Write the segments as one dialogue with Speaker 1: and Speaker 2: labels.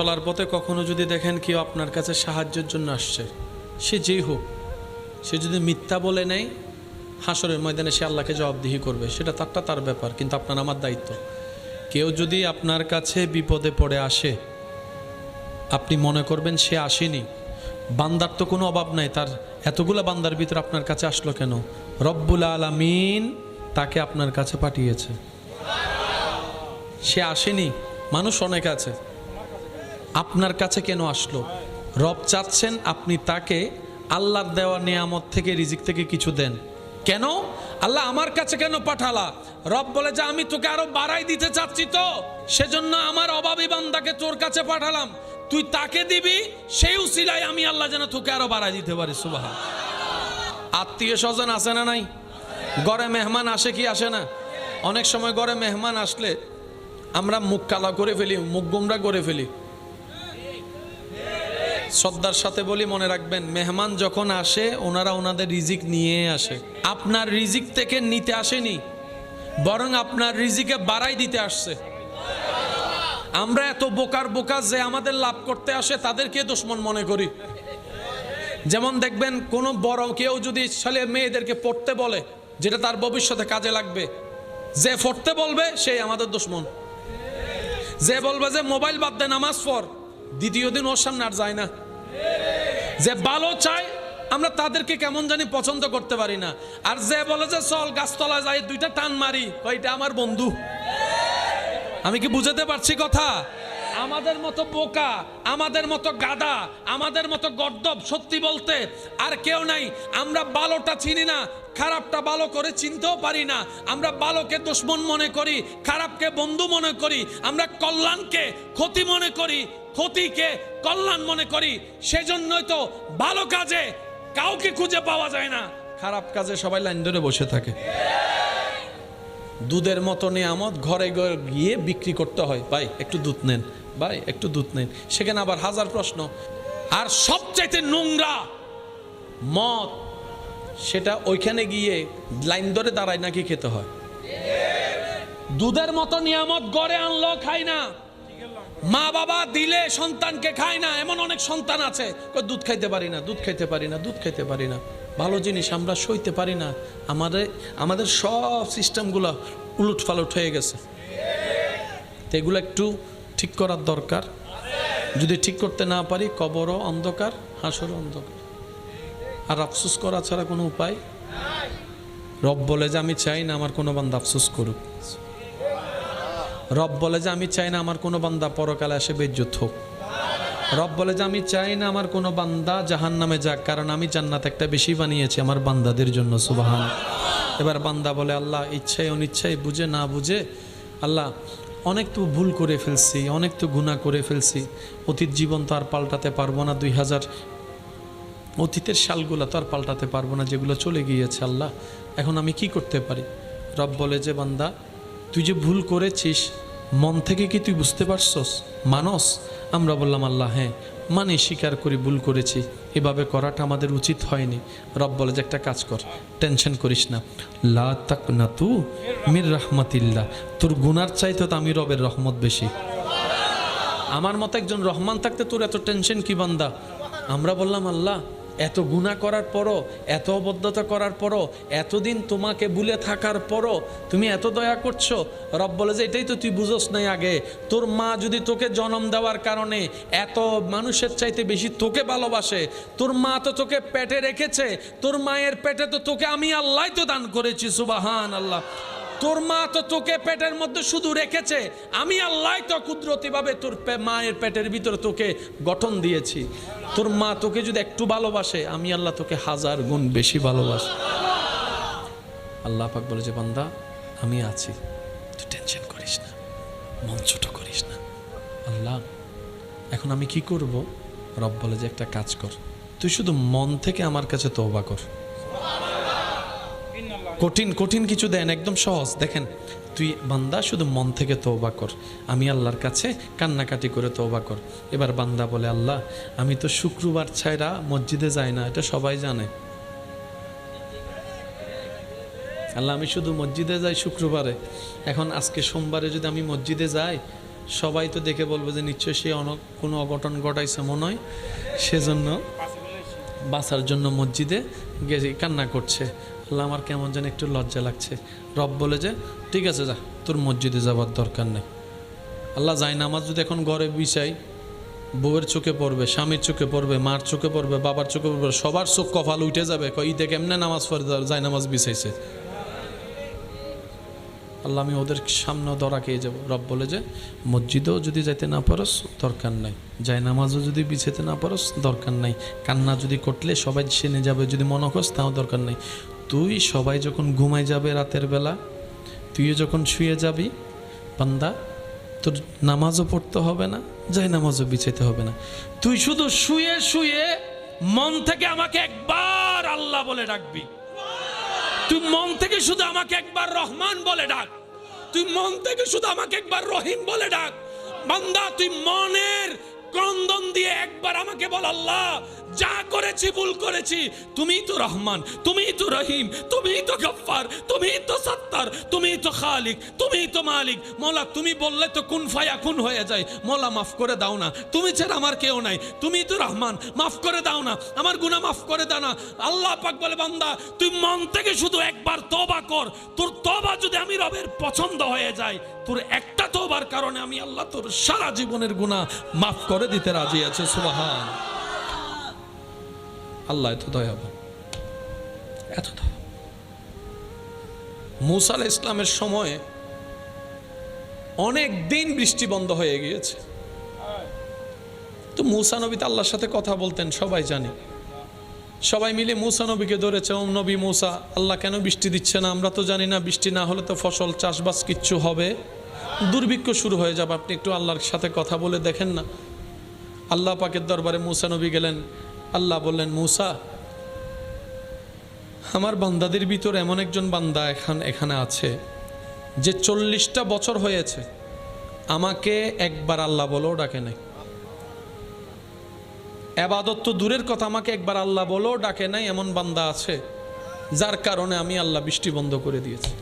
Speaker 1: চলার পথে কখনো যদি দেখেন কেউ আপনার কাছে সাহায্যের জন্য আসছে, সে যেই হোক, সে যদি মিথ্যা বলে নেয়, হাসরের ময়দানে সে আল্লাহকে জবাবদিহি করবে, সেটা তার ব্যাপার, কিন্তু আপনার আমার দায়িত্ব। কেউ যদি আপনার কাছে বিপদে পড়ে আসে, আপনি মনে করবেন সে আসেনি, বান্দার তো কোনো অভাব নাই, তার এতগুলা বান্দার ভিতরে আপনার কাছে আসলো কেন? রব্বুল আলামিন তাকে আপনার কাছে পাঠিয়েছে। সে আসেনি, মানুষ অনেক আছে, আপনার কাছে কেন আসলো? রব চাচ্ছেন আপনি তাকে আল্লাহর দেওয়া নিয়ামত থেকে, রিজিক থেকে কিছু দেন। কেন আল্লাহ আমার কাছে কেন পাঠালা? রব বলে যে আমি তোকে আরো বাড়াই দিতে চাচ্ছি, তো সেজন্য আমার অভাবী বান্দাকে তোর কাছে পাঠালাম, তুই তাকে দিবি, সেই উসিলায় আমি আল্লাহ যেন তোকে আরো বাড়াই দিতে পারি। সুবহান। আত্মীয় স্বজন আসে না নাই? ঘরে মেহমান আসে কি আসে না? অনেক সময় ঘরে মেহমান আসলে আমরা মুখ কালা করে ফেলি, মুখ গোমরা করে ফেলি। শ্রদ্ধার সাথে বলি, মনে রাখবেন, মেহমান যখন আসে ওনারা ওনাদের রিজিক নিয়ে আসে, আপনার রিজিক থেকে নিতে আসেনি, বরং আপনার রিজিকে বাড়াই দিতে আসছে। আমরা এত বোকা যে আমাদের লাভ করতে আসে তাদেরকে দুশমন মনে করি। যেমন দেখবেন, কোনো বড় কেউ যদি ছেলে মেয়েদেরকে পড়তে বলে, যেটা তার ভবিষ্যতে কাজে লাগবে, যে পড়তে বলবে সেই আমাদের দুশমন। যে বলবে যে মোবাইল বাদ দে, নামাজ পড়, দ্বিতীয় দিন ওর সামনে আর যায় না। যে ভালো চায় আমরা তাদেরকে কেমন জানি পছন্দ করতে পারি না। আর যে বলে যে চল গাছতলায় যাই দুইটা টান মারি, এটা আমার বন্ধু। আমি কি বুঝাতে পারছি কথা? আমাদের মতো বোকা, আমাদের মতো গাদা, আমাদের মতো গর্দব সত্যি বলতে আর কেউ নাই। আমরা ভালোটা চিনি না, খারাপটা ভালো করে চিনতেও পারি না। আমরা ভালোকে দুশমন মনে করি, খারাপকে বন্ধু মনে করি। আমরা কল্যাণকে ক্ষতি মনে করি, ক্ষতিকে কল্যাণ মনে করি। সেজন্যই তো ভালো কাজে কাউকে খুঁজে পাওয়া যায় না, খারাপ কাজে সবাই লাইন ধরে বসে থাকে। দুধের মতো নিয়ামত ঘরে ঘরে গিয়ে বিক্রি করতে হয়, ভাই একটু দুধ নেন, ভাই একটু দুধ নেন, সেখানে আবার হাজার প্রশ্ন। আর সবচাইতে নোংরা মদ, সেটা ওইখানে গিয়ে লাইন ধরে দাঁড়ায় নাকি খেতে হয়। দুধের মতো নিয়ামত গড়ে আনলো খাই না, মা বাবা দিলে সন্তানকে খায় না। এমন অনেক সন্তান আছে, দুধ খাইতে পারি না, দুধ খাইতে পারি না, দুধ খাইতে পারি না। ভালো জিনিস আমরা সইতে পারি না। আমাদের সব সিস্টেমগুলো উলট ফালট হয়ে গেছে। তো এগুলো একটু ঠিক করার দরকার। যদি ঠিক করতে না পারি, কবরও অন্ধকার, হাসরও অন্ধকার, আর আফসোস করা ছাড়া কোনো উপায়। রব বলে যে আমি চাই না আমার কোনো বান্দা আফসোস করুক। রব বলে যে আমি চাই না আমার কোনো বান্দা পরকালে আসে বেইজ্জত হোক। রব বলে যে আমি চাই না আমার কোনো বান্দা জাহান্নামে যাক, কারণ আমি জান্নাত একটা বেশি বানিয়েছি আমার বান্দাদের জন্য। সুবহান। এবার বান্দা বলে, আল্লাহ ইচ্ছায় অনিচ্ছায়, বুঝে না বুঝে, আল্লাহ অনেক তো ভুল করে ফেলছি, অনেক তো গুনাহ করে ফেলছি। অতীত জীবন তো আর পাল্টাতে পারবো না, 2000 অতীতের সালগুলো তো আর পাল্টাতে পারবো না, যেগুলো চলে গিয়েছে। আল্লাহ এখন আমি কি করতে পারি? রব বলে যে বান্দা, তুই যে ভুল করেছিস মন থেকে কি তুই বুঝতে পারছস, মানস? আমরা বললাম আল্লাহ হ্যাঁ মানে, স্বীকার করি ভুল করেছি, এভাবে করাটা আমাদের উচিত হয়নি। রব বলে যে একটা কাজ কর, টেনশন করিস না, লা তাকনাতু মির রাহমাতিল্লাহ, তোর গুনার চাইতে তো আমি রবের রহমত বেশি। আমার মতো একজন রহমান থাকতে তোর এত টেনশন কি বান্দা? আমরা বললাম আল্লাহ এত গুনাহ করার পরও, এত অবদ্ধতা করার পরও, এতদিন তোমাকে ভুলে থাকার পরও তুমি এত দয়া করছো। রব বলে যে এটাই তো তুই বুঝোস নাই আগে। তোর মা যদি তোকে জন্ম দেওয়ার কারণে এত মানুষের চাইতে বেশি তোকে ভালোবাসে, তোর মা তো তোকে পেটে রেখেছে, তোর মায়ের পেটে তো তোকে আমি আল্লাহ তো দান করেছি। সুবহান আল্লাহ। তোর মা তো তোকে পেটের মধ্যে শুধু রেখেছে, আমি আল্লাহ তো কুদরতিভাবে তোর মায়ের পেটের ভিতরে তোকে গঠন দিয়েছি। তোর মা তোকে যদি একটু ভালোবাসে, আমি আল্লাহ তোকে 1000 গুণ বেশি ভালোবাসি। আল্লাহ পাক বলে যে বান্দা আমি আছি, তুই টেনশন করিস না, মন ছোট করিস না। আল্লাহ এখন আমি কি করব? রব বলে যে একটা কাজ কর, তুই শুধু মন থেকে আমার কাছে তওবা কর। কঠিন কঠিন কিছু দেন, একদম সহজ। দেখেন, তুই বান্দা শুধু মন থেকে তওবা কর, আমি আল্লাহর কাছে কান্নাকাটি করে তওবা কর। এবার বান্দা বলে, আল্লাহ আমি তো শুক্রবার ছাড়া মসজিদে যাই না, এটা সবাই জানে। আল্লাহ আমি শুধু মসজিদে যাই শুক্রবারে, এখন আজকে সোমবারে যদি আমি মসজিদে যাই, সবাই তো দেখে বলবে যে নিশ্চয়ই সে কোনো অঘটন ঘটাইছে মনে হয়, সেজন্য বাঁচার জন্য মসজিদে গেছে, কান্না করছে। আল্লাহ আমার কেমন যেন একটু লজ্জা লাগছে। রব বলে যে ঠিক আছে যা, তোর মসজিদে যাবার দরকার নেই। আল্লাহ যায় নামাজ যদি এখন ঘরে বিছাই, বউয়ের চোখে পড়বে, স্বামীর চোখে পড়বে, মার চোখে পড়বে, বাবার চোখে পড়বে, সবার চোখ কপাল উঠে যাবে, ঈদে কেমনে নামাজ পড়ে যায় নামাজ বিছাইছে। আল্লাহ আমি ওদের সামনেও ধরা খেয়ে যাবো। রব বলে যে মসজিদেও যদি যাইতে না পারস দরকার নাই, যায় নামাজও যদি বিছাইতে না পারস দরকার নাই, কান্না যদি করলে সবাই সেনে যাবে যদি মনে করস তাও দরকার নাই। তুই সবাই যখন ঘুমাই যাবে রাতের বেলা, তুইও যখন শুয়ে যাবি বান্দা, তোর নামাজও পড়তে হবে না, যায় নামাজও বিছাইতে হবে না। তুই শুধু শুয়ে শুয়ে মন থেকে আমাকে একবার আল্লাহ বলে ডাকবি। তুই মন থেকে শুধু আমাকে একবার রহমান বলে ডাক, তুই মন থেকে শুধু আমাকে একবার রহিম বলে ডাক। বান্দা তুই মনের ক্রন্দন দিয়ে একবার আমাকে বল, আল্লাহ যা করেছি ভুল করেছি, তুমিই তো রহমান, তুমিই তো রহিম, তুমিই তো গফফার, তুমিই তো সত্তার, তুমিই তো খালিক, তুমিই তো মালিক। মৌলা তুমি বললে তো কুন ফায়াকুন হয়ে যায়। মৌলা মাফ করে দাও না, তুমি ছাড়া আমার কেউ নাই, তুমিই তো রহমান, মাফ করে দাও না, আমার গুনাহ মাফ করে দাও না। আল্লাহ পাক বলে বান্দা তুই মন থেকে শুধু একবার তওবা কর, তোর তওবা যদি আমি রবের পছন্দ হয়ে যায়, তোর একটা তওবার কারণে আমি আল্লাহ তোর সারা জীবনের গুনাহ মাফ করে দিতে রাজি আছে। সুবহান আল্লাহ, এত দয়াবান, এত দয়া। মূসা আলাইহিস ইসলামের সময়ে অনেক দিন বৃষ্টি বন্ধ হয়ে গিয়েছে। তো মূসা নবী তো আল্লাহর সাথে কথা বলতেন, সবাই জানে। সবাই মিলে মূসা নবীকে ধরেছে, ও নবী মূসা, আল্লাহ কেন বৃষ্টি দিচ্ছে না? আমরা তো জানি না, বৃষ্টি না হলে তো ফসল চাষবাস কিচ্ছু হবে, দুর্ভিক্ষ শুরু হয়ে যাবে, আপনি একটু আল্লাহর সাথে কথা বলে দেখেন না। আল্লাহ পাকের দরবারে মূসা নবী গেলেন। আল্লাহ বললেন, মূসা আমার বান্দাদের ভিতর এমন একজন বান্দা এখানে আছে যে 40টা বছর হয়েছে আমাকে একবার আল্লাহ বলেও ডাকে নাই। ইবাদত তো দূরের কথা, আমাকে একবার আল্লাহ বলেও ডাকে নাই। এমন বান্দা আছে যার কারণে আমি আল্লাহ বৃষ্টি বন্ধ করে দিয়েছি।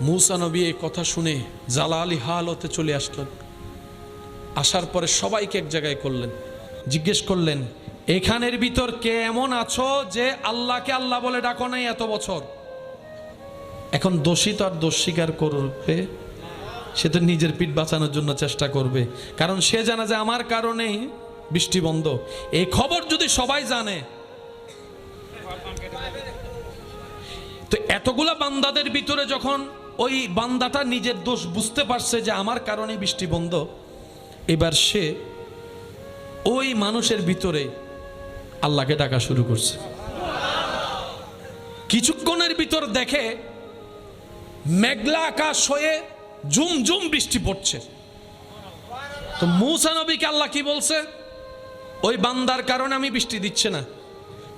Speaker 1: মূসা নবী এই কথা শুনে জালালি হালতে চলে আসলেন। আসার পরে সবাইকে এক জায়গায় করলেন, জিজ্ঞেস করলেন, এখানের ভিতর কে এমন আছো যে আল্লাহকে আল্লাহ বলে ডাকো নাই এত বছর? এখন দোষী তো আর দোষ স্বীকার করবে, সে তো নিজের পিঠ বাঁচানোর জন্য চেষ্টা করবে, কারণ সে জানে যে আমার কারণেই বৃষ্টি বন্ধ। এই খবর যদি সবাই জানে, তো এতগুলা বান্দাদের ভিতরে যখন ওই বান্দাটা নিজের দোষ বুঝতে পারছে যে আমার কারণে বৃষ্টি বন্ধ, এবার সে ওই মানুষের ভিতরে আল্লাহকে ডাকা শুরু করছে। কিছুক্ষণের ভিতর দেখে মেঘলা আকাশ হয়ে ঝুমঝুম বৃষ্টি পড়ছে। তো মূসা নবীকে আল্লাহ কি বলছে? ওই বান্দার কারণে আমি বৃষ্টি দিচ্ছে না।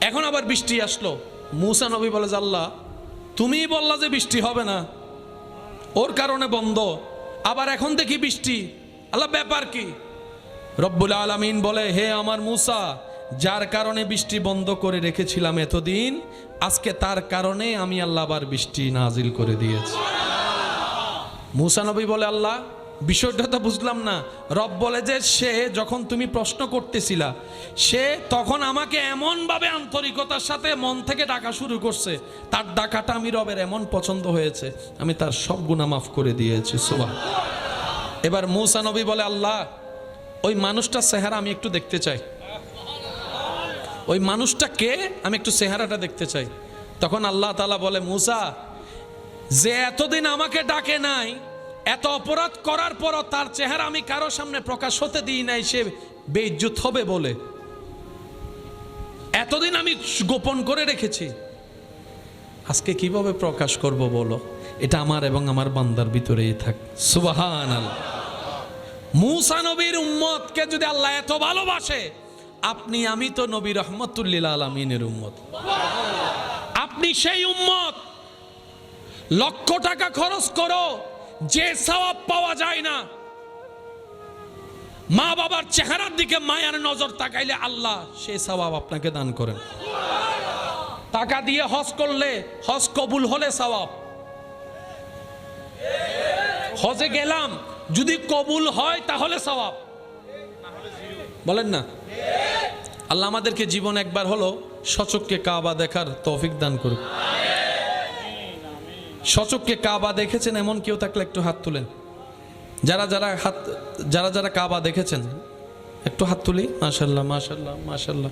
Speaker 1: এখন আবার বৃষ্টি আসলো। মূসা নবী বলে যে আল্লাহ তুমিই বললা যে বৃষ্টি হবে না, ওর কারণে বন্ধ, আবার এখন দেখি বৃষ্টি, আল্লাহ ব্যাপার কি? রব্বুল আলামিন বলে, হে আমার মূসা, যার কারণে বৃষ্টি বন্ধ করে রেখেছিলাম এতদিন, আজকে তার কারণে আমি আল্লাহ আবার বৃষ্টি নাজিল করে দিয়েছি। মূসা নবী বলে, আল্লাহ বিষয়টা তো বুঝলাম না। রব বলে যে সে যখন তুমি প্রশ্ন করতেছিলা, সে তখন আমাকে এমন ভাবে আন্তরিকতার সাথে মন থেকে ডাকা শুরু করছে, তার ডাকাটা আমি রবের এমন পছন্দ হয়েছে, আমি তার সব গুনাহ মাফ করে দিয়েছি। সুবহান। এবার মূসা নবী বলে, আল্লাহ ওই মানুষটার চেহারা আমি একটু দেখতে চাই, ওই মানুষটা কে আমি একটু চেহারাটা দেখতে চাই। তখন আল্লাহ তাআলা বলে, মূসা, যে এতদিন আমাকে ডাকে নাই, এত অপরাধ করার পরও তার চেহারা আমি কারো সামনে প্রকাশ হতে দিই নাই, সে বেইজ্জত হবে বলে এতদিন আমি গোপন করে রেখেছি, আজকে কিভাবে প্রকাশ করব বলো? এটা আমার এবং আমার বান্দার ভিতরেই থাক। সুবহানাল্লাহ। মূসা নবীর উম্মতকে যদি আল্লাহ এত ভালোবাসে, আপনি আমি তো নবী রাহমাতুল লিল আলামিনের উম্মত। আপনি সেই উম্মত, লক্ষ টাকা খরচ করো যে সওয়াব পাওয়া যায় না। মা বাবার চেহারার দিকে মায়ার নজর তাকাইলে আল্লাহ সেই সওয়াব আপনাকে দান করেন। টাকা দিয়ে হজ করলে হজ কবুল হলে সওয়াব। হজে গেলাম, যদি কবুল হয় তাহলে সওয়াব, বলেন না? আল্লাহ আমাদেরকে জীবন একবার হলো সচক্ষে কাবা দেখার তৌফিক দান করুক। সচক্ষে কাবা দেখেছেন এমন কেউ থাকলে একটু হাত তুলেন। যারা কাবা দেখেছেন একটু হাত তুলি। মাশাআল্লাহ, মাশাআল্লাহ, মাশাআল্লাহ।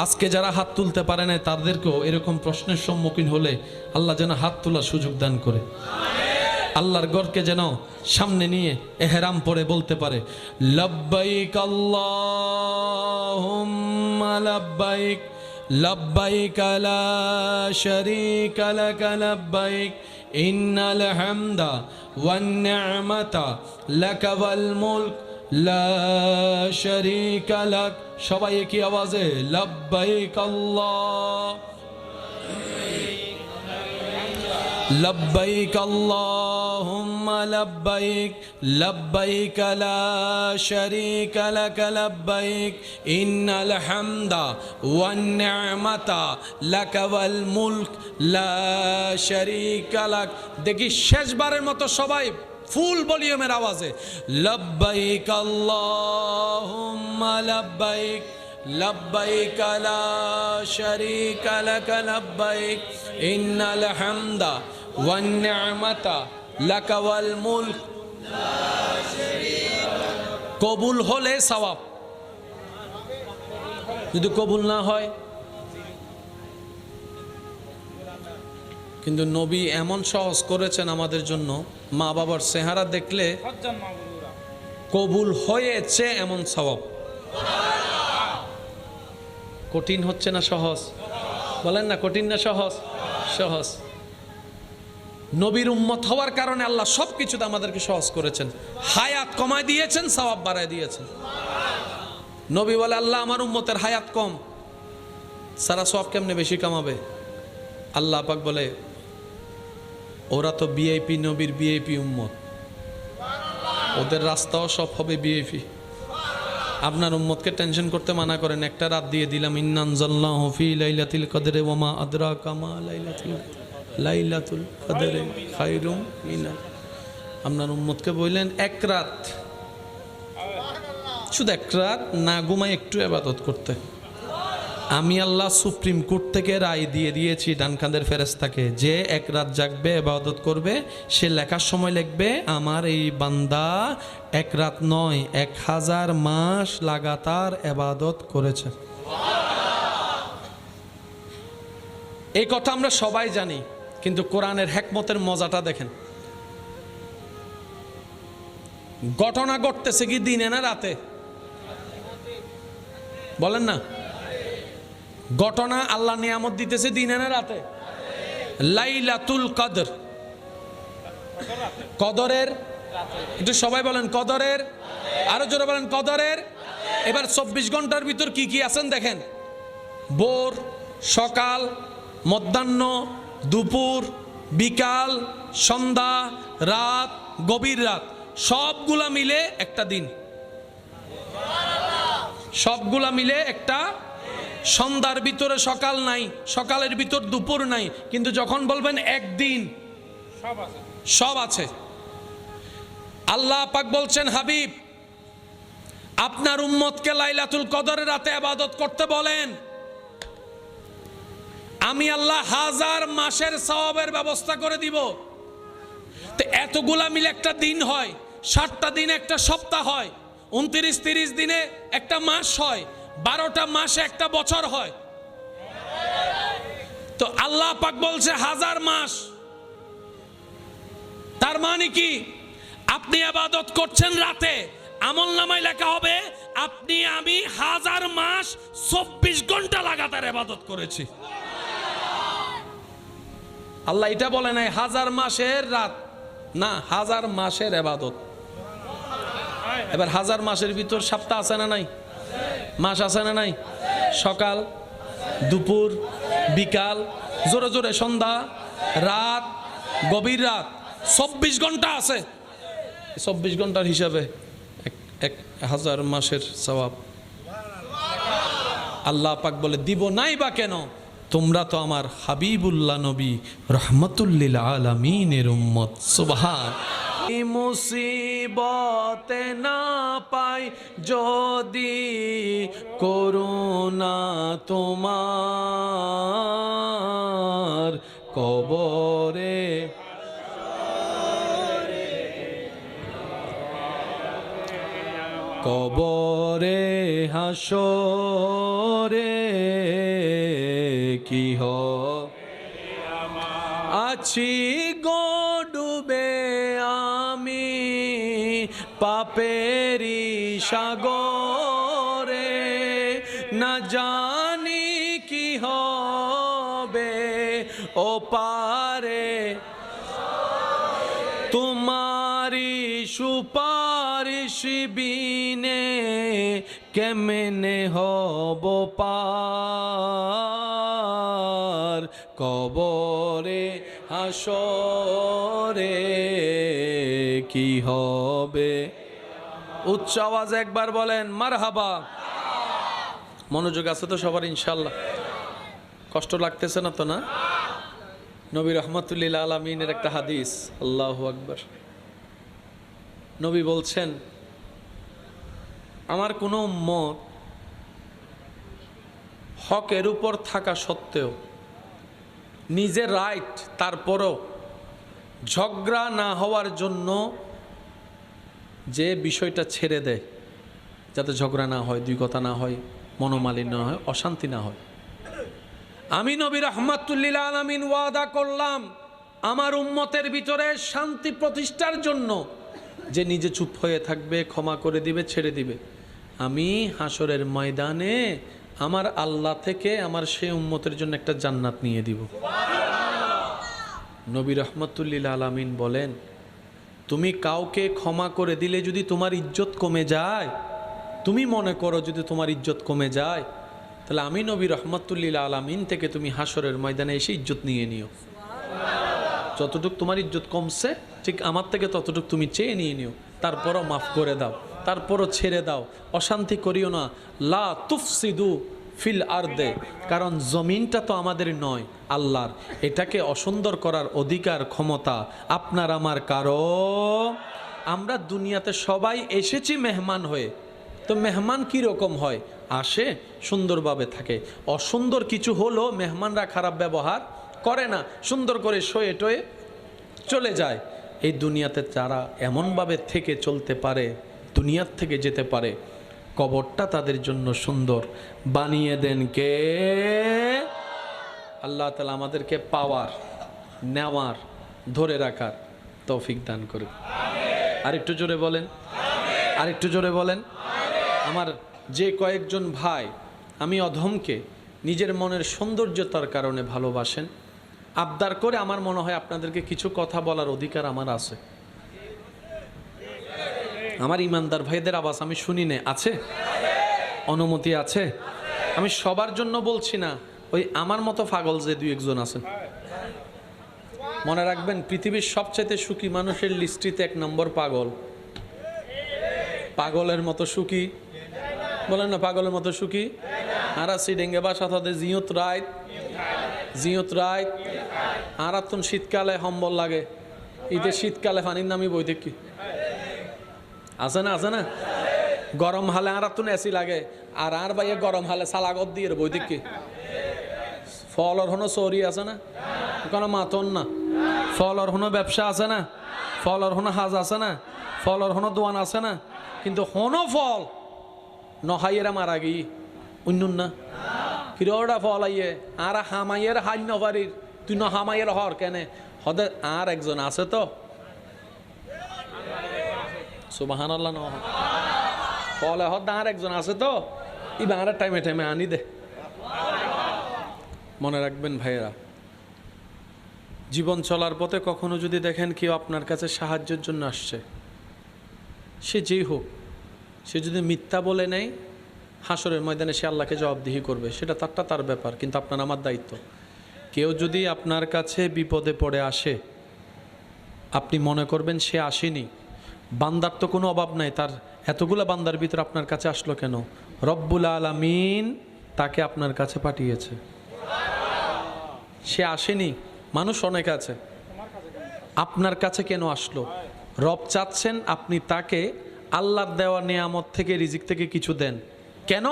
Speaker 1: আজকে যারা হাত তুলতে পারে না তাদেরকেও এরকম প্রশ্নের সম্মুখীন হলে আল্লাহ যেন হাত তোলার সুযোগ দান করে। আল্লাহর ঘরকে যেন সামনে নিয়ে এহরাম পরে বলতে পারে, লব্বাইক আল্লাহুম্মা লব্বাইক, লব্বাইক লা শারীকা লাক লব্বাইক, ইন্নাল হামদা ওয়ান নি'মাতা লাকা ওয়াল মুলক লা শারীকা লাক। সবাই কি আওয়াজে লব্বাইক আল্লাহ, লব্বাইক আল্লাহুম্মা লব্বাইক, লব্বাইক লা শারীকা লাক লব্বাইক, ইন্নাল হামদা ওয়ান নি'মাতা লাকা ওয়াল মুলক লা শারীকা লাক। দেখি শেষবারের মতো সবাই ফুল ভলিউমের আওয়াজে লব্বাইক আল্লাহুম্মা লব্বাইক, লব্বাইক লা শারীকা লাক লব্বাইক, ইন্নাল হামদা ওয়ান নি'মাতা লাকা ওয়াল মুলক লা শারীকা লাক। কবুল হলে সওয়াব, যদি কবুল না হয়। কিন্তু নবী এমন সহজ করেছেন আমাদের জন্য, মা বাবার চেহারা দেখলে কবুল হয়েছে এমন সওয়াব। কঠিন হচ্ছে না সহজ? বলেন না, কঠিন না সহজ? সহজ। নবীর উম্মত হওয়ার কারণে আল্লাহ সবকিছুতে আমাদেরকে সহজ করেছেন। হায়াত কমায় দিয়েছেন, সওয়াব বাড়ায় দিয়েছেন। নবী বলে, আল্লাহ আমার উম্মতের হায়াত কম, সারা সওয়াব কেমনে বেশি কামাবে? আল্লাহ পাক বলে, ওরা তো ভিআইপি, নবীর ভিআইপি উম্মত, ওদের রাস্তাও সব হবে ভিআইপি। আপনার উম্মতকে টেনশন করতে মানা করেন। একটা রাত দিয়ে দিলাম, ইন্না আনজালনাহু ফি লাইলাতুল কদরে ওয়া মা আদরাকা মা লাইলাতুল কদরে খায়রুম মিনাল। আপনার উম্মতকে বললেন এক রাত, শুধু এক রাত না ঘুমায় একটু ইবাদত করতে। আমি আল্লাহ সুপ্রিম কোর্ট থেকে রায় দিয়ে দিয়েছি ডান কাঁধের ফেরেশতাকে, যে এক রাত জাগবে ইবাদত করবে, সে লেখার সময় লিখবে আমার এই বান্দা এক রাত নয় 1000 মাস লাগাতার ইবাদত করেছে। এই কথা আমরা সবাই জানি, কিন্তু কোরআনের হিকমতের মজাটা দেখেন। ঘটনা ঘটতেছে কি দিনে না রাতে? বলেন না। ঘটনা আল্লাহ নিয়ামত দিতেছে দিনে না রাতে? লাইলাতুল কদর, কদরের, একটু সবাই বলেন কদরের, আরো জোরে বলেন কদরের। এবার 24 ঘন্টার ভিতর কি কি আছেন দেখেন। ভোর, সকাল, মধ্যাহ্ন, দুপুর, বিকাল, সন্ধ্যা, রাত, গভীর রাত, সবগুলা মিলে একটা দিন। সবগুলা মিলে একটা। সন্ধ্যার ভিতরে সকাল নাই, সকালের ভিতর দুপুর নাই, কিন্তু যখন বলবেন একদিন সব আছে। আল্লাহ পাক বলছেন, হাবিব আপনার উম্মতকে লাইলাতুল কদরের রাতে ইবাদত করতে বলেন, আমি আল্লাহ 1000 মাসের সওয়াবের ব্যবস্থা করে দিব। তো এতগুলা মিলে একটা দিন হয়, 60টা দিন একটা সপ্তাহ হয়, 29-30 দিনে একটা মাস হয়, 12টা মাসে একটা বছর হয়। তো আল্লাহ পাক বলছে 1000 মাস। তার মানে কি? আপনি ইবাদত করছেন রাতে, আমলনামায় লেখা হবে আপনি আমি 1000 মাস 24 ঘন্টা লাগাতার ইবাদত করেছি। আল্লাহ এটা বলে নাই 1000 মাসের রাত, না 1000 মাসের ইবাদত। এবার 1000 মাসের ভিতর সপ্তাহ আছে না নাই? মাস আছে না নাই? সকাল, দুপুর, বিকাল, জোরে জোরে সন্ধ্যা, রাত, গভীর রাত, 24 ঘন্টা আছে। 24 ঘন্টার হিসাবে 1000 মাসের সওয়াব। আল্লাহ পাক বলে, দিব নাই বা কেন? তোমরা তো আমার হাবিবুল্লাহ নবী রহমতুল লিল আলামিনের উম্মত। সুবহান। মুসিবতে না পাই যদি করুণা তোমার, কবরে কবরে হাসরে কি আছি গো ডুবে আমি পাপেরি সাগরে, না জানি কি হবে ও পারে, তোমারি সুপারিশ বিনে কেমনে হব পার, কবরে হাসরে কি হবে। উচ্চ আওয়াজে একবার বলেন মারহাবা। মনোযোগ আছে তো সবার ইনশাল্লাহ? কষ্ট লাগতেছে না তো? না, নবী রহমতুল্লিল আলামিনের একটা হাদিস, আল্লাহু আকবার। নবী বলছেন, আমার কোনো উম্মত হকের উপর থাকা সত্ত্বেও নিজের রাইট, তারপরও ঝগড়া না হওয়ার জন্য যে বিষয়টা ছেড়ে দেয়, যাতে ঝগড়া না হয়, দুই কথা না হয়, মনোমালিন্য না হয়, অশান্তি না হয়, আমি নবী রাহমাতুল্লিল আলামিন ওয়াদা করলাম আমার উম্মতের ভিতরে শান্তি প্রতিষ্ঠার জন্য যে নিজে চুপ হয়ে থাকবে, ক্ষমা করে দিবে, ছেড়ে দিবে, আমি হাসরের ময়দানে আমার আল্লাহ থেকে আমার সেই উম্মতের জন্য একটা জান্নাত নিয়ে দিব। নবী রাহমাতুল্লিল আলামিন বলেন, তুমি কাউকে ক্ষমা করে দিলে যদি তোমার ইজ্জত কমে যায়, তুমি মনে করো যদি তোমার ইজ্জত কমে যায়, তাহলে আমি নবী রাহমাতুল্লিল আলামিন থেকে তুমি হাসরের ময়দানে এসে ইজ্জত নিয়ে নিও। যতটুক তোমার ইজ্জত কমছে ঠিক আমার থেকে ততটুক তুমি চেয়ে নিয়ে নিও, তারপরও মাফ করে দাও, তারপরও ছেড়ে দাও, অশান্তি করিও না। লা তুফসিদু ফিল আরদে, কারণ জমিনটা তো আমাদের নয়, আল্লাহর। এটাকে অসুন্দর করার অধিকার, ক্ষমতা আপনার আমার কারো। আমরা দুনিয়াতে সবাই এসেছি মেহমান হয়ে, তো মেহমান কীরকম হয়? আসে, সুন্দরভাবে থাকে, অসুন্দর কিছু হলো মেহমানরা খারাপ ব্যবহার করে না, সুন্দর করে শোয়ে টোয়ে চলে যায়। এই দুনিয়াতে যারা এমনভাবে থেকে চলতে পারে, দুনিয়ার থেকে যেতে পারে, কবরটা তাদের জন্য সুন্দর বানিয়ে দেন কে? আল্লাহ তাআলা আমাদেরকে পাওয়ার, নেওয়ার, ধরে রাখার তৌফিক দান করুন। আরেকটু জোরে বলেন, আরেকটু জোরে বলেন। আমার যে কয়েকজন ভাই আমি অধমকে নিজের মনের সৌন্দর্যতার কারণে ভালোবাসেন, আবদার করে আমার মনে হয় আপনাদেরকে কিছু কথা বলার অধিকার আমার আছে। আমার ইমানদার ভাইদের আওয়াজ আমি শুনি না, আছে? অনুমতি আছে? আমি সবার জন্য বলছি না, ওই আমার মতো পাগল যে দুই একজন আছেন। মনে রাখবেন, পৃথিবীর সবচেয়ে সুখী মানুষের লিস্টিতে 1 নম্বর পাগল। পাগলের মতো সুখী বলেন না, পাগলের মতো সুখী আর সিডেঙ্গে বাসা তাদের জিয়ত রাত, জিয়ত রাত। আর তো শীতকালে সম্বল লাগে, ঈদের শীতকালে পানির নামি বই দেখি, আছে না? আছে না? গরম হালে আর তো এসি লাগে, আর ভাইয়ে গরম হালে সালাগত দিয়ে বই দেখি। ফলর হনো চৌরি আছে না? কোনো মাতন না। ফলর হনো ব্যবসা আছে না? ফলর হনো হাজ আছে না? ফলর হনো দোয়ান আছে না? কিন্তু হনো ফল নহাইয়েরা মারা গিয়ে উন্নুন না কিরোটা ফল আইয়ে আর হামাইয়ের হাই নবারির, তুই ন হামাইয়ের হর কেনে হদে আর একজন আছে তো সুবহানাল্লাহ, ন ফলে হদ আর একজন আছে তো ই বাংলার টাইমে টাইমে আনি দে। মনে রাখবেন ভাইয়েরা, জীবন চলার পথে কখনো যদি দেখেন কেউ আপনার কাছে সাহায্যের জন্য আসছে, সে যেই হোক, সে যদি মিথ্যা বলে নেয়, হাসরের ময়দানে সে আল্লাহকে জবাবদিহি করবে, সেটা তার ব্যাপার, কিন্তু আপনার আমার দায়িত্ব। কেউ যদি আপনার কাছে বিপদে পড়ে আসে, আপনি মনে করবেন সে আসেনি, বান্দার তো কোনো অভাব নাই, তার এতগুলা বান্দার ভিতরে আপনার কাছে আসলো কেন? রব্বুল আলামিন তাকে আপনার কাছে পাঠিয়েছে, সে আসেনি। মানুষ অনেক আছে, আপনার কাছে কেন আসলো? রব চাচ্ছেন আপনি তাকে আল্লাহর দেওয়া নিয়ামত থেকে, রিজিক থেকে কিছু দেন। কেন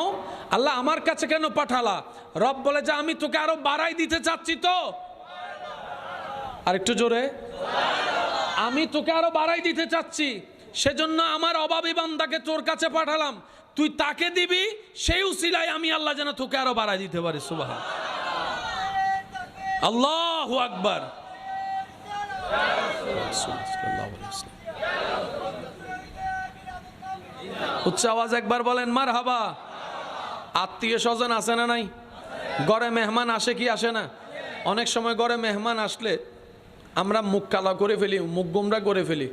Speaker 1: আল্লাহ আমার কাছে কেন পাঠালা? রব বলে যে আমি তোকে আরো বাড়াই দিতে চাচ্ছি। তো আরেকটু জোরে, আমি তোকে আরো বাড়াই দিতে চাচ্ছি, সেজন্য আমার অভাবী বান্দাকে তোর কাছে পাঠালাম। তুই তাকে দিবি, সেই উসিলায় আমি আল্লাহ যেন তোকে আরো বাড়াই দিতে পারি। সুবহান আল্লাহু আকবার। উচ্চ আওয়াজ একবার বলেন মারহাবা। আত্মীয় স্বজন আছে না নাই? ঘরে মেহমান আসে কি আসে না? অনেক সময় ঘরে মেহমান আসলে আমরা মুখ কালা করে ফেলি, মুখ গোমরা করে ফেলি।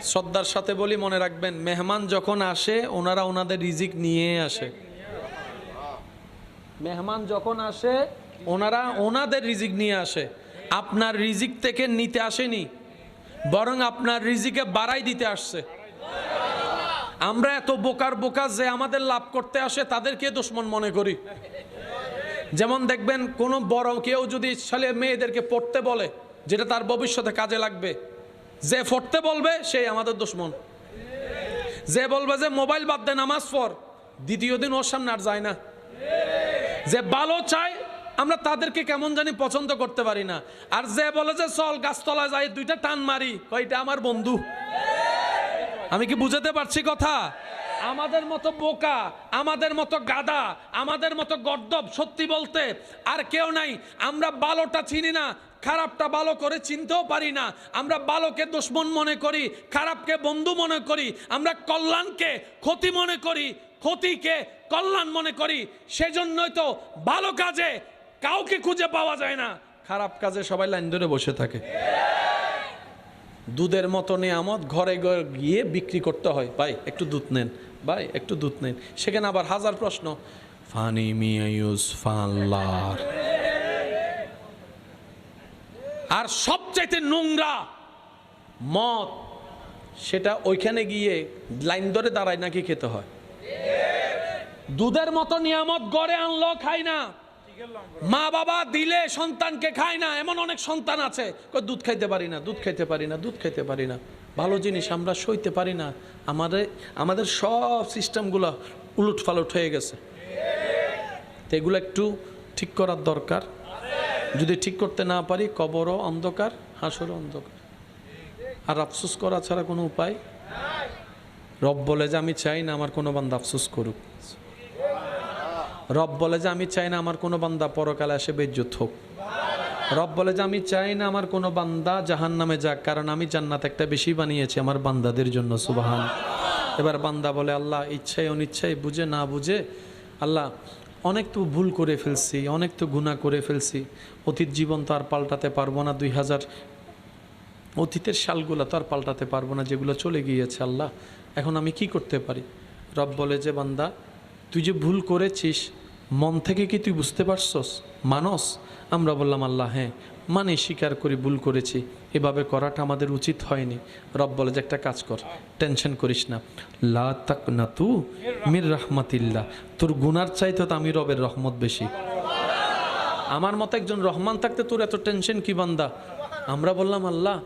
Speaker 1: শ্রদ্ধার সাথে বলি, মনে রাখবেন, মেহমান যখন আসে ওনারা ওনাদের রিজিক নিয়ে আসে। মেহমান যখন আসে ওনারা ওনাদের রিজিক নিয়ে আসে, আপনার রিজিক থেকে নিতে আসেনি, বরং আপনার রিজিকে বাড়াই দিতে আসছে। আমরা এত বোকার বোকা যে আমাদের লাভ করতে আসে তাদেরকে দুশমন মনে করি। যেমন দেখবেন কোনো বড় কেউ যদি ছেলে মেয়েদেরকে পড়তে বলে, যেটা তার ভবিষ্যতে কাজে লাগবে, যে পড়তে বলবে সেই আমাদের দুশমন। যে বলবে যে মোবাইল বাদ দে নামাজ পড়, দ্বিতীয় দিন ওর সামনে আর যায় না। যে ভালো চায় আমরা তাদেরকে কেমন জানি পছন্দ করতে পারি না। আর যে বলে যে চল গাছতলায় যাই দুইটা টান মারি, কয়টা আমার বন্ধু। আমি কি বুঝাতে পারছি কথা? আমাদের মতো বোকা, আমাদের মতো গাদা, আমাদের মতো গর্দব সত্যি বলতে আর কেউ নাই। আমরা ভালোটা চিনি না, খারাপটা ভালো করে চিনতেও পারি না। আমরা ভালোকে দুশমন মনে করি, খারাপকে বন্ধু মনে করি। আমরা কল্যাণকে ক্ষতি মনে করি, ক্ষতিকে কল্যাণ মনে করি। সেজন্যই তো ভালো কাজে কাউকে খুঁজে পাওয়া যায় না, খারাপ কাজে সবাই লাইন ধরে বসে থাকে। দুধের মতো নিয়ামত ঘরে ঘরে গিয়ে বিক্রি করতে হয়। ভাই একটু দুধ নেন, ভাই একটু দুধ নেন। সেখানে আবার হাজার প্রশ্ন। ফানি মিয়া ইউজ ফানলার। আর সবচাইতে নোংরা মদ, সেটা ওইখানে গিয়ে লাইন ধরে দাঁড়ায় নাকি খেতে হয়। দুধের মতো নিয়ামত গড়ে আনলো খায় না, মা বাবা দিলে সন্তানকে খায় না। এমন অনেক সন্তান আছে দুধ খাইতে পারি না, দুধ খাইতে পারি না, দুধ খাইতে পারি না। ভালো জিনিস আমরা সইতে পারি না। আমাদের সব সিস্টেমগুলো উলট ফালট হয়ে গেছে। তো এগুলো একটু ঠিক করার দরকার। যদি ঠিক করতে না পারি, কবরও অন্ধকার, হাসরও অন্ধকার। আর আফসোস করা ছাড়া কোনো উপায়। রব বলে যে আমি চাই না আমার কোনো বান্দা আফসোস করুক। রব বলে যে আমি চাই না আমার কোনো বান্দা পরকালে এসে বেইজ্জত হোক। রব বলে যে আমি চাই না আমার কোনো বান্দা জাহান্নামে যাক, কারণ আমি জান্নাত একটা বেশি বানিয়েছি আমার বান্দাদের জন্য। সুবহান। এবার বান্দা বলে আল্লাহ ইচ্ছায় অনিচ্ছায়, বুঝে না বুঝে, আল্লাহ অনেক তো ভুল করে ফেলছি, অনেক তো গুনাহ করে ফেলছি। অতীত জীবন তো আর পাল্টাতে পারবো না, 2000 অতীতের সালগুলো তো আর পাল্টাতে পারবো না, যেগুলো চলে গিয়েছে। আল্লাহ এখন আমি কি করতে পারি? রব বলে যে বান্দা তুই যে ভুল করেছিস মন থেকে কি তুই বুঝতে পারছস, মানস? আমরা বললাম আল্লাহ হ্যাঁ মানে, স্বীকার করি ভুল করেছি, এভাবে করাটা আমাদের উচিত হয়নি। রব বলে যে একটা কাজ কর, টেনশন করিস না, লা তাকনাতু মির রাহমাতিল্লাহ। তোর গুনার চাইতে তো আমি রবের রহমত বেশি। আমার মতো একজন রহমান থাকতে তোর এত টেনশন কি বান্দা? আমরা বললাম আল্লাহ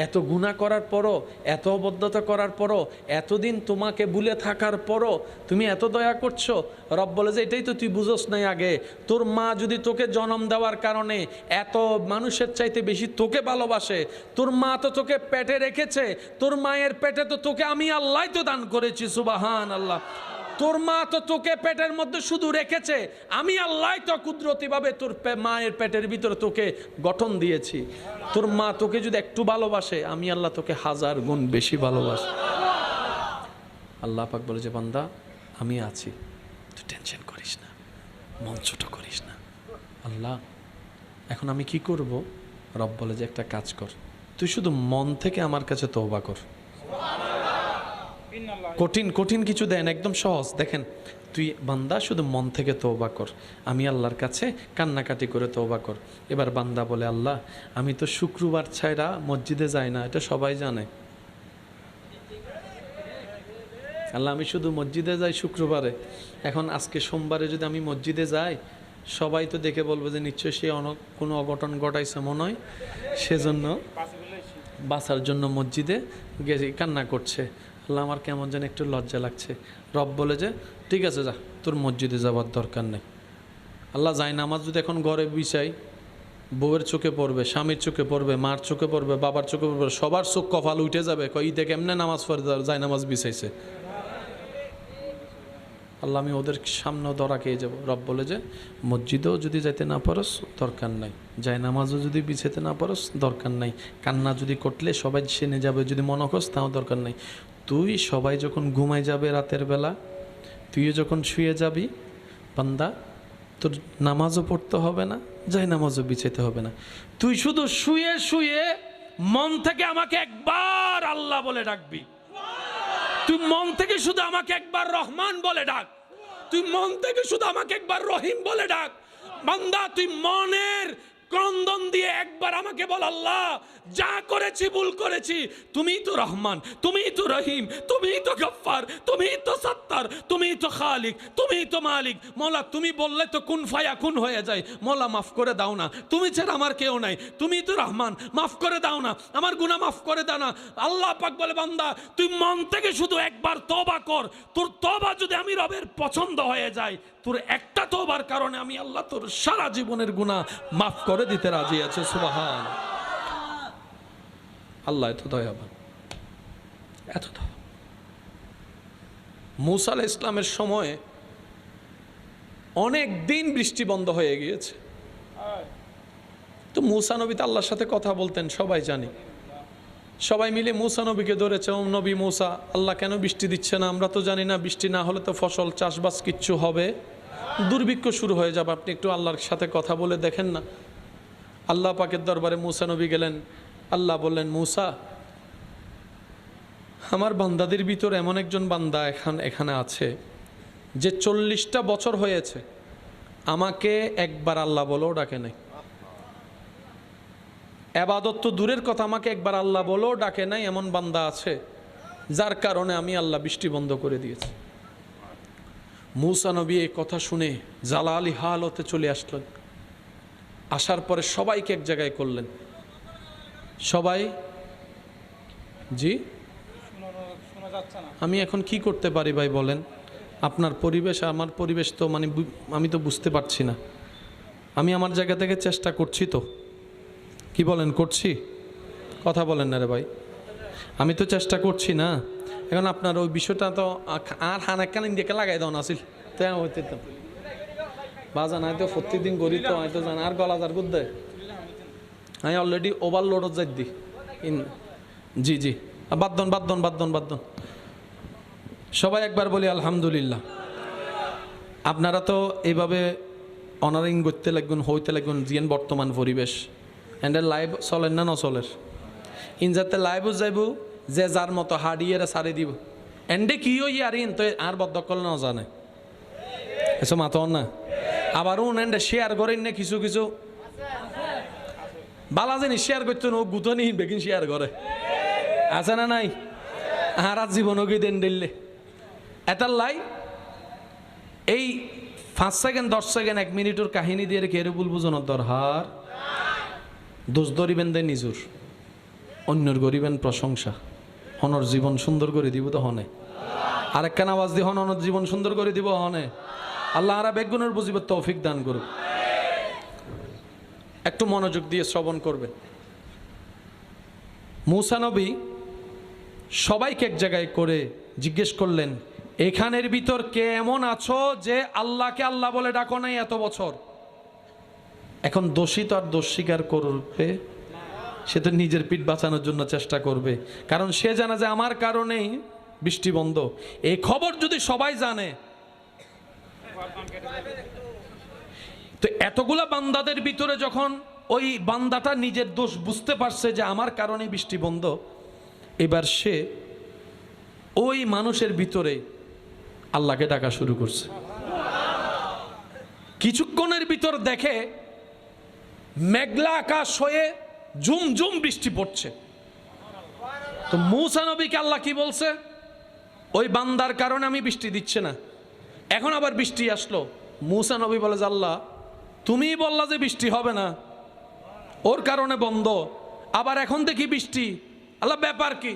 Speaker 1: এত গুনাহ করার পরও, এত অবদ্ধতা করার পরও, এতদিন তোমাকে ভুলে থাকার পরও তুমি এত দয়া করছো। রব বলে যে এটাই তো তুই বুঝোস নাই আগে। তোর মা যদি তোকে জন্ম দেওয়ার কারণে এত মানুষের চাইতে বেশি তোকে ভালোবাসে, তোর মা তো তোকে পেটে রেখেছে, তোর মায়ের পেটে তো তোকে আমি আল্লাহ তো দান করেছি। সুবহান আল্লাহ। তোর মা তো তোকে পেটের মধ্যে শুধু রেখেছে, আমি আল্লাহ তো কুদরতিভাবে তোর মায়ের পেটের ভিতরে তোকে গঠন দিয়েছি। তোর মা তোকে যদি একটু ভালোবাসে, আমি আল্লাহ তোকে 1000 গুণ বেশি ভালোবাসি। আল্লাহ পাক বলে যে বান্দা আমি আছি, তুই টেনশন করিস না, মন ছোট করিস না। আল্লাহ এখন আমি কি করব? রব বলে যে একটা কাজ কর, তুই শুধু মন থেকে আমার কাছে তওবা কর। কঠিন কঠিন কিছু দেন, একদম সহজ। দেখেন তুই বান্দা শুধু মন থেকে তওবা কর, আমি আল্লাহর কাছে কান্নাকাটি করে তওবা কর। এবার বান্দা বলে আল্লাহ আমি তো শুক্রবার ছাড়া মসজিদে যাই না, এটা সবাই জানে। আল্লাহ আমি শুধু মসজিদে যাই শুক্রবারে, এখন আজকে সোমবারে যদি আমি মসজিদে যাই, সবাই তো দেখে বলবে যে নিশ্চয়ই সে কোনো অঘটন ঘটাইছে মনে হয়, সেজন্য বাঁচার জন্য মসজিদে গেছে, কান্না করছে, আল্লাহ আমার কেমন যেন একটু লজ্জা লাগছে। রব বলে যে ঠিক আছে যা, তোর মসজিদে যাওয়ার দরকার নেই। আল্লাহ যায় নামাজ যদি এখন ঘরে বিছাই, বউয়ের চোখে পড়বে, স্বামীর চোখে পড়বে, মার চোখে পড়বে, বাবার চোখে পড়বে, সবার চোখ কপাল উঠে যাবে, ঈদে কেমনে নামাজ পড়ে যায় নামাজ বিছাইছে। আল্লাহ আমি ওদের সামনেও ধরা খেয়ে যাবো। রব বলে যে মসজিদেও যদি যাইতে না পারস দরকার নাই, যায় নামাজও যদি বিছাইতে না পারস দরকার নাই, কান্না যদি করলে সবাই সেনে যাবে যদি মনে করস তাও দরকার নাই। তুই সবাই যখন ঘুমাই যাবে রাতের বেলা, তুইও যখন শুয়ে যাবি বান্দা, তোর নামাজও পড়তে হবে না, যাই নামাজও বিছাইতে হবে না। তুই শুধু শুয়ে শুয়ে মন থেকে আমাকে একবার আল্লাহ বলে ডাকবি। তুই মন থেকে শুধু আমাকে একবার রহমান বলে ডাক, তুই মন থেকে শুধু আমাকে একবার রহিম বলে ডাক। বান্দা তুই মনের ক্রন্দন দিয়ে একবার আমাকে বল, আল্লাহ যা করেছি ভুল করেছি, তুমিই তো রহমান, তুমিই তো রহিম, তুমিই তো গফফার, তুমিই তো সত্তার, তুমিই তো খালিক, তুমিই তো মালিক। মৌলা তুমি বললে তো কুন ফায়া কুন হয়ে যায়। মৌলা মাফ করে দাও না, তুমি ছাড়া আমার কেউ নাই, তুমিই তো রহমান, মাফ করে দাও না, আমার গুনাহ মাফ করে দাও না। আল্লাহ পাক বলে বান্দা তুই মন থেকে শুধু একবার তওবা কর, তোর তওবা যদি আমি রবের পছন্দ হয়ে যায়, তোর একটা তওবার কারণে আমি আল্লাহ তোর সারা জীবনের গুনাহ মাফ করে দিতে রাজি আছে। সুবহান আল্লাহ, এত দয়াবান, এত দয়া। মূসা আলাইহিস ইসলামের সময়ে অনেক দিন বৃষ্টি বন্ধ হয়ে গিয়েছে। তো মূসা নবী তো আল্লাহর সাথে কথা বলতেন, সবাই জানি। সবাই মিলে মূসা নবীকে ধরেছে, ও নবী মূসা, আল্লাহ কেন বৃষ্টি দিচ্ছে না? আমরা তো জানি না, বৃষ্টি না হলে তো ফসল চাষবাস কিচ্ছু হবে, দুর্ভিক্ষ শুরু হয়ে যাবে, আপনি একটু আল্লাহর সাথে কথা বলে দেখেন না। আল্লাহ পাকের দরবারে মূসা নবী গেলেন। আল্লাহ বললেন, মূসা আমার বান্দাদের ভিতর এমন একজন বান্দা এখানে আছে যে 40টা বছর হয়েছে আমাকে একবার আল্লাহ বলেও ডাকে নাই। ইবাদত তো দূরের কথা, আমাকে একবার আল্লাহ বলেও ডাকে নাই, এমন বান্দা আছে যার কারণে আমি আল্লাহ বৃষ্টি বন্ধ করে দিয়েছি। মূসা নবী এই কথা শুনে জালালি হালতে চলে আসলেন। আসার পরে সবাইকে এক জায়গায় করলেন। সবাই জি আমি এখন কি করতে পারি ভাই বলেন? আপনার পরিবেশ আমার পরিবেশ তো মানে আমি তো বুঝতে পারছি না। আমি আমার জায়গা থেকে চেষ্টা করছি, তো কি বলেন করছি? কথা বলেন না রে ভাই, আমি তো চেষ্টা করছি না। এখন আপনার ওই বিষয়টা তো আর হানাক্কান ইন্ডিয়াকে লাগাই দাও না আসিল তো হইতে তো বাজান হয়তো প্রত্যেকদিন গড়ি তো হয়তো জান আর গলা যার গুদ্দে আমি অলরেডি ওভারলোডত যাই দি জি জি বাদ্দন বাদ্দন বাদ্দন বাদ্দন সবাই একবার বলি আলহামদুলিল্লাহ। আপনারা তো এইভাবে অনারিং করতে লাগবেন, হইতে লাগবেন জিয়ান বর্তমান পরিবেশ এন্ডের লাইভ চলেন না নচলের ইন যাতে লাইভও যাইব যে যার মতো হাডিয়েরা সারি দিব এন্ডে কি ওই আর ইন তো আর বদ্ধকল না জানে এসব মাতো না আবারও এন্ডে শেয়ার করেন না কিছু কিছু বালা জিনিস শেয়ার করতে ও গুতো নি বেগিন শেয়ার করে আছে না নাই? আর জীবনও কি দেন দিল্লে এটার লাই এই 5 সেকেন্ড 10 সেকেন্ড 1 মিনিটের কাহিনী দিয়ে কেড়ে বলবো জনের দরহার দোষ ধরিবেন দেয় নিজুর অন্যর গরিবেন প্রশংসা হনর জীবন সুন্দর করে দিব তো হনে আরেকখান আওয়াজ দিয়ে হনর জীবন সুন্দর করে দিব হনে। আল্লাহ আরা বেগুনের বুঝিবার তৌফিক দান করুক। একটু মনোযোগ দিয়ে শ্রবণ করবেন। মূসা নবী সবাইকে এক জায়গায় করে জিজ্ঞেস করলেন, এখানের ভিতর কে এমন আছো যে আল্লাহকে আল্লাহ বলে ডাকো নাই এত বছর? এখন দোষী তো আর দোষ স্বীকার করবে, সে তো নিজের পিঠ বাঁচানোর জন্য চেষ্টা করবে, কারণ সে জানে যে আমার কারণেই বৃষ্টি বন্ধ। এই খবর যদি সবাই জানে তো এতগুলা বান্দাদের ভিতরে যখন ওই বান্দাটা নিজের দোষ বুঝতে পারছে যে আমার কারণে বৃষ্টি বন্ধ, এবার সে ওই মানুষের ভিতরে আল্লাহকে ডাকা শুরু করছে। কিছুক্ষণের ভিতর দেখে মেঘলা আকাশ হয়ে ঝুমঝুম বৃষ্টি পড়ছে। তো মূসা নবীকে আল্লাহ কি বলছে? ওই বান্দার কারণে আমি বৃষ্টি দিচ্ছে না। এখন আবার বৃষ্টি আসলো। মূসা নবী বলে যে আল্লাহ তুমিই বললা যে বৃষ্টি হবে না, ওর কারণে বন্ধ, আবার এখন দেখি বৃষ্টি, আল্লাহ ব্যাপার কি?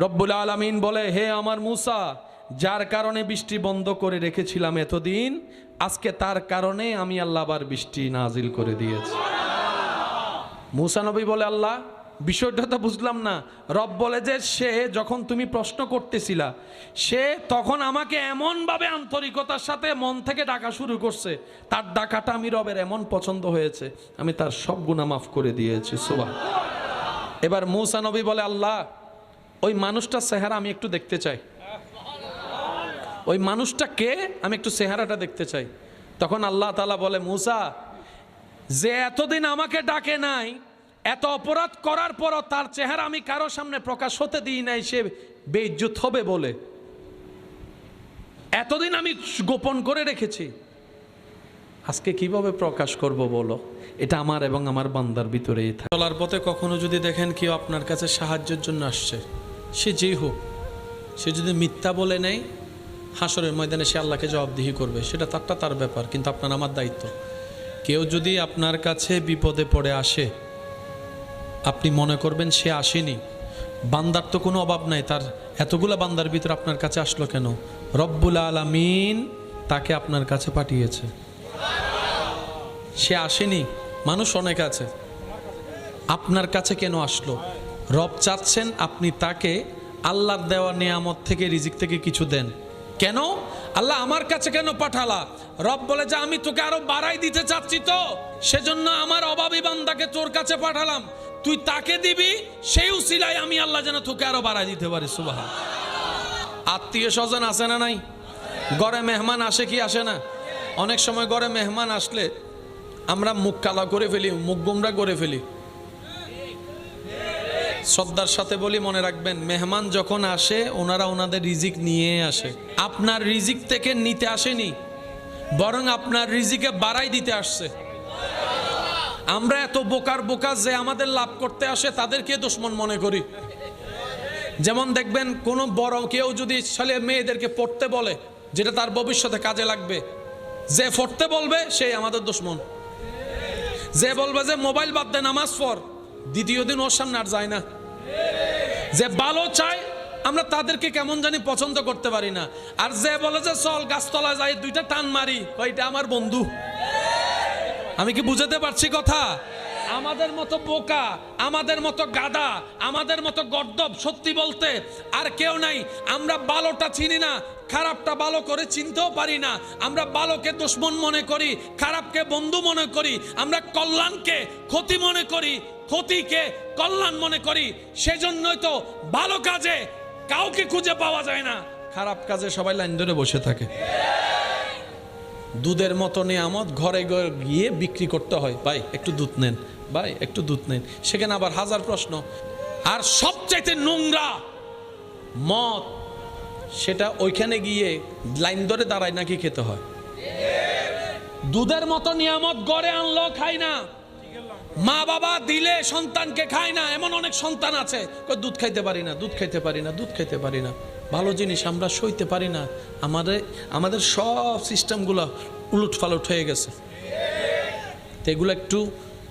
Speaker 1: রব্বুল আলামিন বলে, হে আমার মূসা, যার কারণে বৃষ্টি বন্ধ করে রেখেছিলাম এতদিন, আজকে তার কারণে আমি আল্লাহ আবার বৃষ্টি নাজিল করে দিয়েছি। মূসা নবী বলে, আল্লাহ বিষয়টা তো বুঝলাম না। রব বলে যে সে যখন তুমি প্রশ্ন করতেছিলা, সে তখন আমাকে এমনভাবে আন্তরিকতার সাথে মন থেকে ডাকা শুরু করছে, তার ডাকাটা আমি রবের এমন পছন্দ হয়েছে, আমি তার সব গুনাহ মাফ করে দিয়েছি। সুবহানাল্লাহ। এবার মূসা নবী বলে, আল্লাহ ওই মানুষটার চেহারা আমি একটু দেখতে চাই, ওই মানুষটা কে, আমি একটু চেহারাটা দেখতে চাই। তখন আল্লাহ তাআলা বলে, মূসা, যে এতদিন আমাকে ডাকে নাই, এত অপরাধ করার পরও তার চেহারা আমি কারো সামনে প্রকাশ হতে দিই নাই, সে বেইজ্জত হবে বলে এতদিন আমি গোপন করে রেখেছি, আজকে কিভাবে প্রকাশ করব বলো? এটা আমার এবং আমার বান্দার ভিতরেই থাকে। চলার পথে কখনো যদি দেখেন কেউ আপনার কাছে সাহায্যের জন্য আসছে, সে যেই হোক, সে যদি মিথ্যা বলে নেয়, হাসরের ময়দানে সে আল্লাহকে জবাবদিহি করবে, সেটা তার ব্যাপার, কিন্তু আপনার আমার দায়িত্ব। কেউ যদি আপনার কাছে বিপদে পড়ে আসে, আপনি মনে করবেন সে আসেনি, বান্দার তো কোনো অভাব নাই, তার এতগুলা বান্দার ভিতরে আপনার কাছে আসলো কেন? রব্বুল আলামিন তাকে আপনার কাছে পাঠিয়েছে, সে আসেনি। মানুষ অনেক আছে, আপনার কাছে কেন আসলো? রব চাচ্ছেন আপনি তাকে আল্লাহর দেওয়া নিয়ামত থেকে, রিজিক থেকে কিছু দেন। কেন আল্লাহ আমার কাছে কেন পাঠালা? রব বলে যে আমি তোকে আরো বাড়াই দিতে চাচ্ছি, তো সেজন্য আমার অভাবী বান্দাকে তোর কাছে পাঠালাম, তুই তাকে দিবি, সেই উসিলায় আমি আল্লাহ যেন তোকে আরো বাড়াই দিতে পারি। সুবহানাল্লাহ। আত্মীয় স্বজন আসে না নাই? ঘরে মেহমান আসে কি আসে না? অনেক সময় ঘরে মেহমান আসলে আমরা মুখ কালা করে ফেলি, মুখ গোমরা করে ফেলি। শ্রদ্ধার সাথে বলি, মনে রাখবেন, মেহমান যখন আসে ওনারা ওনাদের রিজিক নিয়ে আসে, আপনার রিজিক থেকে নিতে আসেনি, বরং আপনার রিজিকে বাড়াই দিতে আসছে। আমরা এত বোকা যে আমাদের লাভ করতে আসে তাদেরকে দুশমন মনে করি। যেমন দেখবেন, কোনো বড় কেউ যদি ছেলে মেয়েদেরকে পড়তে বলে, যেটা তার ভবিষ্যতে কাজে লাগবে, যে পড়তে বলবে সেই আমাদের দুশমন। যে বলবে যে মোবাইল বাদ দে, নামাজ পড়, দ্বিতীয় দিন ওর সামনে আর যায় না। যে ভালো চায় আমরা তাদেরকে কেমন জানি পছন্দ করতে পারি না। আর যে বলে যে চল গাছতলা যাই, দুইটা টান মারি, এটা আমার বন্ধু। আমি কি বুঝাতে পারছি কথা? আমাদের মতো বোকা, আমাদের মতো গাদা, আমাদের মতো গর্দব সত্যি বলতে আর কেউ নাই। আমরা ভালোটা চিনি না, খারাপটা ভালো করে চিনতেও পারি না। আমরা ভালোকে দুশমন মনে করি, খারাপকে বন্ধু মনে করি। আমরা কল্যাণকে ক্ষতি মনে করি, ক্ষতিকে কল্যাণ মনে করি। সেজন্যই তো ভালো কাজে কাউকে খুঁজে পাওয়া যায় না, খারাপ কাজে সবাই লাইন ধরে বসে থাকে। দুধের মতো নিয়ামত ঘরে গিয়ে বিক্রি করতে হয়, ভাই একটু দুধ নেন, ভাই একটু দুধ নেন, সেখানে আবার হাজার প্রশ্ন। আর সবচাইতে নোংরা মদ, সেটা ওইখানে গিয়ে লাইন ধরে দাঁড়ায় নাকি খেতে হয়। দুধের মতো নিয়ামত গড়ে আনলো খাই না, মা বাবা দিলে সন্তানকে খায় না। এমন অনেক সন্তান আছে, দুধ খাইতে পারি না, দুধ খাইতে পারি না, দুধ খাইতে পারি না। ভালো জিনিস আমরা সইতে পারি না। আমাদের সব সিস্টেমগুলো উলট ফালট হয়ে গেছে, তো এগুলো একটু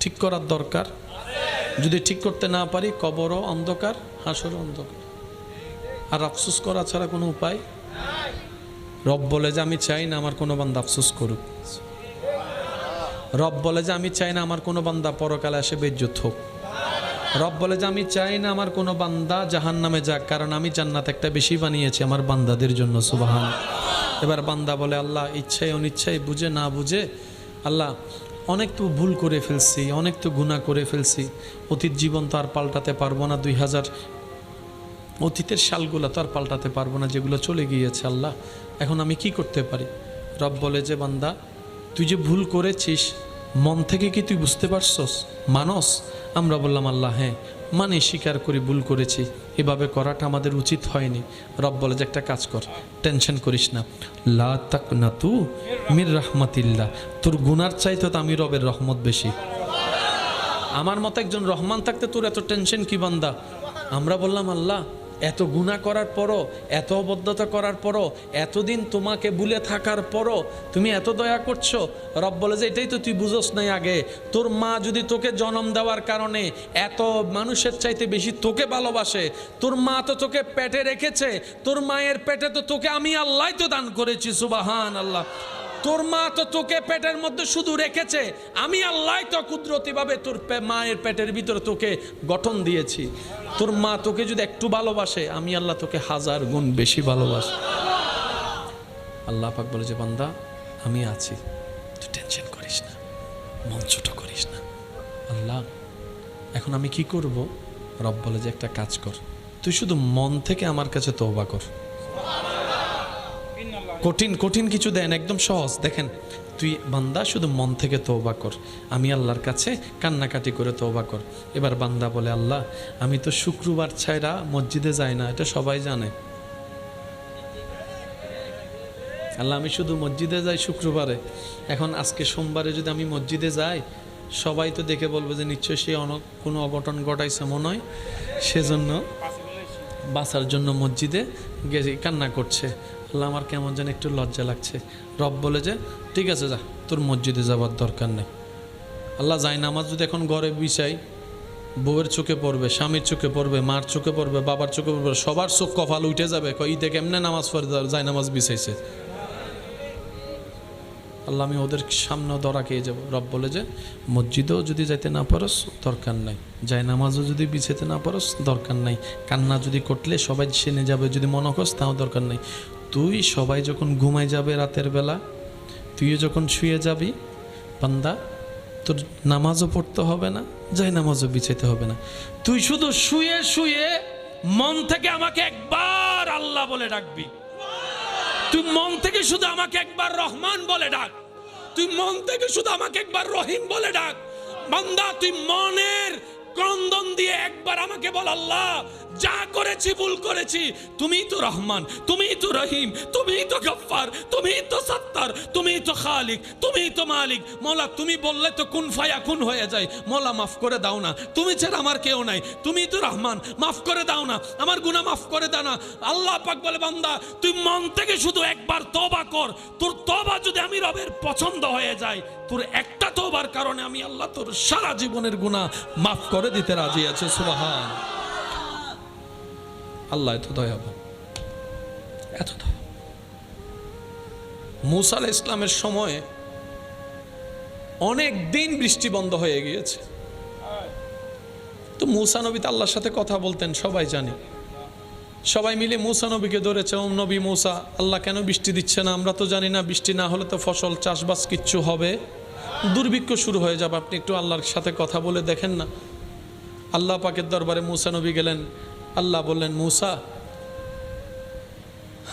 Speaker 1: ঠিক করার দরকার। যদি ঠিক করতে না পারি, কবরও অন্ধকার, হাসরও অন্ধকার, আর আফসোস করা ছাড়া কোনো উপায়। রব বলে যে আমি চাই না আমার কোনো বান্দা আফসোস করুক। রব বলে যে আমি চাই না আমার কোনো বান্দা পরকালে এসে বেইজ্জত হোক। রব বলে যে আমি চাই না আমার কোনো বান্দা জাহান্নামে যাক, কারণ আমি জান্নাত একটা বেশি বানিয়েছি আমার বান্দাদের জন্য। সুবহান। এবার বান্দা বলে, আল্লাহ ইচ্ছায় অনিচ্ছায়, বুঝে না বুঝে, আল্লাহ অনেক তো ভুল করে ফেলছি, অনেক তো গুনাহ করে ফেলছি। অতীত জীবন তো আর পাল্টাতে পারবো না, 2000 অতীতের সালগুলো তো আর পাল্টাতে পারবো না, যেগুলো চলে গিয়েছে। আল্লাহ এখন আমি কি করতে পারি? রব বলে যে বান্দা, তুই যে ভুল করেছিস মন থেকে কি তুই বুঝতে পারছস, মানস? আমরা বললাম, আল্লাহ হ্যাঁ মানে, স্বীকার করি ভুল করেছি, এভাবে করাটা আমাদের উচিত হয়নি। রব বলে যে একটা কাজ কর, টেনশন করিস না, লা তাকনাতু মির রাহমাতিল্লাহ, তোর গুনার চাইতে তো আমি রবের রহমত বেশি। আমার মতো একজন রহমান থাকতে তোর এত টেনশন কি বান্দা? আমরা বললাম, আল্লাহ এত গুনাহ করার পরও, এত অবদ্ধতা করার পরও, এতদিন তোমাকে ভুলে থাকার পরও তুমি এত দয়া করছো। রব বলে যে এটাই তো তুই বুঝোস নাই আগে। তোর মা যদি তোকে জন্ম দেওয়ার কারণে এত মানুষের চাইতে বেশি তোকে ভালোবাসে, তোর মা তো তোকে পেটে রেখেছে, তোর মায়ের পেটে তো তোকে আমি আল্লাহ তো দান করেছি, সুবহান আল্লাহ। তোর মা তো তোকে পেটের মধ্যে শুধু রেখেছে, আমি আল্লাহ তো কুদরতিভাবে তোর মায়ের পেটের ভিতরে তোকে গঠন দিয়েছি। তোর মা তোকে যদি একটু ভালোবাসে, আমি আল্লাহ তোকে 1000 গুণ বেশি ভালোবাসি। আল্লাহ পাক বলে যে বান্দা আমি আছি, তুই টেনশন করিস না, মন ছোট করিস না। আল্লাহ এখন আমি কি করব? রব বলে যে একটা কাজ কর, তুই শুধু মন থেকে আমার কাছে তওবা কর। কঠিন কঠিন কিছু দেন, একদম সহজ। দেখেন, তুই বান্দা শুধু মন থেকে তওবা কর, আমি আল্লাহর কাছে কান্নাকাটি করে তওবা কর। এবার বান্দা বলে আল্লাহ আমি তো শুক্রবার ছাড়া মসজিদে যাই না, এটা সবাই জানে। আল্লাহ আমি শুধু মসজিদে যাই শুক্রবারে, এখন আজকে সোমবারে যদি আমি মসজিদে যাই, সবাই তো দেখে বলবে যে নিশ্চয়ই সে কোনো অঘটন ঘটাইছে মনে হয়, সেজন্য বাঁচার জন্য মসজিদে গেছে কান্না করছে। আল্লাহ আমার কেমন যেন একটু লজ্জা লাগছে। রব বলে যে ঠিক আছে যা, তোর মসজিদে যাওয়ার দরকার নেই। আল্লাহ যায় নামাজ যদি এখন ঘরে বিছাই, বউয়ের চোখে পড়বে, স্বামীর চোখে পড়বে, মার চোখে পড়বে, বাবার চোখে পড়বে, সবার চোখ কপাল উঠে যাবে, ঈদে কেমনে নামাজ পড়ে যায় নামাজ বিছাইছে। আল্লাহ আমি ওদের সামনেও ধরা খেয়ে যাবো। রব বলে যে মসজিদেও যদি যাইতে না পারস দরকার নাই, যায় নামাজও যদি বিছাইতে না পারস দরকার নাই, কান্না যদি করলে সবাই সেনে যাবে যদি মনে করস তাও দরকার নাই। তুই সবাই যখন ঘুমাই যাবে রাতের বেলা, তুইও যখন শুয়ে যাবি বান্দা, তোর নামাজও পড়তে হবে না, যায় নামাজও বিছাইতে হবে না। তুই শুধু শুয়ে শুয়ে মন থেকে আমাকে একবার আল্লাহ বলে ডাকবি। তুই মন থেকে শুধু আমাকে একবার রহমান বলে ডাক, তুই মন থেকে শুধু আমাকে একবার রহিম বলে ডাক। বান্দা তুই মনের ক্রন্দন দিয়ে একবার আমাকে বল আল্লাহ যা করেছি ভুল করেছি, তুমিই তো রহমান, তুমিই তো রহিম, তুমিই তো গফফার, তুমিই তো সত্তার, তুমিই তো খালিক, তুমিই তো মালিক। মৌলা তুমি বললে তো কুন ফায়াকুন হয়ে যায়। মৌলা মাফ করে দাও না, তুমি ছাড়া আমার কেউ নাই, তুমিই তো রহমান, মাফ করে দাও না, আমার গুনাহ মাফ করে দাও না। আল্লাহ পাক বলে বান্দা তুই মন থেকে শুধু একবার তওবা কর, তোর তওবা যদি আমি রবের পছন্দ হয়ে যায়, তোর একটা তওবার কারণে আমি আল্লাহ তোর সারা জীবনের গুনাহ মাফ করে দিতে রাজি আছে। সুবহান আল্লাহ, এত দয়াবান, এত দয়া। মূসা আলাইহিস ইসলামের সময়ে অনেক দিন বৃষ্টি বন্ধ হয়ে গিয়েছে। তো মূসা নবী তো আল্লাহর সাথে কথা বলতেন, সবাই জানি। সবাই মিলে মূসা নবীকে ধরেছে, ও নবী মূসা, আল্লাহ কেন বৃষ্টি দিচ্ছে না? আমরা তো জানি না, বৃষ্টি না হলে তো ফসল চাষবাস কিচ্ছু হবে, দুর্ভিক্ষ শুরু হয়ে যাবে, আপনি একটু আল্লাহর সাথে কথা বলে দেখেন না। আল্লাহ পাকের দরবারে মূসা নবী গেলেন। আল্লাহ বললেন মূসা,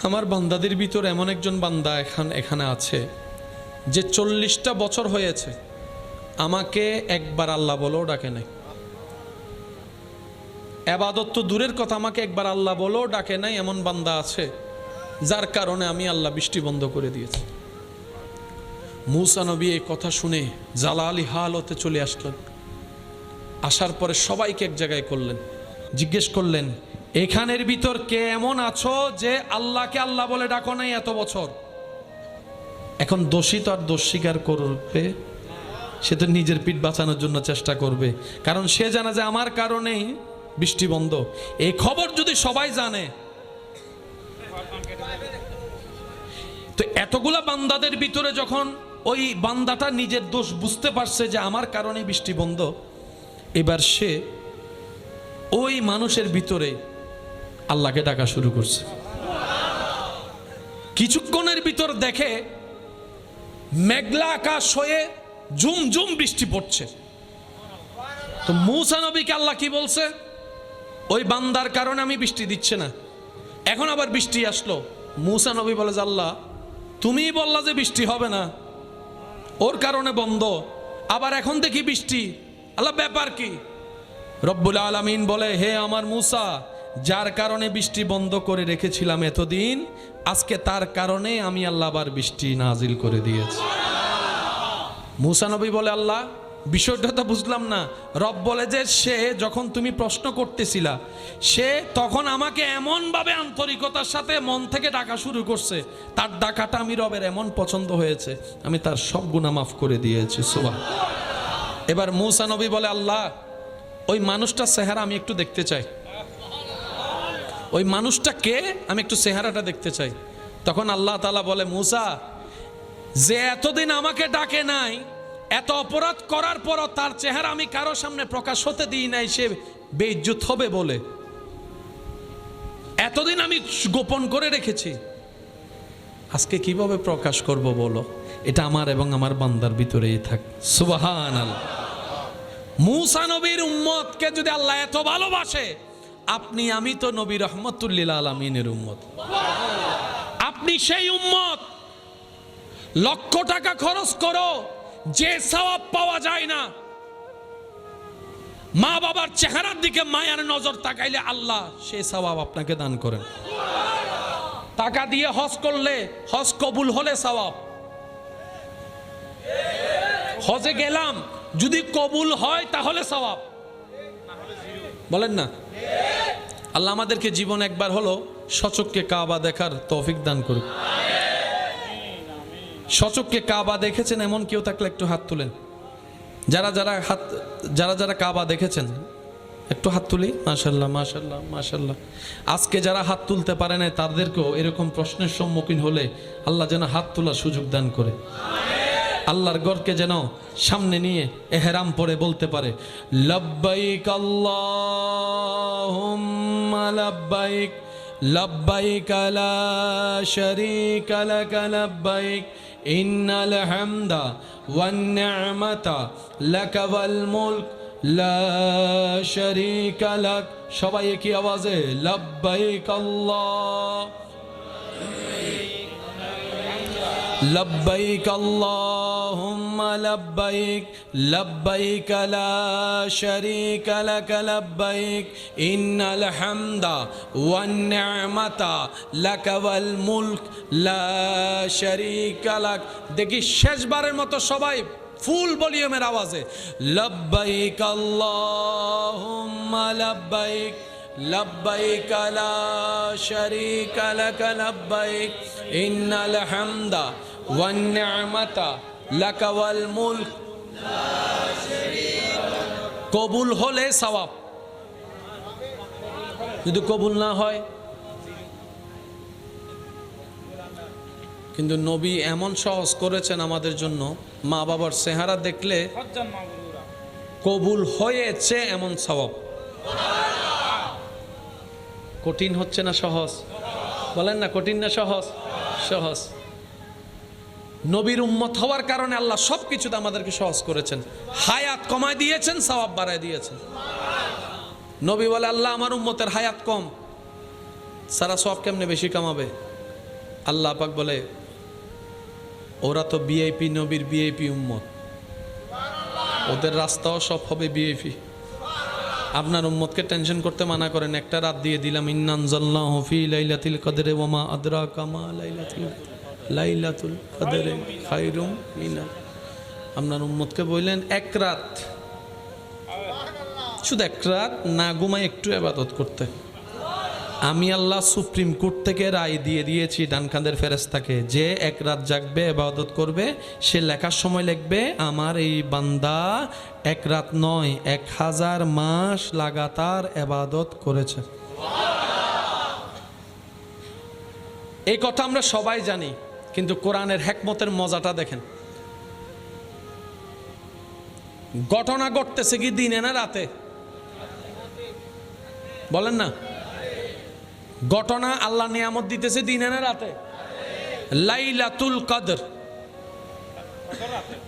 Speaker 1: আমার বান্দাদের ভিতর এমন একজন বান্দা এখানে আছে যে 40টা বছর হয়েছে আমাকে একবার আল্লাহ বলেও ডাকে নাই। ইবাদত তো দূরের কথা, আমাকে একবার আল্লাহ বলেও ডাকে নাই। এমন বান্দা আছে যার কারণে আমি আল্লাহ বৃষ্টি বন্ধ করে দিয়েছি। মূসা নবী এই কথা শুনে জালালি হালতে চলে আসলেন। আসার পরে সবাইকে এক জায়গায় করলেন, জিজ্ঞেস করলেন এখানের ভিতর কে এমন আছো যে আল্লাহকে আল্লাহ বলে ডাকো নাই এত বছর? এখন দোষী তো আর দোষ স্বীকার করবে, সে তো নিজের পিঠ বাঁচানোর জন্য চেষ্টা করবে, কারণ সে জানে যে আমার কারণেই বৃষ্টি বন্ধ। এই খবর যদি সবাই জানে, তো এতগুলা বান্দাদের ভিতরে যখন ওই বান্দাটা নিজের দোষ বুঝতে পারছে যে আমার কারণে বৃষ্টি বন্ধ, এবার সে ওই মানুষের ভিতরে আল্লাহকে ডাকা শুরু করছে। কিছুক্ষণের ভিতর দেখে মেঘলা আকাশ হয়ে ঝুমঝুম বৃষ্টি পড়ছে। তো মূসা নবীকে আল্লাহ কি বলছে? ওই বান্দার কারণে আমি বৃষ্টি দিচ্ছে না। এখন আবার বৃষ্টি আসলো। মূসা নবী বলে যে আল্লাহ তুমিই বললা যে বৃষ্টি হবে না, ওর কারণে বন্ধ, আবার এখন দেখি বৃষ্টি, আল্লাহ ব্যাপার কি? রব্বুল আলামিন বলে হে আমার মূসা, যার কারণে বৃষ্টি বন্ধ করে রেখেছিলাম এতদিন, আজকে তার কারণে আমি আল্লাহ আবার বৃষ্টি নাজিল করে দিয়েছি। মূসা নবী বলে আল্লাহ বিষয়টা তো বুঝলাম না। রব বলে যে সে যখন তুমি প্রশ্ন করতেছিলা, সে তখন আমাকে এমনভাবে আন্তরিকতার সাথে মন থেকে ডাকা শুরু করছে, তার ডাকাটা আমি রবের এমন পছন্দ হয়েছে, আমি তার সব গুনাহ মাফ করে দিয়েছি। সুবহানাল্লাহ। এবার মূসা নবী বলে, আল্লাহ ওই মানুষটার চেহারা আমি একটু দেখতে চাই, ওই মানুষটা কে, আমি একটু চেহারাটা দেখতে চাই। তখন আল্লাহ তাআলা বলে, মূসা, যে এতদিন আমাকে ডাকে নাই, এত অপরাধ করার পরও তার চেহারা আমি কারো সামনে প্রকাশ হতে দিই নাই, সে বেইজ্জত হবে বলে এতদিন আমি গোপন করে রেখেছি, আজকে কিভাবে প্রকাশ করব বলো? এটা আমার এবং আমার বান্দার ভিতরেই থাক। সুবহানাল্লাহ। মূসা নবীর উম্মতকে যদি আল্লাহ এত ভালোবাসে, আপনি আমি তো নবী রহমতুল লিল আলামিনের উম্মত। আপনি সেই উম্মত, লক্ষ টাকা খরচ করো যে সওয়াব পাওয়া যায় না। মা বাবার চেহারার দিকে মায়ার নজর তাকাইলে আল্লাহ সেই সওয়াব আপনাকে দান করেন। টাকা দিয়ে হজ করলে হজ কবুল হলে সওয়াব। হজে গেলাম, যদি কবুল হয় তাহলে সওয়াব, বলেন না? আল্লাহ আমাদেরকে জীবন একবার হলো সচক্ষে কাবা দেখার তৌফিক দান করুক। সচক্ষে কাবা দেখেছেন এমন কেউ থাকলে একটু হাত তুলেন। যারা যারা কাবা দেখেছেন একটু হাত তুলি। মাশাআল্লাহ, মাশাআল্লাহ, মাশাআল্লাহ। আজকে যারা হাত তুলতে পারে না তাদেরকেও এরকম প্রশ্নের সম্মুখীন হলে আল্লাহ যেন হাত তোলার সুযোগ দান করে। আল্লাহর ঘরকে যেন সামনে নিয়ে এহরাম পরে বলতে পারে, লব্বাইক আল্লাহুম্মা লব্বাইক, লব্বাইক লা শারীকা লাক লব্বাইক, ইন্নাল হামদা ওয়ান নি'মাতা লাক ওয়াল মুলক লা শারীকা লাক। সবাই একই আওয়াজে লব্বাইক আল্লাহ, লব্বাইক আল্লাহুম্মা লব্বাইক, লব্বাইক লা শারীকা লাক লব্বাইক, ইন্নাল হামদা ওয়ান নি'মাতা লাক ওয়াল মুলক লা শারীকা লাক। দেখি শেষবারের মতো সবাই ফুল ভলিউমের আওয়াজে লব্বাইক আল্লাহুম্মা লব্বাইক, লব্বাইক লা শারীকা লাক লব্বাইক, ইন্নাল হামদা ওয়ান নি'মাতা লাক ওয়াল মুলক লা শারীকা লাক। কবুল হলে সওয়াব, যদি কবুল না হয়। কিন্তু নবী এমন সহজ করেছেন আমাদের জন্য, মা বাবার চেহারা দেখলে কবুল হয়েছে এমন সওয়াব। কঠিন হচ্ছে না সহজ? বলেন না, কঠিন না সহজ? সহজ। নবীর উম্মত হওয়ার কারণে আল্লাহ সবকিছুতে আমাদেরকে সহজ করেছেন। হায়াত কমায় দিয়েছেন, সওয়াব বাড়ায় দিয়েছেন। নবী বলে, আল্লাহ আমার উম্মতের হায়াত কম, সারা সওয়াব কেমনে বেশি কামাবে? আল্লাহ পাক বলে, ওরা তো ভিআইপি, নবীর ভিআইপি উম্মত, ওদের রাস্তাও সব হবে ভিআইপি। আপনার উম্মতকে টেনশন করতে মানা করেন। একটা রাত দিয়ে দিলাম, ইন্না আনজালনাহু ফি লাইলাতুল কদরে ওয়া মা আদরাকা মা লাইলাতুল কদরে খায়রুম মিনাল। আপনার উম্মতকে বললেন এক রাত, শুধু এক রাত না ঘুমায় একটু ইবাদত করতে। আমি আল্লাহ সুপ্রিম কোর্ট থেকে রায় দিয়ে দিয়েছি ডান কাঁধের ফেরেশতাকে, যে এক রাত জাগবে ইবাদত করবে, সে লেখার সময় লিখবে আমার এই বান্দা এক রাত নয় 1000 মাস লাগাতার ইবাদত করেছে। এই কথা আমরা সবাই জানি, কিন্তু কোরআনের হিকমতের মজাটা দেখেন। ঘটনা ঘটতেছে কি দিনে না রাতে? বলেন না। ঘটনা আল্লাহ নিয়ামত দিতেছে দিনে না রাতে? লাইলাতুল কদর,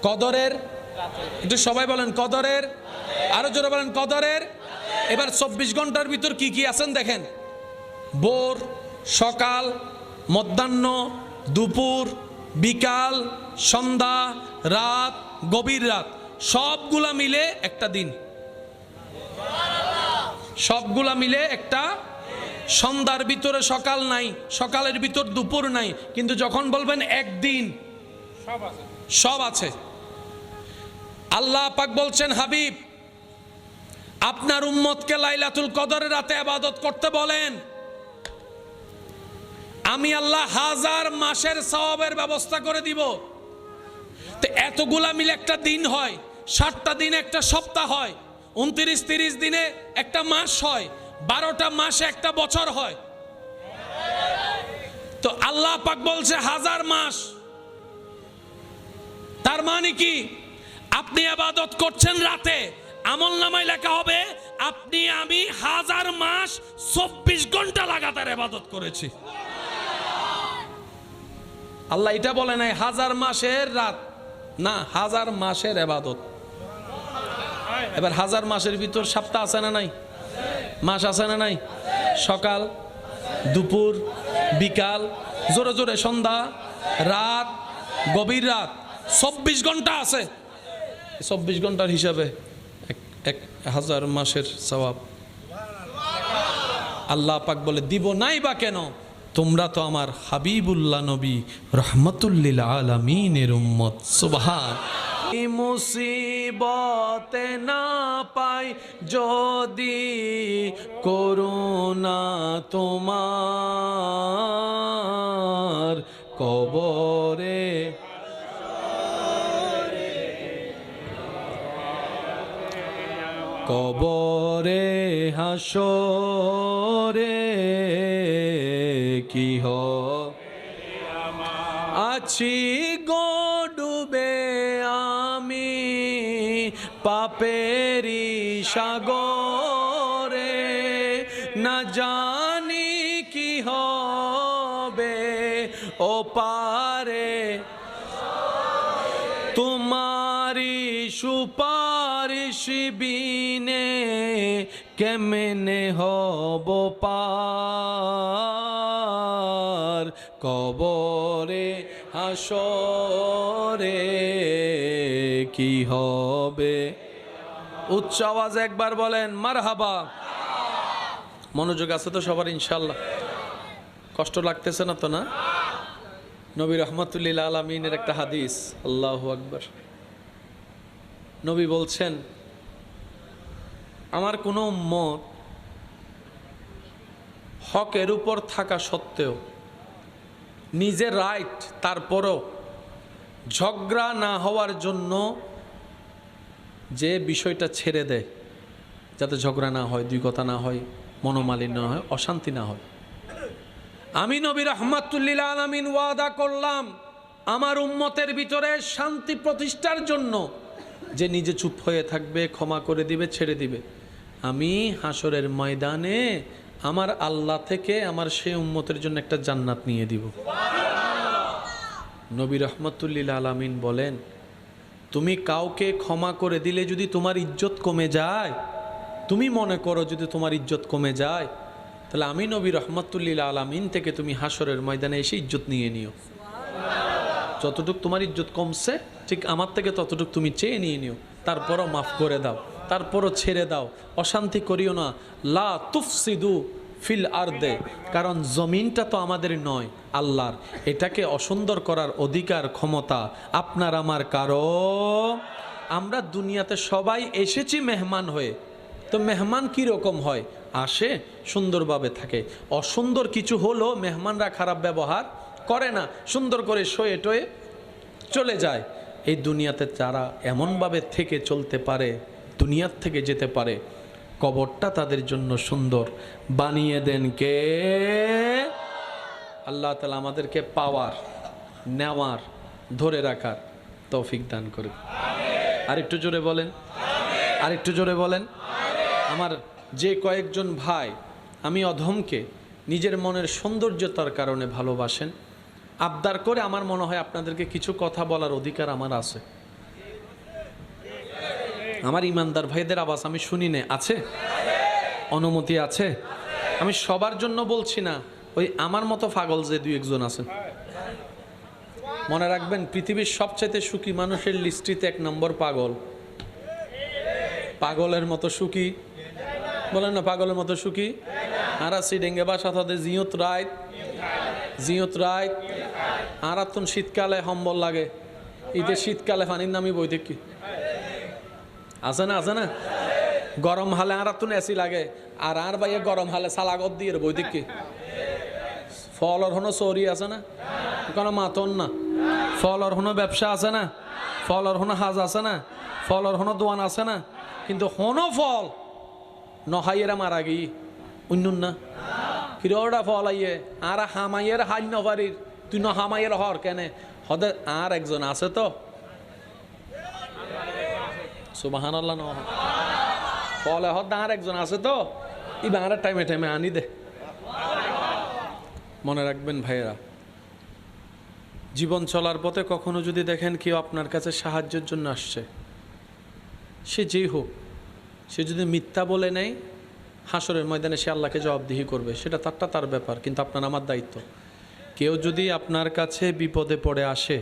Speaker 1: কদরের, একটু সবাই বলেন কদরের, আরো জোরে বলেন কদরের। এবার 24 ঘন্টার ভিতর কি কি আছেন দেখেন। ভোর, সকাল, মধ্যাহ্ন, দুপুর, বিকাল, সন্ধ্যা, রাত, গভীর রাত, সবগুলা মিলে একটা দিন। সবগুলা মিলে একটা। সন্ধ্যার ভিতরে সকাল নাই, সকালের ভিতর দুপুর নাই, কিন্তু যখন বলবেন একদিন সব আছে। আল্লাহ পাক বলছেন, হাবিব আপনার উম্মতকে লাইলাতুল কদরের রাতে ইবাদত করতে বলেন, আমি আল্লাহ 1000 মাসের সওয়াবের ব্যবস্থা করে দিব। তো এতগুলা মিলে একটা দিন হয়, 60টা দিন একটা সপ্তাহ হয়, 29-30 দিনে একটা মাস হয়, 12টা মাসে একটা বছর হয়। তো আল্লাহ পাক বলছে 1000 মাস। তার মানে কি, আপনি ইবাদত করছেন রাতে, আমলনামায় লেখা হবে আপনি আমি 1000 মাস 24 ঘন্টা লাগাতার ইবাদত করেছি। আল্লাহ এটা বলে নাই 1000 মাসের রাত, না 1000 মাসের ইবাদত। এবার 1000 মাসের ভিতর সপ্তাহ আছে না নাই, মাস আছে না নাই, সকাল দুপুর বিকাল জোরে জোরে সন্ধ্যা রাত গভীর রাত 24 ঘন্টা আছে। 24 ঘন্টার হিসাবে 1000 মাসের সওয়াব। আল্লাহ পাক বলে দিব নাই বা কেন, তোমরা তো আমার হাবিবুল্লাহ নবী রহমতুল্লিল আলামিনের উম্মত। সুবহান। মুসিবতে না পাই যদি করুণা তোমার, কবরে কবরে হাসরে কি আছি গো ডুবে আমি পাপেরি সাগরে, না জানি কি হবে ও পারে, তোমারি সুপারিশ বিনে কেমনে হব পার, কবরে হাসরে কি হবে। উচ্চ আওয়াজে একবার বলেন মারহাবা। মনোযোগ আছে তো সবার ইনশাআল্লাহ? কষ্ট লাগতেছে না তো? না, নবী রহমতুল্লিল আলামিনের একটা হাদিস, আল্লাহু আকবার। নবী বলছেন, আমার কোনো উম্মত হকের উপর থাকা সত্ত্বেও নিজের রাইট, তারপরও ঝগড়া না হওয়ার জন্য যে বিষয়টা ছেড়ে দেয়, যাতে ঝগড়া না হয়, দুই কথা না হয়, মনোমালিন্য না হয়, অশান্তি না হয়, আমি নবী রহমাতুল্লিল আলামিন ওয়াদা করলাম আমার উম্মতের ভিতরে শান্তি প্রতিষ্ঠার জন্য যে নিজে চুপ হয়ে থাকবে, ক্ষমা করে দিবে, ছেড়ে দিবে, আমি হাসরের ময়দানে আমার আল্লাহ থেকে আমার সেই উম্মতের জন্য একটা জান্নাত নিয়ে দিব। নবী রহমাতুল্লিল আলামিন বলেন, তুমি কাউকে ক্ষমা করে দিলে যদি তোমার ইজ্জত কমে যায়, তুমি মনে করো যদি তোমার ইজ্জত কমে যায়, তাহলে আমি নবী রহমাতুল্লিল আলামিন থেকে তুমি হাসরের ময়দানে এসে ইজ্জত নিয়ে নিও। যতটুকু তোমার ইজ্জত কমছে ঠিক আমার থেকে ততটুকু তুমি চেয়ে নিয়ে নিও, তারপরও মাফ করে দাও, তারপরও ছেড়ে দাও, অশান্তি করিও না। লা তুফসিদু ফিল আরদে, কারণ জমিনটা তো আমাদের নয়, আল্লাহর। এটাকে অসুন্দর করার অধিকার ক্ষমতা আপনার আমার কারো। আমরা দুনিয়াতে সবাই এসেছি মেহমান হয়ে, তো মেহমান কি রকম হয়? আসে সুন্দরভাবে থাকে, অসুন্দর কিছু হলো মেহমানরা খারাপ ব্যবহার করে না, সুন্দর করে শোয়ে টোয়ে চলে যায়। এই দুনিয়াতে যারা এমনভাবে থেকে চলতে পারে, দুনিয়ার থেকে যেতে পারে, কবরটা তাদের জন্য সুন্দর বানিয়ে দেন কে? আল্লাহ তাআলা আমাদেরকে পাওয়ার, নেওয়ার, ধরে রাখার তৌফিক দান করুন। আরেকটু জোরে বলেন, আরেকটু জোরে বলেন। আমার যে কয়েকজন ভাই আমি অধমকে নিজের মনের সৌন্দর্যতার কারণে ভালোবাসেন, আবদার করে আমার মনে হয় আপনাদেরকে কিছু কথা বলার অধিকার আমার আছে। আমার ইমানদার ভাইদের আওয়াজ আমি শুনি না, আছে? অনুমতি আছে? আমি সবার জন্য বলছি না, ওই আমার মতো পাগল যে দুই একজন আছেন। মনে রাখবেন, পৃথিবীর সবচাইতে সুখী মানুষের লিস্টিতে 1 নম্বর পাগল। পাগলের মতো সুখী বলেন না, পাগলের মতো সুখী আরা সিডেঙ্গে বাসা তাদের জিয়ত রাত, জিয়ত রাত। আর শীতকালে হম্বল লাগে, ঈদের শীতকালে পানির নামি বই দেখি আছে না আছে না? গরম হালে আর তো এসি লাগে আর ভাইয়া গরম হালে সালাগত দিয়ে বৈদিক কি ফলর হনো চৌরি আছে না? কোনো মাতন না। ফলর হনো ব্যবসা আছে না? ফলর হনো হাজ আছে না? ফলর হনো দোয়ান আছে না? কিন্তু হনো ফল নহাইয়েরা মারা গিয়ে উন্নুন না কিরোটা ফল আইয়ে আর হামাইয়ের হাই নবারির তুই হামাইয়ের হর কেনে হদে আর একজন আছে তো সুবহানাল্লাহ ন ফলে হদ আর একজন আছে তো ই বাংলার টাইমে টাইমে আনি দে। মনে রাখবেন ভাইয়েরা, জীবন চলার পথে কখনো যদি দেখেন কেউ আপনার কাছে সাহায্যের জন্য আসছে, সে যেই হোক, সে যদি মিথ্যা বলে নেয় হাসরের ময়দানে সে আল্লাহকে জবাবদিহি করবে, সেটা তার ব্যাপার, কিন্তু আপনার আমার দায়িত্ব। কেউ যদি আপনার কাছে বিপদে পড়ে আসে,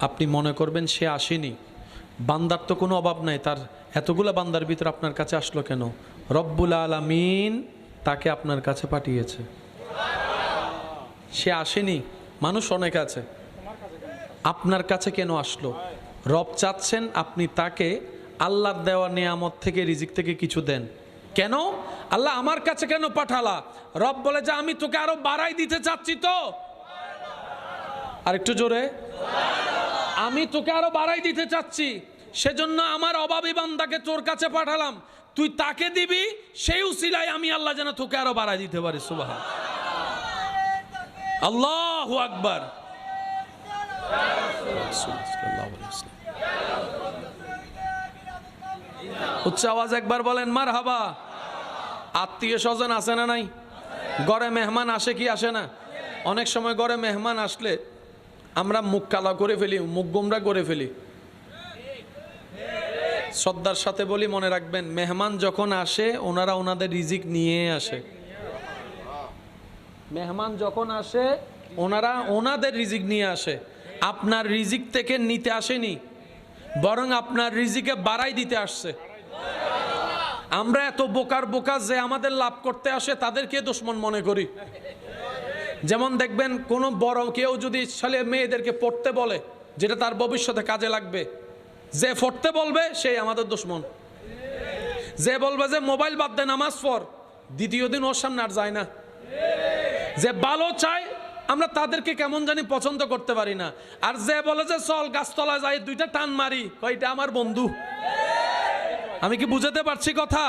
Speaker 1: আপনি মনে করবেন সে আসেনি, বান্দার তো কোনো অভাব নাই, তার এতগুলা বান্দার ভিতরে আপনার কাছে আসলো কেন? রব্বুল আলামিন তাকে আপনার কাছে পাঠিয়েছে। সে আসেনি, মানুষ অনেক আছে, আপনার কাছে কেন আসলো? রব চাচ্ছেন আপনি তাকে আল্লাহর দেওয়া নিয়ামত থেকে, রিজিক থেকে কিছু দেন। কেন আল্লাহ আমার কাছে কেন পাঠালা? রব বলে যে আমি তোকে আরো বাড়াই দিতে চাচ্ছি। তো আরেকটু জোরে, আমি তোকে আরো বাড়াই দিতে চাচ্ছি, সেজন্য আমার অভাবী বান্দাকে তোর কাছে পাঠালাম, তুই তাকে দিবি, সেই উসিলায় আমি আল্লাহ যেন তোকে আরো বাড়াই দিতে পারি। সুবহান আল্লাহু আকবার। উচ্চ আওয়াজ একবার বলেন মারহাবা। আত্মীয় স্বজন আছে না নাই? ঘরে মেহমান আসে কি আসে না? অনেক সময় ঘরে মেহমান আসলে আমরা মুখ কালা করে ফেলি, মুখ গোমরা করে ফেলি। শ্রদ্ধার সাথে বলি, মনে রাখবেন, মেহমান যখন আসে ওনারা ওনাদের রিজিক নিয়ে আসে। মেহমান যখন আসে ওনারা ওনাদের রিজিক নিয়ে আসে, আপনার রিজিক থেকে নিতে আসেনি, বরং আপনার রিজিকে বাড়াই দিতে আসছে। আমরা এত বোকা যে আমাদের লাভ করতে আসে তাদেরকে দুশমন মনে করি। যেমন দেখবেন কোনো বড় কেউ যদি ছেলে মেয়েদেরকে পড়তে বলে, যেটা তার ভবিষ্যতে কাজে লাগবে, যে পড়তে বলবে সেই আমাদের দুশমন। যে বলবে যে মোবাইল বাদ দে নামাজ পড়, দ্বিতীয় দিন ওর সামনে আর যায় না। যে ভালো চায় আমরা তাদেরকে কেমন জানি পছন্দ করতে পারি না। আর যে বলে যে চল গাছতলায় যাই দুইটা টান মারি, কয়টা আমার বন্ধু। আমি কি বুঝাতে পারছি কথা?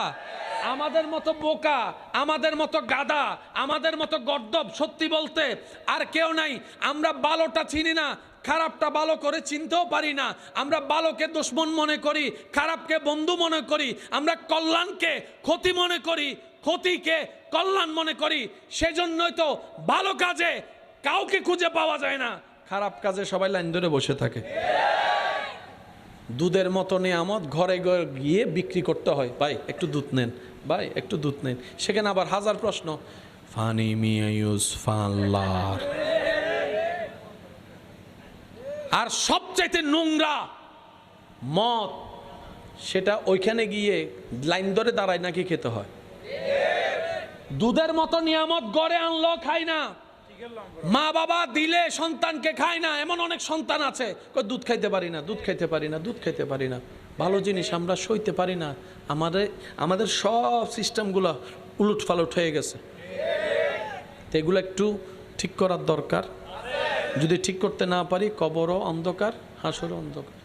Speaker 1: আমাদের মতো বোকা, আমাদের মতো গাদা, আমাদের মতো গর্দব সত্যি বলতে আর কেউ নাই। আমরা ভালোটা চিনি না, খারাপটা ভালো করে চিনতেও পারি না। আমরা ভালোকে দুশমন মনে করি, খারাপকে বন্ধু মনে করি। আমরা কল্যাণকে ক্ষতি মনে করি, ক্ষতিকে কল্যাণ মনে করি। সেজন্যই তো ভালো কাজে কাউকে খুঁজে পাওয়া যায় না, খারাপ কাজে সবাই লাইন ধরে বসে থাকে। দুধের মতো নিয়ামত ঘরে ঘরে গিয়ে বিক্রি করতে হয়, ভাই একটু দুধ নেন, ভাই একটু দুধ নেন। সেখানে আবার হাজার প্রশ্ন, ফানি মিয়া ইউজ ফানলার। আর সবচাইতে নোংরা মদ, সেটা ওইখানে গিয়ে লাইন ধরে দাঁড়ায় নাকি খেতে হয়। দুধের মতো নিয়ামত গড়ে আনলো খায় না, মা বাবা দিলে সন্তানকে খায় না। এমন অনেক সন্তান আছে দুধ খাইতে পারি না, দুধ খাইতে পারি না, দুধ খাইতে পারি না। ভালো জিনিস আমরা সইতে পারি না। আমাদের সব সিস্টেমগুলো উলট ফালট হয়ে গেছে। তো এগুলো একটু ঠিক করার দরকার। যদি ঠিক করতে না পারি, কবরও অন্ধকার, হাসরও অন্ধকার।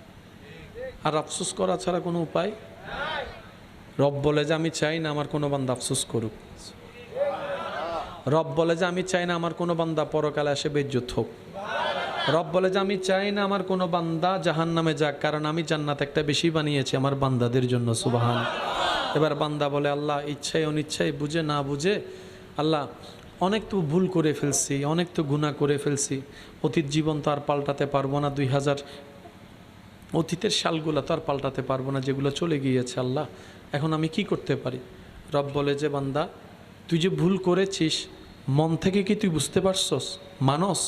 Speaker 1: আর আফসোস করা ছাড়া কোনো উপায়। রব বলে যে আমি চাই না আমার কোনো বান্দা আফসোস করুক। রব বলে যে আমি চাই না আমার কোনো বান্দা পরকালে এসে বেইজ্জত হোক। রব বলে যে আমি চাই না আমার কোনো বান্দা জাহান্নামে যাক, কারণ আমি জান্নাত একটা বেশি বানিয়েছি আমার বান্দাদের জন্য। সুবহান। এবার বান্দা বলে, আল্লাহ ইচ্ছায় অনিচ্ছায়, বুঝে না বুঝে, আল্লাহ অনেক তো ভুল করে ফেলছি, অনেক তো গুনাহ করে ফেলছি। অতীত জীবন তো আর পাল্টাতে পারবো না, 2000 অতীতের সালগুলো তো আর পাল্টাতে পারবো না, যেগুলো চলে গিয়েছে। আল্লাহ এখন আমি কি করতে পারি? রব বলে যে বান্দা তুই যে ভুল করেছিস মন থেকে কি তুই বুঝতে পারছস, মানস?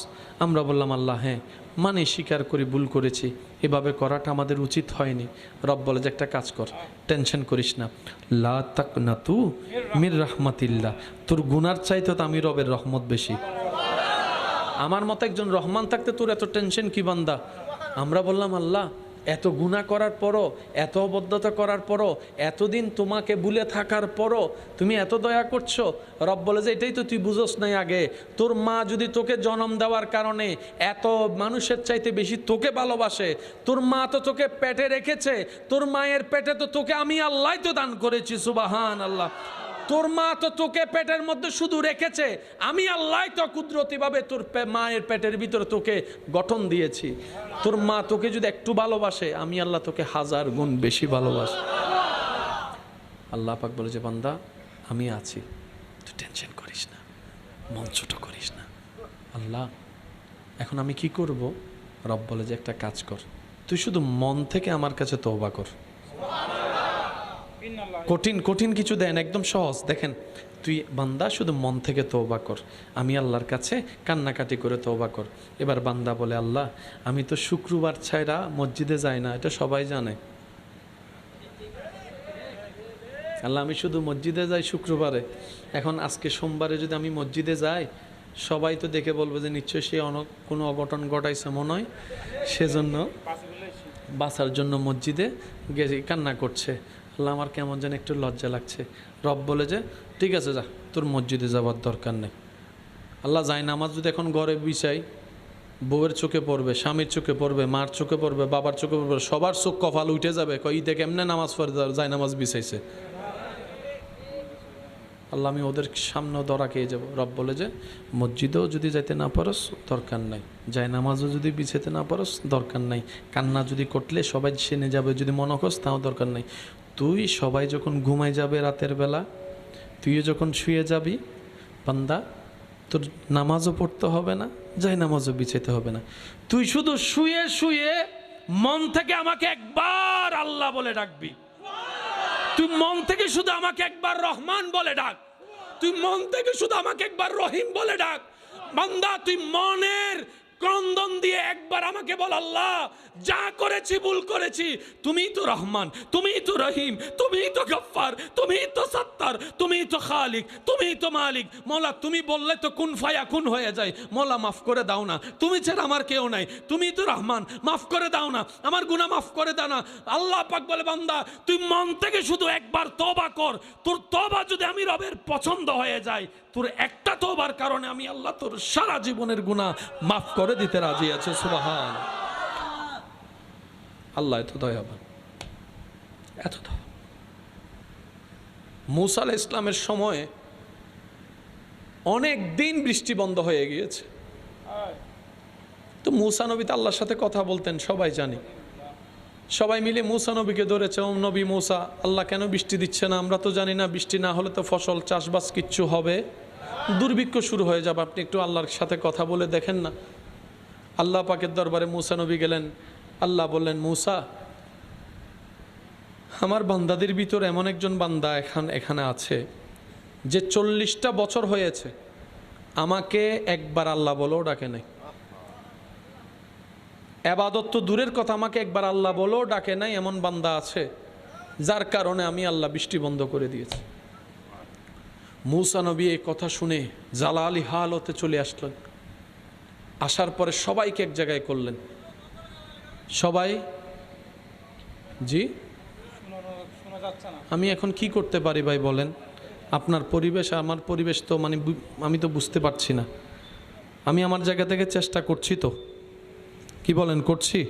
Speaker 1: আমরা বললাম আল্লাহ হ্যাঁ মানে, স্বীকার করি ভুল করেছি, এভাবে করাটা আমাদের উচিত হয়নি। রব বলে যে একটা কাজ কর, টেনশন করিস না, লা তাকনাতু মির রাহমাতিল্লাহ, তোর গুনার চাইতে তো আমি রবের রহমত বেশি। আমার মতো একজন রহমান থাকতে তোর এত টেনশন কি বান্দা? আমরা বললাম আল্লাহ এত গুনাহ করার পরও, এত অবদ্ধতা করার পরও, এতদিন তোমাকে ভুলে থাকার পরও তুমি এত দয়া করছো। রব বলে যে এটাই তো তুই বুঝোস নাই আগে। তোর মা যদি তোকে জন্ম দেওয়ার কারণে এত মানুষের চাইতে বেশি তোকে ভালোবাসে, তোর মা তো তোকে পেটে রেখেছে, তোর মায়ের পেটে তো তোকে আমি আল্লাহ তো দান করেছি, সুবহান আল্লাহ। তোর মা তো তোকে পেটের মধ্যে শুধু রেখেছে, আমি আল্লাহ তো কুদরতিভাবে তোর মায়ের পেটের ভিতরে তোকে গঠন দিয়েছি। তোর মা তোকে যদি একটু ভালোবাসে, আমি আল্লাহ তোকে 1000 গুণ বেশি ভালোবাসি। আল্লাহ পাক বলে যে বান্দা আমি আছি, তুই টেনশন করিস না, মন ছোট করিস না। আল্লাহ এখন আমি কি করব? রব বলে যে একটা কাজ কর, তুই শুধু মন থেকে আমার কাছে তওবা কর। কঠিন কঠিন কিছু দেন, একদম সহজ। দেখেন, তুই বান্দা শুধু মন থেকে তওবা কর, আমি আল্লাহর কাছে কান্নাকাটি করে তওবা কর। এবার বান্দা বলে আল্লাহ আমি তো শুক্রবার ছাড়া মসজিদে যাই না, এটা সবাই জানে। আল্লাহ আমি শুধু মসজিদে যাই শুক্রবারে, এখন আজকে সোমবারে যদি আমি মসজিদে যাই, সবাই তো দেখে বলবে যে নিশ্চয়ই সে কোনো অঘটন ঘটাইছে মনে হয়, সেজন্য বাঁচার জন্য মসজিদে গেছে কান্না করছে। আল্লাহ আমার কেমন যেন একটু লজ্জা লাগছে। রব বলে যে ঠিক আছে যা, তোর মসজিদে যাওয়ার দরকার নেই। আল্লাহ যায় নামাজ যদি এখন ঘরে বিছাই, বউয়ের চোখে পড়বে, স্বামীর চোখে পড়বে, মার চোখে পড়বে, বাবার চোখে পড়বে, সবার চোখ কপাল উঠে যাবে, ঈদে কেমনে নামাজ পড়ে যায় নামাজ বিছাইছে। আল্লাহ আমি ওদের সামনেও ধরা খেয়ে যাবো। রব বলে যে মসজিদেও যদি যাইতে না পারস দরকার নাই, যায় নামাজও যদি বিছাইতে না পারস দরকার নাই, কান্না যদি করলে সবাই সেনে যাবে যদি মনে করস তাও দরকার নাই। তুই সবাই যখন ঘুমাই যাবে রাতের বেলা, তুইও যখন শুয়ে যাবি বান্দা, তোর নামাজও পড়তে হবে না, যায় নামাজও বিছাইতে হবে না। তুই শুধু শুয়ে শুয়ে মন থেকে আমাকে একবার আল্লাহ বলে ডাকবি। তুই মন থেকে শুধু আমাকে একবার রহমান বলে ডাক, তুই মন থেকে শুধু আমাকে একবার রহিম বলে ডাক। বান্দা তুই মনের ক্রন্দন দিয়ে একবার আমাকে বল আল্লাহ যা করেছি ভুল করেছি, তুমিই তো রহমান, তুমিই তো রহিম, তুমিই তো গফফার, তুমিই তো সত্তার, তুমিই তো খালিক, তুমিই তো মালিক। মৌলা তুমি বললে তো কুন ফায়া কুন হয়ে যায়। মৌলা মাফ করে দাও না, তুমি ছাড়া আমার কেউ নাই, তুমিই তো রহমান, মাফ করে দাও না, আমার গুনাহ মাফ করে দাও না। আল্লাহ পাক বলে বান্দা তুই মন থেকে শুধু একবার তওবা কর, তোর তওবা যদি আমি রবের পছন্দ হয়ে যায়, তোর একটা তওবার কারণে আমি আল্লাহ তোর সারা জীবনের গুনাহ মাফ করে দিতে রাজি আছে। সুবহান আল্লাহ, এত দয়াবান, এত দয়া। মূসা আলাইহিস সালামের সময়ে অনেক দিন বৃষ্টি বন্ধ হয়ে গিয়েছে। তো মূসা নবী তো আল্লাহর সাথে কথা বলতেন, সবাই জানি। সবাই মিলে মূসা নবীকে ধরেছে, ও নবী মূসা, আল্লাহ কেন বৃষ্টি দিচ্ছে না? আমরা তো জানি না বৃষ্টি না হলে তো ফসল চাষবাস কিচ্ছু হবে, দুর্ভিক্ষ শুরু হয়ে যাবে, আপনি একটু আল্লাহর সাথে কথা বলে দেখেন না। আল্লাহ পাকের দরবারে মূসা নবী গেলেন। আল্লাহ বললেন মূসা, আমার বান্দাদের ভিতরে এমন একজন বান্দা এখানে আছে যে 40টা বছর হয়েছে আমাকে একবার আল্লাহ বলেও ডাকে নাই। ইবাদত তো দূরের কথা, আমাকে একবার আল্লাহ বলেও ডাকে নাই। এমন বান্দা আছে যার কারণে আমি আল্লাহ বৃষ্টি বন্ধ করে দিয়েছি। মূসা নবী এই কথা শুনে জালালি হালতে চলে আসলেন। আসার পরে সবাইকে এক জায়গায় করলেন। সবাই জি আমি এখন কি করতে পারি ভাই বলেন? আপনার পরিবেশ আমার পরিবেশ তো মানে আমি তো বুঝতে পারছি না। আমি আমার জায়গা থেকে চেষ্টা করছি, তো কি বলেন করছি?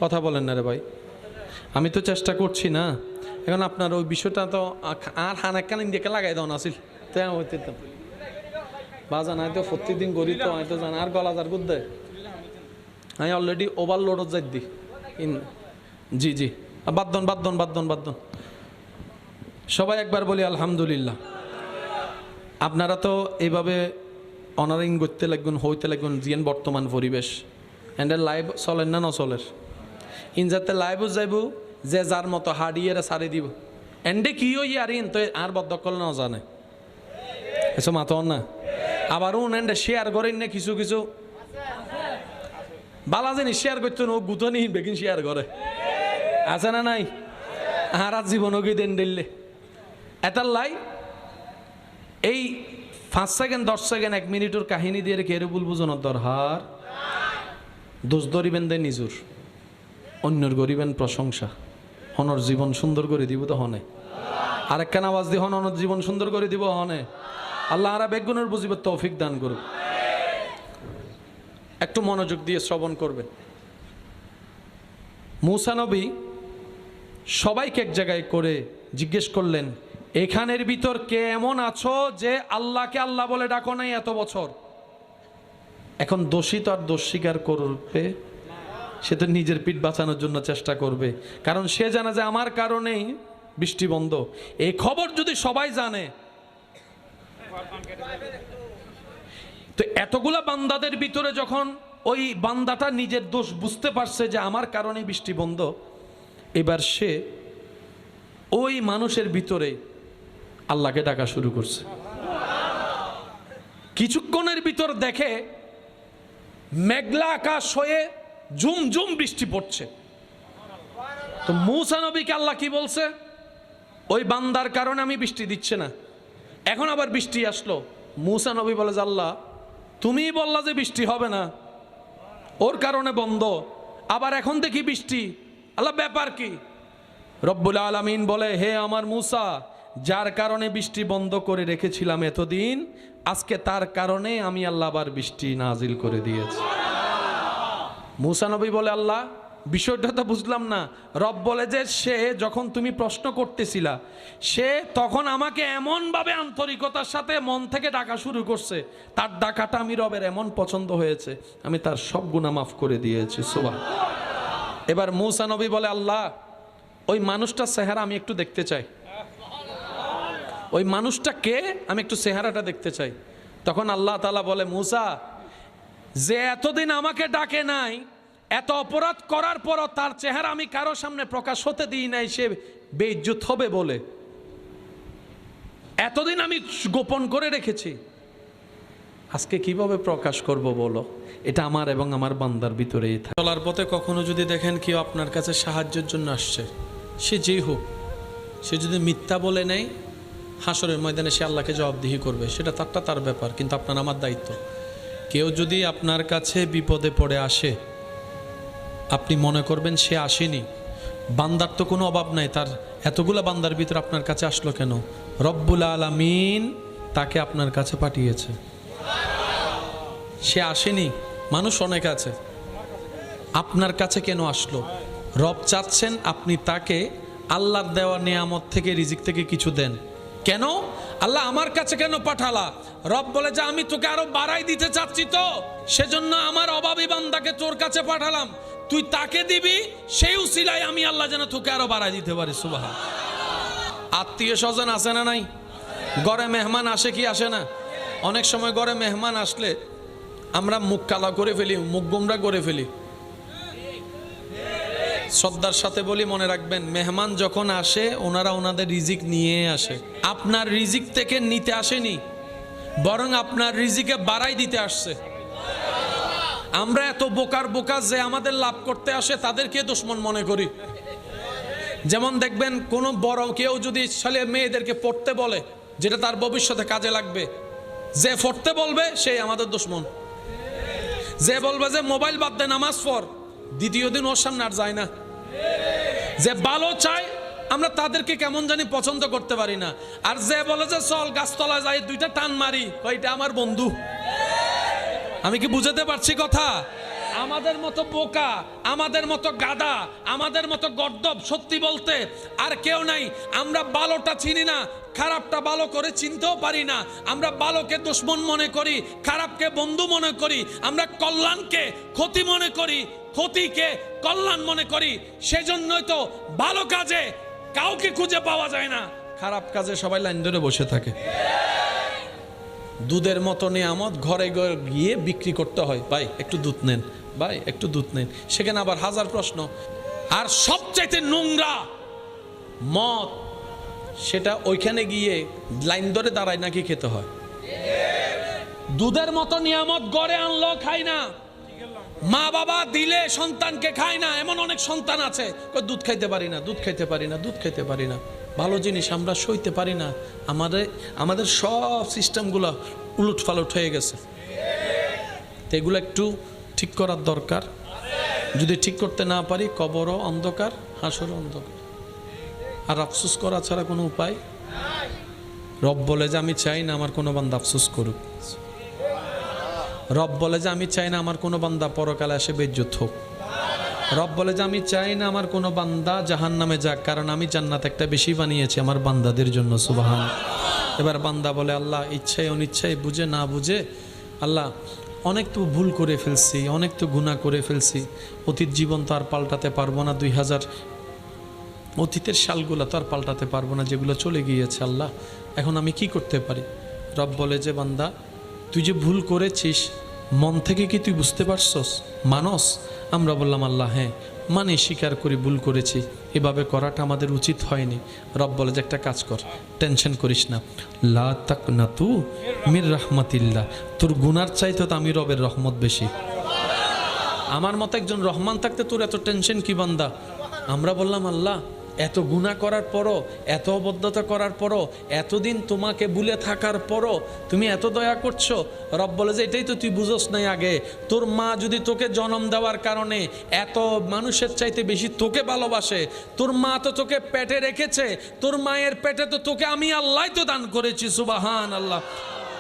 Speaker 1: কথা বলেন না রে ভাই, আমি তো চেষ্টা করছি না। এখন আপনার ওই বিষয়টা তো আর হানাক্কান ইন্ডিয়াকে লাগাই দেওয়া আসিল তাই হইতে তো বাজান হয়তো প্রত্যেকদিন গড়ি তো হয়তো জান আর গলা যার গুদ্দে আমি অলরেডি ওভারলোডত যাই দি জি জি বাদ্দন বাদ্দন বাদ্দন বাদ্দন সবাই একবার বলি আলহামদুলিল্লাহ। আপনারা তো এইভাবে অনারিং করতে লাগবেন, হইতে লাগবেন জিয়ান বর্তমান পরিবেশ এন্ডের লাইভ চলেন না নচলের ইন যাতে লাইভও যাইব যে যার মতো হাডিয়েরা সারি দিব এন্ডে কি ওই আর ইন তো আর বদ্ধকল না জানে এসব মাতন না আবারও এন্ডে শেয়ার করেন না কিছু কিছু বালা জিনিস শেয়ার করতো না, ও গুতো নি বেগিন শেয়ার করে আছে না নাই? আর জীবনও গিয়ে দেন দিল্লে এটার লাই এই 5 সেকেন্ড 10 সেকেন্ড 1 মিনিটের কাহিনী দিয়ে রেখে এর বুলবুজনের দরকার দোষ ধরিবেন দেয় নিজুর অন্যর গরিবেন প্রশংসা, হনর জীবন সুন্দর করে দিব তো হনে, আরেকখান আওয়াজ দিয়ে হনর জীবন সুন্দর করে দিব হনে। আল্লাহ আরা বেগুনের বুঝিবার তৌফিক দান করুক। একটু মনোযোগ দিয়ে শ্রবণ করবেন। মূসা নবী সবাইকে এক জায়গায় করে জিজ্ঞেস করলেন, এখানের ভিতর কে এমন আছো যে আল্লাহকে আল্লাহ বলে ডাকো নাই এত বছর? এখন দোষী তো আর দোষ স্বীকার করবে, সে তো নিজের পিঠ বাঁচানোর জন্য চেষ্টা করবে, কারণ সে জানে যে আমার কারণেই বৃষ্টি বন্ধ। এই খবর যদি সবাই জানে, তো এতগুলা বান্দাদের ভিতরে যখন ওই বান্দাটা নিজের দোষ বুঝতে পারছে যে আমার কারণে বৃষ্টি বন্ধ, এবার সে ওই মানুষের ভিতরে আল্লাহকে ডাকা শুরু করছে। কিছুক্ষণের ভিতর দেখে মেঘলা আকাশ হয়ে ঝুমঝুম বৃষ্টি পড়ছে। তো মূসা নবীকে আল্লাহ কি বলছে? ওই বান্দার কারণে আমি বৃষ্টি দিচ্ছে না। এখন আবার বৃষ্টি আসলো। মূসা নবী বলে যে আল্লাহ, তুমিই বললা যে বৃষ্টি হবে না, ওর কারণে বন্ধ, আবার এখন দেখি বৃষ্টি। আল্লাহ ব্যাপার কি? রব্বুল আলামিন বলে, হে আমার মূসা, যার কারণে বৃষ্টি বন্ধ করে রেখেছিলাম এতদিন, আজকে তার কারণে আমি আল্লাহ আবার বৃষ্টি নাজিল করে দিয়েছি। মূসা নবী বলে, আল্লাহ বিষয়টা তো বুঝলাম না। রব বলে যে সে যখন তুমি প্রশ্ন করতেছিলা, সে তখন আমাকে এমনভাবে আন্তরিকতার সাথে মন থেকে ডাকা শুরু করছে, তার ডাকাটা আমি রবের এমন পছন্দ হয়েছে, আমি তার সব গুনাহ মাফ করে দিয়েছি। সুবহানাল্লাহ। এবার মূসা নবী বলে, আল্লাহ ওই মানুষটার চেহারা আমি একটু দেখতে চাই, ওই মানুষটা কে, আমি একটু চেহারাটা দেখতে চাই। তখন আল্লাহ তাআলা বলে, মূসা, যে এতদিন আমাকে ডাকে নাই, এত অপরাধ করার পরও তার চেহারা আমি কারো সামনে প্রকাশ হতে দিই নাই, সে বেইজ্জত হবে বলে এতদিন আমি গোপন করে রেখেছি, আজকে কিভাবে প্রকাশ করব বলো? এটা আমার এবং আমার বান্দার ভিতরেই থাকে। চলার পথে কখনো যদি দেখেন কেউ আপনার কাছে সাহায্যের জন্য আসছে, সে যেই হোক, সে যদি মিথ্যা বলে নেয়, হাসরের ময়দানে সে আল্লাহকে জবাবদিহি করবে, সেটা তার ব্যাপার, কিন্তু আপনার আমার দায়িত্ব। কেউ যদি আপনার কাছে বিপদে পড়ে আসে, আপনি মনে করবেন সে আসেনি, বান্দার তো কোনো অভাব নাই, তার এতগুলা বান্দার ভিতরে আপনার কাছে আসলো কেন? রব্বুল আলামিন তাকে আপনার কাছে পাঠিয়েছে, সে আসেনি। মানুষ অনেক আছে, আপনার কাছে কেন আসলো? রব চাচ্ছেন আপনি তাকে আল্লাহর দেওয়া নিয়ামত থেকে, রিজিক থেকে কিছু দেন। কেন আল্লাহ আমার কাছে কেন পাঠালা? রব বলে যে আমি তোকে আরো বাড়াই দিতে চাচ্ছি, তো সেজন্য আমার অভাবী বান্দাকে তোর কাছে পাঠালাম, তুই তাকে দিবি, সেই উসিলায় আমি আল্লাহ যেন তোকে আরো বাড়াই দিতে পারি। সুবহানাল্লাহ। আত্মীয় স্বজন আসে না নাই? ঘরে মেহমান আসে কি আসে না? অনেক সময় ঘরে মেহমান আসলে আমরা মুখ কালা করে ফেলি, মুখ গোমরা করে ফেলি। শ্রদ্ধার সাথে বলি, মনে রাখবেন, মেহমান যখন আসে ওনারা ওনাদের রিজিক নিয়ে আসে, আপনার রিজিক থেকে নিতে আসেনি, বরং আপনার রিজিকে বাড়াই দিতে আসছে। আমরা এত বোকা যে আমাদের লাভ করতে আসে তাদেরকে দুশমন মনে করি। যেমন দেখবেন, কোনো বড় কেউ যদি ছেলে মেয়েদেরকে পড়তে বলে, যেটা তার ভবিষ্যতে কাজে লাগবে, যে পড়তে বলবে সেই আমাদের দুশমন। যে বলবে যে মোবাইল বাদ দে, নামাজ পড়, দ্বিতীয় দিন ওর সামনে আর যায় না। যে ভালো চায় আমরা তাদেরকে কেমন জানি পছন্দ করতে পারি না। আর যে বলে যে চল গাছতলা যাই, দুইটা টান মারি, এটা আমার বন্ধু। আমি কি বুঝাতে পারছি কথা? আমাদের মতো বোকা, আমাদের মতো গাদা, আমাদের মতো গর্দব সত্যি বলতে আর কেউ নাই। আমরা ভালোটা চিনি না, খারাপটা ভালো করে চিনতেও পারি না। আমরা ভালোকে দুশমন মনে করি, খারাপকে বন্ধু মনে করি। আমরা কল্যাণকে ক্ষতি মনে করি, ক্ষতিকে কল্যাণ মনে করি। সেজন্যই তো ভালো কাজে কাউকে খুঁজে পাওয়া যায় না, খারাপ কাজে সবাই লাইন ধরে বসে থাকে। দুধের মতো নিয়ামত ঘরে গিয়ে বিক্রি করতে হয়, ভাই একটু দুধ নেন, ভাই একটু দুধ নেন, সেখানে আবার হাজার প্রশ্ন। আর সবচাইতে নোংরা মদ, সেটা ওইখানে গিয়ে লাইন ধরে দাঁড়ায় নাকি খেতে হয়। দুধের মতো নিয়ামত গড়ে আনলো খাই না, মা বাবা দিলে সন্তানকে খায় না। এমন অনেক সন্তান আছে, দুধ খাইতে পারি না, দুধ খাইতে পারি না, দুধ খাইতে পারি না। ভালো জিনিস আমরা সইতে পারি না। আমাদের সব সিস্টেমগুলো উলট ফালট হয়ে গেছে, তো এগুলো একটু ঠিক করার দরকার। যদি ঠিক করতে না পারি কবরও অন্ধকার, হাসরও অন্ধকার, আর আফসোস করা ছাড়া কোনো উপায়। রব বলে যে আমি চাই না আমার কোনো বান্দা আফসোস করুক। রব বলে যে আমি চাই না আমার কোনো বান্দা পরকালে এসে বেইজ্জত হোক। রব বলে যে আমি চাই না আমার কোনো বান্দা জাহান্নামে যাক, কারণ আমি জান্নাত একটা বেশি বানিয়েছি আমার বান্দাদের জন্য। সুবহান। এবার বান্দা বলে আল্লাহ ইচ্ছায় অনিচ্ছায় বুঝে না বুঝে আল্লাহ অনেক তো ভুল করে ফেলছি, অনেক তো গুনাহ করে ফেলছি, অতীত জীবন তো আর পাল্টাতে পারবো না, 2000 অতীতের সালগুলো তো আর পাল্টাতে পারবো না, যেগুলো চলে গিয়েছে আল্লাহ, এখন আমি কি করতে পারি? রব বলে যে বান্দা তুই যে ভুল করেছিস মন থেকে কি তুই বুঝতে পারছস, মানস? আমরা বললাম আল্লাহ হ্যাঁ মানে স্বীকার করি ভুল করেছি, এভাবে করাটা আমাদের উচিত হয়নি। রব বলে যে একটা কাজ কর, টেনশন করিস না, লা তাকনাতু মির রাহমাতিল্লাহ, তোর গুনার চাইতে তো আমি রবের রহমত বেশি। আমার মতো একজন রহমান থাকতে তোর এত টেনশন কি বান্দা? আমরা বললাম আল্লাহ এত গুনাহ করার পরও, এত অবদ্ধতা করার পরও, এতদিন তোমাকে ভুলে থাকার পরও তুমি এত দয়া করছো। রব বলে যে এটাই তো তুই বুঝোস নাই আগে, তোর মা যদি তোকে জন্ম দেওয়ার কারণে এত মানুষের চাইতে বেশি তোকে ভালোবাসে, তোর মা তো তোকে পেটে রেখেছে, তোর মায়ের পেটে তো তোকে আমি আল্লাহ তো দান করেছি। সুবহান আল্লাহ।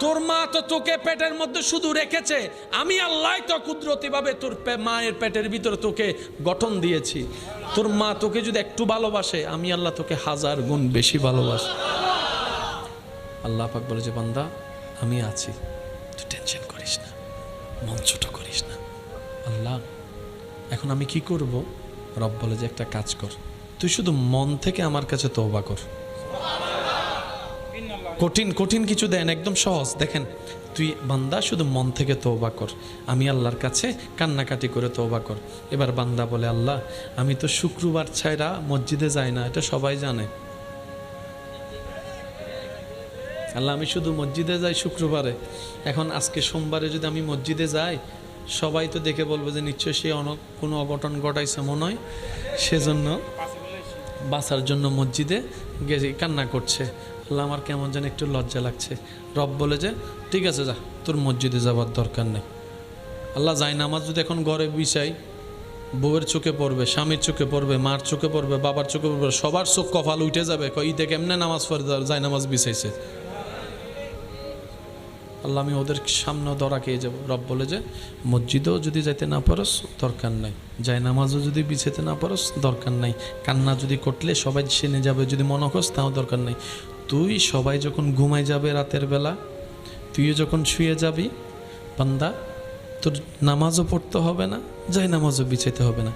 Speaker 1: তোর মা তো তোকে পেটের মধ্যে শুধু রেখেছে, আমি আল্লাহ তো কুদরতিভাবে তোর মায়ের পেটের ভিতরে তোকে গঠন দিয়েছি। তোর মা তোকে যদি একটু ভালোবাসে, আমি আল্লাহ তোকে 1000 গুণ বেশি ভালোবাসি। আল্লাহ পাক বলে যে বান্দা আমি আছি, তুই টেনশন করিস না, মন ছোট করিস না। আল্লাহ এখন আমি কি করব? রব বলে যে একটা কাজ কর, তুই শুধু মন থেকে আমার কাছে তওবা কর। কঠিন কঠিন কিছু দেন, একদম সহজ। দেখেন তুই বান্দা শুধু মন থেকে তওবা কর, আমি আল্লাহর কাছে কান্নাকাটি করে তওবা কর। এবার বান্দা বলে আল্লাহ আমি তো শুক্রবার ছাড়া মসজিদে যাই না, এটা সবাই জানে। আল্লাহ আমি শুধু মসজিদে যাই শুক্রবারে, এখন আজকে সোমবারে যদি আমি মসজিদে যাই সবাই তো দেখে বলবে যে নিশ্চয় সে কোনো অঘটন ঘটাইছে মনে হয়, সেজন্য বাঁচার জন্য মসজিদে গেছে কান্না করছে। আল্লাহ আমার কেমন যেন একটু লজ্জা লাগছে। রব বলে যে ঠিক আছে যা, তোর মসজিদে যাওয়ার দরকার নেই। আল্লাহ যায় নামাজ যদি এখন ঘরে বিছাই, বউয়ের চোখে পড়বে, স্বামীর চোখে পড়বে, মার চোখে পড়বে, বাবার চোখে পড়বে, সবার চোখ কপাল উঠে যাবে, ঈদে কেমনে নামাজ পড়ে যায় নামাজ বিছাইছে। আল্লাহ আমি ওদের সামনে ধরা খেয়ে যাবো। রব বলে যে মসজিদেও যদি যাইতে না পারস দরকার নাই, যায় নামাজও যদি বিছাইতে না পারস দরকার নাই, কান্না যদি করলে সবাই শুনে যাবে যদি মনে করস তাও দরকার নাই। তুই সবাই যখন ঘুমাই যাবে রাতের বেলা, তুইও যখন শুয়ে যাবি বান্দা, তোর নামাজও পড়তে হবে না, যায় নামাজও বিছাইতে হবে না,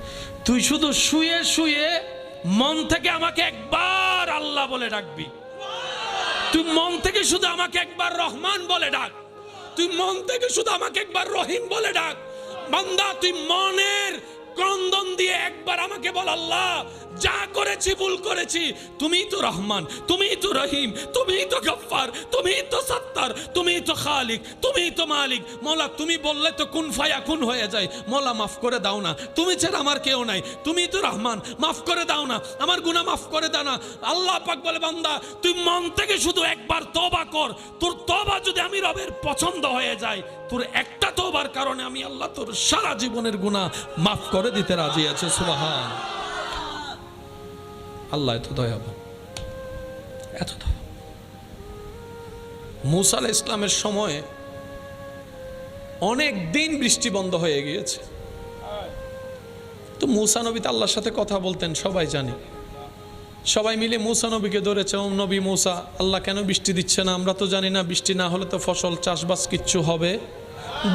Speaker 1: তুই শুধু শুয়ে শুয়ে মন থেকে আমাকে একবার আল্লাহ বলে ডাকবি। তুই মন থেকে শুধু আমাকে একবার রহমান বলে ডাক, তুই মন থেকে শুধু আমাকে একবার রহিম বলে ডাক। বান্দা তুই মনের ক্রন্দন দিয়ে একবার আমাকে বল আল্লাহ যা করেছি ভুল করেছি, তুমিই তো রহমান, তুমিই তো রহিম, তুমিই তো গফফার, তুমিই তো সত্তার, তুমিই তো খালিক, তুমিই তো মালিক। মৌলা তুমি বললে তো কুন ফায়াকুন হয়ে যায়, মৌলা মাফ করে দাও না, তুমি ছাড়া আমার কেউ নাই, তুমিই তো রহমান, মাফ করে দাও না, আমার গুনাহ মাফ করে দাও না। আল্লাহ পাক বলে বান্দা তুই মন থেকে শুধু একবার তওবা কর, তোর তওবা যদি আমি রবের পছন্দ হয়ে যায়, তোর একটা তওবার কারণে আমি আল্লাহ তোর সারা জীবনের গুনাহ মাফ করে দিতে রাজি আছে। সুবহান আল্লাহ এত দয়াবান, এত দয়া। মূসা আলাইহিস ইসলামের সময়ে অনেক দিন বৃষ্টি বন্ধ হয়ে গিয়েছে, তো মূসা নবী তো আল্লাহর সাথে কথা বলতেন সবাই জানি, সবাই মিলে মূসা নবীকে ধরেছে, ও নবী মূসা আল্লাহ কেন বৃষ্টি দিচ্ছে না? আমরা তো জানি না বৃষ্টি না হলে তো ফসল চাষবাস কিচ্ছু হবে,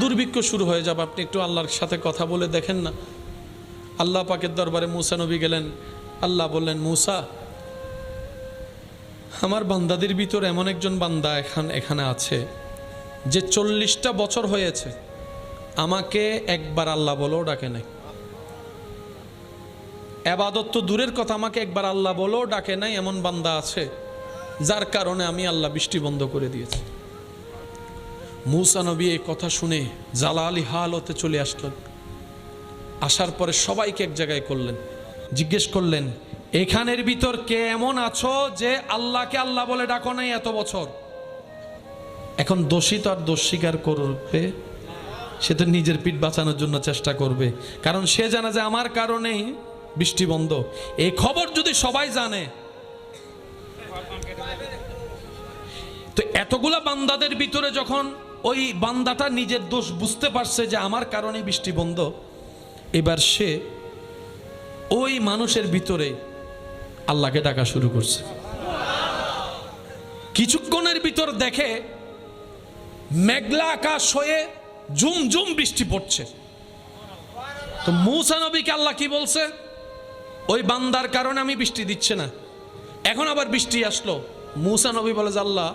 Speaker 1: দুর্ভিক্ষ শুরু হয়ে যাবে, আপনি একটু আল্লাহর সাথে কথা বলে দেখেন না। আল্লাহ পাকের দরবারে মূসা নবী গেলেন, আল্লাহ বললেন মূসা আমার বান্দাদের ভিতর এমন একজন বান্দা এখানে আছে যে 40টা বছর হয়েছে আমাকে একবার আল্লাহ বলেও ডাকে নাই, ইবাদত তো দূরের কথা, আমাকে একবার আল্লাহ বলেও ডাকে নাই, এমন বান্দা আছে যার কারণে আমি আল্লাহ বৃষ্টি বন্ধ করে দিয়েছি। মূসা নবী এই কথা শুনে জালালি হালতে চলে আসলেন, আসার পরে সবাইকে এক জায়গায় করলেন, জিজ্ঞেস করলেন এখানের ভিতর কে এমন আছো যে আল্লাহকে আল্লাহ বলে ডাকো নাই এত বছর? এখন দোষী তো আর দোষ স্বীকার করবে সে তো নিজের পিঠ বাঁচানোর জন্য চেষ্টা করবে, কারণ সে জানে যে আমার কারণেই বৃষ্টি বন্ধ। এই খবর যদি সবাই জানে, তো এতগুলা বান্দাদের ভিতরে যখন ওই বান্দাটা নিজের দোষ বুঝতে পারছে যে আমার কারণে বৃষ্টি বন্ধ, এবার সে ওই মানুষের ভিতরে আল্লাহকে ডাকা শুরু করছে। কিছুক্ষণের ভিতর দেখে মেঘলা আকাশ হয়ে ঝুম ঝুম বৃষ্টি পড়ছে। তো মূসা নবীকে আল্লাহ কি বলছে, ওই বান্দার কারণে আমি বৃষ্টি দিচ্ছে না, এখন আবার বৃষ্টি আসলো। মূসা নবী বলে যে আল্লাহ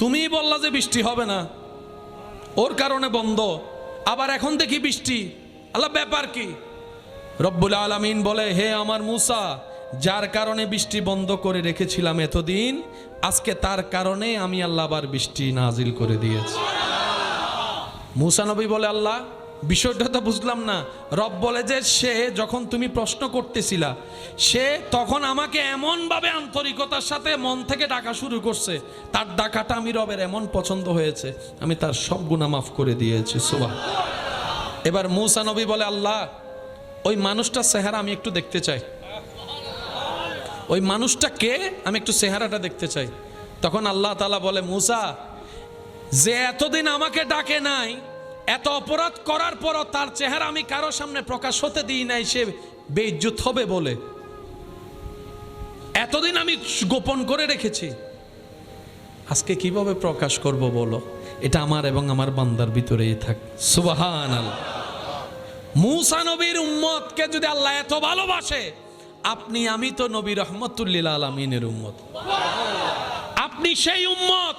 Speaker 1: তুমিই বললা যে বৃষ্টি হবে না, ওর কারণে বন্ধ, আবার এখন দেখি বৃষ্টি, আল্লাহ ব্যাপার কি? রব্বুল আলামিন বলে, হে আমার মূসা, যার কারণে বৃষ্টি বন্ধ করে রেখেছিলাম এতদিন, আজকে তার কারণে আমি আল্লাহ আবার বৃষ্টি নাজিল করে দিয়েছি। মূসা নবী বলে আল্লাহ বিষয়টা তো বুঝলাম না। রব বলে যে সে যখন তুমি প্রশ্ন করতেছিলা, সে তখন আমাকে এমন ভাবে আন্তরিকতার সাথে মন থেকে ডাকা শুরু করছে, তার ডাকাটা আমি রবের এমন পছন্দ হয়েছে, আমি তার সব গুনাহ মাফ করে দিয়েছি। সুবহানাল্লাহ। এবার মূসা নবী বলে আল্লাহ ওই মানুষটার চেহারা আমি একটু দেখতে চাই, ওই মানুষটা কে আমি একটু চেহারাটা দেখতে চাই। তখন আল্লাহ তাআলা বলে, মূসা, যে এতদিন আমাকে ডাকে নাই, এত অপরাধ করার পরও তার চেহারা আমি কারো সামনে প্রকাশ হতে দিই নাই, সে বেইজ্জত হবে বলে এতদিন আমি গোপন করে রেখেছি, আজকে কিভাবে প্রকাশ করব বলো? এটা আমার এবং আমার বান্দার ভিতরেই থাক। সুবহানাল্লাহ। মূসা নবীর উম্মতকে যদি আল্লাহ এত ভালোবাসে, আপনি আমি তো নবী রহমতুল লিল আলামিনের উম্মত। আপনি সেই উম্মত,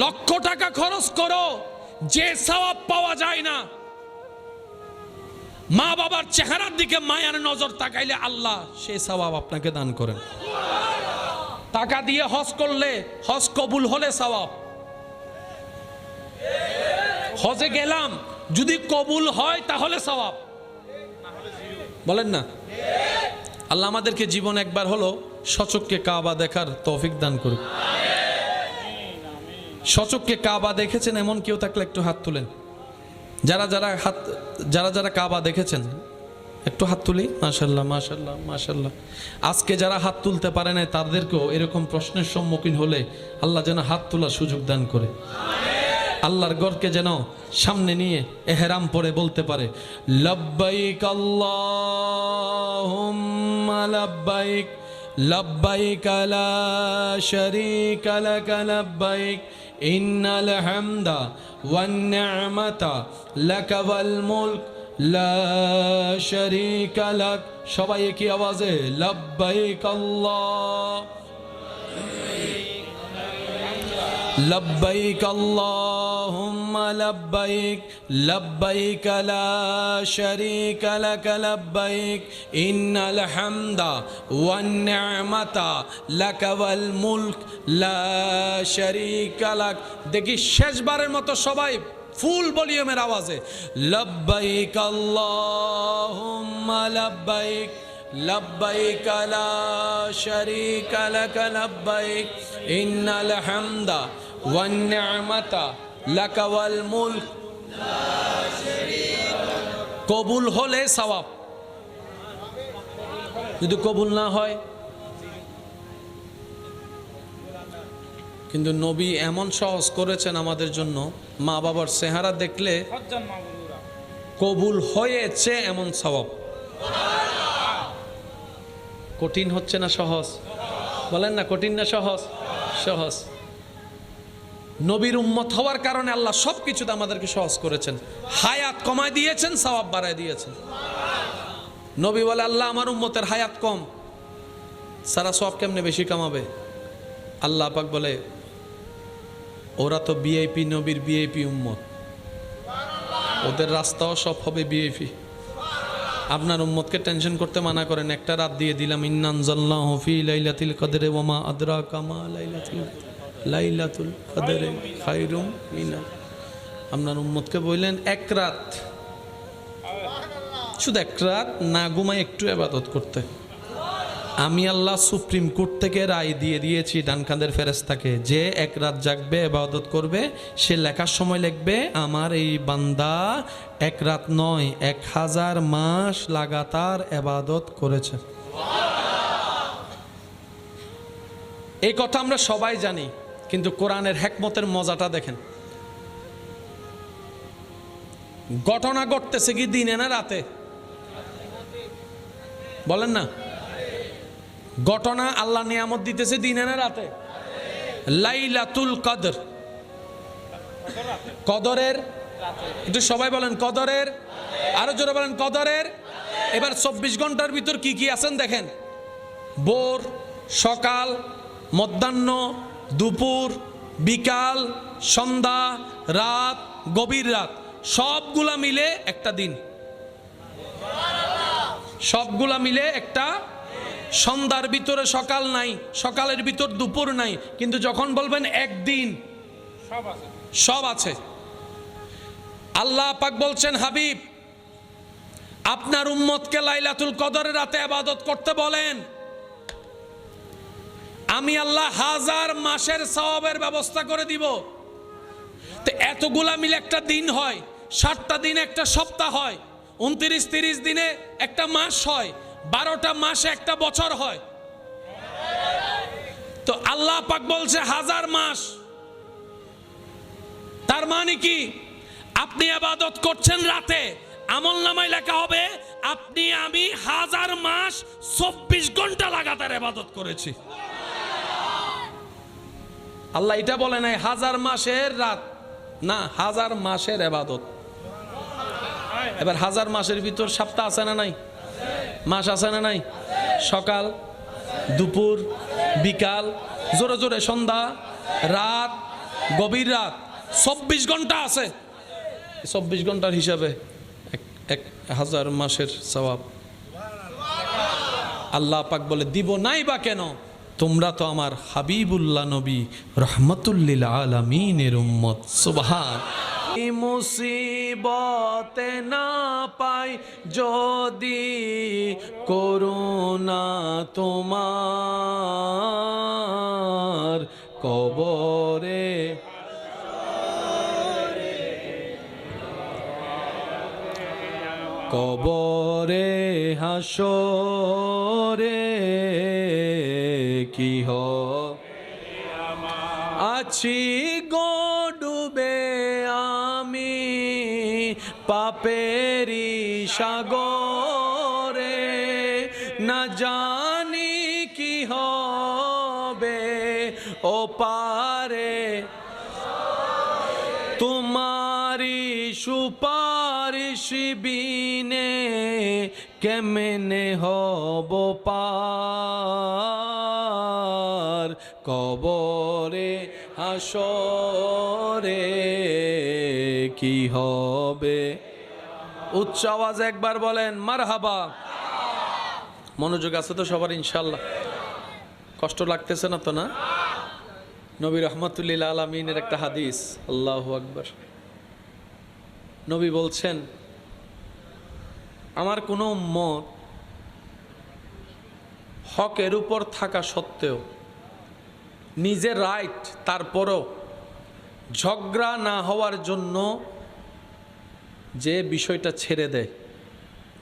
Speaker 1: লক্ষ টাকা খরচ করো যে সওয়াব পাওয়া যায় না। মা বাবার চেহারার দিকে মায়ার নজর তাকাইলে আল্লাহ সেই সওয়াব আপনাকে দান করেন। টাকা দিয়ে হজ করলে হজ কবুল হলে সওয়াব। হজে গেলাম, যদি কবুল হয় তাহলে সওয়াব, বলেন না? আল্লাহ আমাদেরকে জীবন একবার হলো সচক্ষে কাবা দেখার তৌফিক দান করুক। সচক্ষে কাবা দেখেছেন এমন কেউ থাকলে একটু হাত তুলেন। যারা যারা কাবা দেখেছেন একটু হাত তুলি। মাশাআল্লাহ, মাশাআল্লাহ, মাশাআল্লাহ। আজকে যারা হাত তুলতে পারে না তাদেরকেও এরকম প্রশ্নের সম্মুখীন হলে আল্লাহ যেন হাত তোলার সুযোগ দান করে। আল্লাহর ঘরকে যেন সামনে নিয়ে এহরাম পরে বলতে পারে, লব্বাইক আল্লাহুম্মা লব্বাইক, লব্বাইক লা শারীকা লাক লব্বাইক, ইন্নাল হামদা ওয়ান নি'মাতা লাক ওয়াল মুলক লা শারীকা লাক। সবাই একই আওয়াজে লব্বাইক আল্লাহ, লব্বাইক আল্লাহুম্মা লব্বাইক, লব্বাইক লা শারীকা লাক লব্বাইক, ইন্নাল হামদা ওয়ান নি'মাতা লাক ওয়াল মুলক লা শারীকা লাক। দেখি শেষবারের মতো সবাই ফুল ভলিউমের আওয়াজে লব্বাইক আল্লাহুম্মা লব্বাইক, লব্বাইক লা শারীকা লাক লব্বাইক, ইন্নাল হামদা ওয়ান নি'মাতা লাক ওয়াল মুলক লা শারীকা লাক। কবুল হলে সওয়াব, যদি কবুল না হয়। কিন্তু নবী এমন সহজ করেছেন আমাদের জন্য, মা বাবার চেহারা দেখলে কবুল হয়েছে এমন সওয়াব। কঠিন হচ্ছে না সহজ? বলেন না, কঠিন না সহজ? সহজ। নবীর উম্মত হওয়ার কারণে আল্লাহ সবকিছুতে আমাদেরকে সহজ করেছেন। হায়াত কমায় দিয়েছেন, সওয়াব বাড়ায় দিয়েছেন। নবী বলে, আল্লাহ আমার উম্মতের হায়াত কম, সারা সওয়াব কেমনে বেশি কামাবে? আল্লাহ পাক বলে, ওরা তো ভিআইপি, নবীর ভিআইপি উম্মত, ওদের রাস্তাও সব হবে ভিআইপি। আপনার উম্মতকে টেনশন করতে মানা করেন। একটা রাত দিয়ে দিলাম, ইন্না আনজালনাহু ফি লাইলাতুল কদরে ওয়া মা আদরাকা মা লাইলাতুল কদরে খায়রুম মিনাল। আপনার উম্মতকে বললেন এক রাত, শুধু এক রাত না ঘুমায় একটু ইবাদত করতে। আমি আল্লাহ সুপ্রিম কোর্ট থেকে রায় দিয়ে দিয়েছি ডান কাঁধের ফেরেশতাকে, যে এক রাত জাগবে ইবাদত করবে সে লেখার সময় লিখবে আমার এই বান্দা এক রাত নয় 1000 মাস লাগাতার ইবাদত করেছে। এই কথা আমরা সবাই জানি, কিন্তু কোরআনের হিকমতের মজাটা দেখেন। ঘটনা ঘটতেছে কি দিনে না রাতে? বলেন না। ঘটনা আল্লাহ নিয়ামত দিতেছে দিনে না রাতে? লাইলাতুল কদর, কদরের, একটু সবাই বলেন কদরের, আরো জোরে বলেন কদরের। এবার 24 ঘন্টার ভিতর কি কি আছেন দেখেন। ভোর, সকাল, মধ্যাহ্ন, দুপুর, বিকাল, সন্ধ্যা, রাত, গভীর রাত, সবগুলা মিলে একটা দিন। সবগুলা মিলে একটা, সন্ধ্যার ভিতরে সকাল নাই, সকালের ভিতর দুপুর নাই, কিন্তু যখন বলবেন একদিন সব আছে। আল্লাহ পাক বলছেন হাবিব আপনার উম্মতকে লাইলাতুল কদরের রাতে ইবাদত করতে বলেন, আমি আল্লাহ 1000 মাসের সওয়াবের ব্যবস্থা করে দিব। তো এতগুলা মিলে একটা দিন হয়, 60টা দিন একটা সপ্তাহ হয়, 29-30 দিনে একটা মাস হয়, 12টা মাসে একটা বছর হয়। তো আল্লাহ পাক বলছে 1000 মাস। তার মানে কি আপনি ইবাদত করছেন রাতে, আমলনামায় লেখা হবে আপনি আমি 1000 মাস 24 ঘন্টা লাগাতার ইবাদত করেছি। আল্লাহ এটা বলে নাই 1000 মাসের রাত, না 1000 মাসের ইবাদত। এবার 1000 মাসের ভিতর সপ্তাহ আছে না নাই? মাস আছে না নাই? সকাল, দুপুর, বিকাল, জোরে জোরে সন্ধ্যা, রাত, গভীর রাত, 24 ঘন্টা আছে। 24 ঘন্টার হিসাবে 1000 মাসের সওয়াব। আল্লাহ পাক বলে দিব নাই বা কেন, তোমরা তো আমার হাবিবুল্লাহ নবী রহমতুল্লিল আলামিনের উম্মত। সুবহান। মুসিবতে না পাই যদি করুণা তোমার, কবরে কবরে হাসরে কি আছি গো ডুবে আমি পাপেরি সাগরে, না জানি কি হবে ও পারে, তোমারি সুপারিশ বিনে কেমনে হব পার, কবরে হাসরে কি হবে। উচ্চ আওয়াজে একবার বলেন মারহাবা। মনোযোগ আছে তো সবার ইনশাল্লাহ? কষ্ট লাগতেছে না তো? না। নবী রহমতুল্লিল আলামিনের একটা হাদিস, আল্লাহু আকবার। নবী বলছেন আমার কোনো উম্মত হকের উপর থাকা সত্ত্বেও নিজের রাইট, তারপরও ঝগড়া না হওয়ার জন্য যে বিষয়টা ছেড়ে দেয়,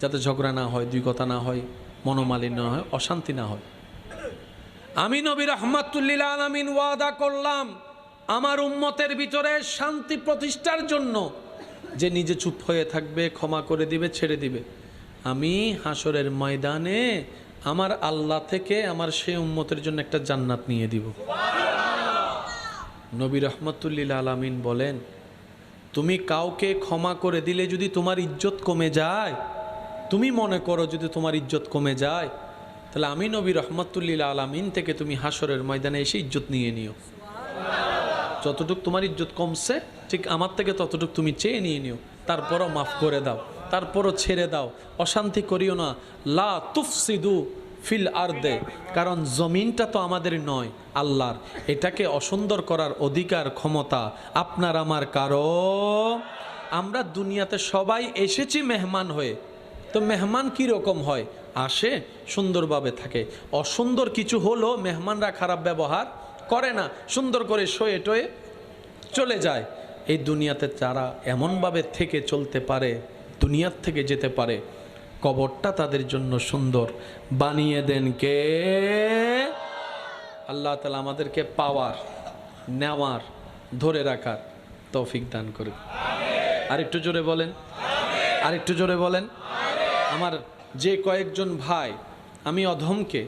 Speaker 1: যাতে ঝগড়া না হয়, দুই কথা না হয়, মনোমালিন্য না হয়, অশান্তি না হয়, আমি নবী রহমাতুল্লিল আলামিন ওয়াদা করলাম আমার উম্মতের ভিতরে শান্তি প্রতিষ্ঠার জন্য যে নিজে চুপ হয়ে থাকবে, ক্ষমা করে দিবে, ছেড়ে দিবে, আমি হাসরের ময়দানে আমার আল্লাহ থেকে আমার সেই উম্মতের জন্য একটা জান্নাত নিয়ে দিব। নবী রহমাতুল্লিল আলামিন বলেন তুমি কাউকে ক্ষমা করে দিলে যদি তোমার ইজ্জত কমে যায়, তুমি মনে করো যদি তোমার ইজ্জত কমে যায়, তাহলে আমি নবী রহমাতুল্লিল আলামিন থেকে তুমি হাসরের ময়দানে এসে ইজ্জত নিয়ে নিও। যতটুকু তোমার ইজ্জত কমছে ঠিক আমার থেকে ততটুকু তুমি চেয়ে নিয়ে নিও, তারপরও মাফ করে দাও, তারপরও ছেড়ে দাও, অশান্তি করিও না। লা তুফসিদু ফিল আরদে, কারণ জমিনটা তো আমাদের নয়, আল্লাহর। এটাকে অসুন্দর করার অধিকার, ক্ষমতা আপনার আমার কারো। আমরা দুনিয়াতে সবাই এসেছি মেহমান হয়ে, তো মেহমান কীরকম হয়? আসে, সুন্দরভাবে থাকে, অসুন্দর কিছু হলো মেহমানরা খারাপ ব্যবহার করে না, সুন্দর করে শোয়ে টোয়ে চলে যায়। এই দুনিয়াতে যারা এমনভাবে থেকে চলতে পারে, দুনিয়ার থেকে যেতে পারে, কবরটা তাদের জন্য সুন্দর বানিয়ে দেন কে? আল্লাহ তাআলা আমাদেরকে পাওয়ার, নেওয়ার, ধরে রাখার তৌফিক দান করুন। আরেকটু জোরে বলেন, আরেকটু জোরে বলেন। আমার যে কয়েকজন ভাই আমি অধমকে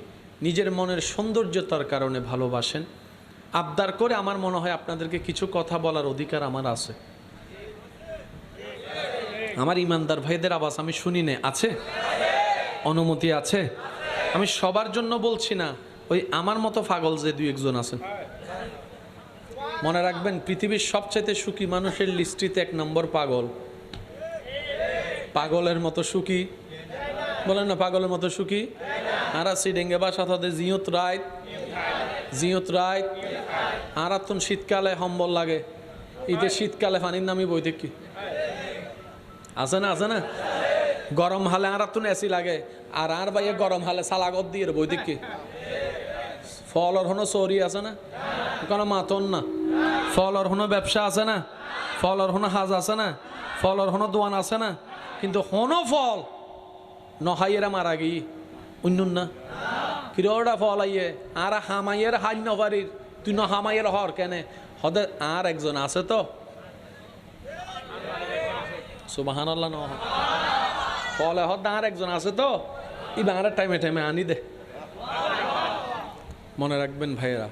Speaker 1: নিজের মনের সৌন্দর্যতার কারণে ভালোবাসেন, আবদার করে আমার মনে হয় আপনাদেরকে কিছু কথা বলার অধিকার আমার আছে। আমার ইমানদার ভাইদের আওয়াজ আমি শুনি না, আছে? অনুমতি আছে? আমি সবার জন্য বলছি না, ওই আমার মতো পাগল যে দুই একজন আছেন। মনে রাখবেন, পৃথিবীর সবচেয়ে সুখী মানুষের লিস্টিতে 1 নম্বর পাগল। পাগলের মতো সুখী বলেন না, পাগলের মতো সুখী আর সিডেঙ্গে বাসা তাদের জিয়ত রাইত, জিয়ত রাইত। আর আত্মন শীতকালে সম্বল লাগে, ঈদের শীতকালে পানির নামি বই দেখি আছে না, আছে না? গরম হালে আর আত্মন এসি লাগে, আর ভাইয়ে গরম হালে সালাগত দিয়ে বই দেখি। ফলর হনো চরি আছে না, কোনো মাতন না। ফলর হনো ব্যবসা আছে না, ফলর হনো হাজ আছে না, ফলর হনো দোয়ান আছে না, কিন্তু হনো ফল নহাইয়েরা মারা গিয়ে উন্নুন না কিরোটা ফল আইয়ে আর হামাইয়ের হাই নবারির, তুই নহামাইয়ের হর কেনে হদে আর একজন আছে তো সুবহানাল্লাহ, ন ফলে হদ আর একজন আছে তো ই বাংলার টাইমে টাইমে আনি দে। মনে রাখবেন ভাইয়েরা,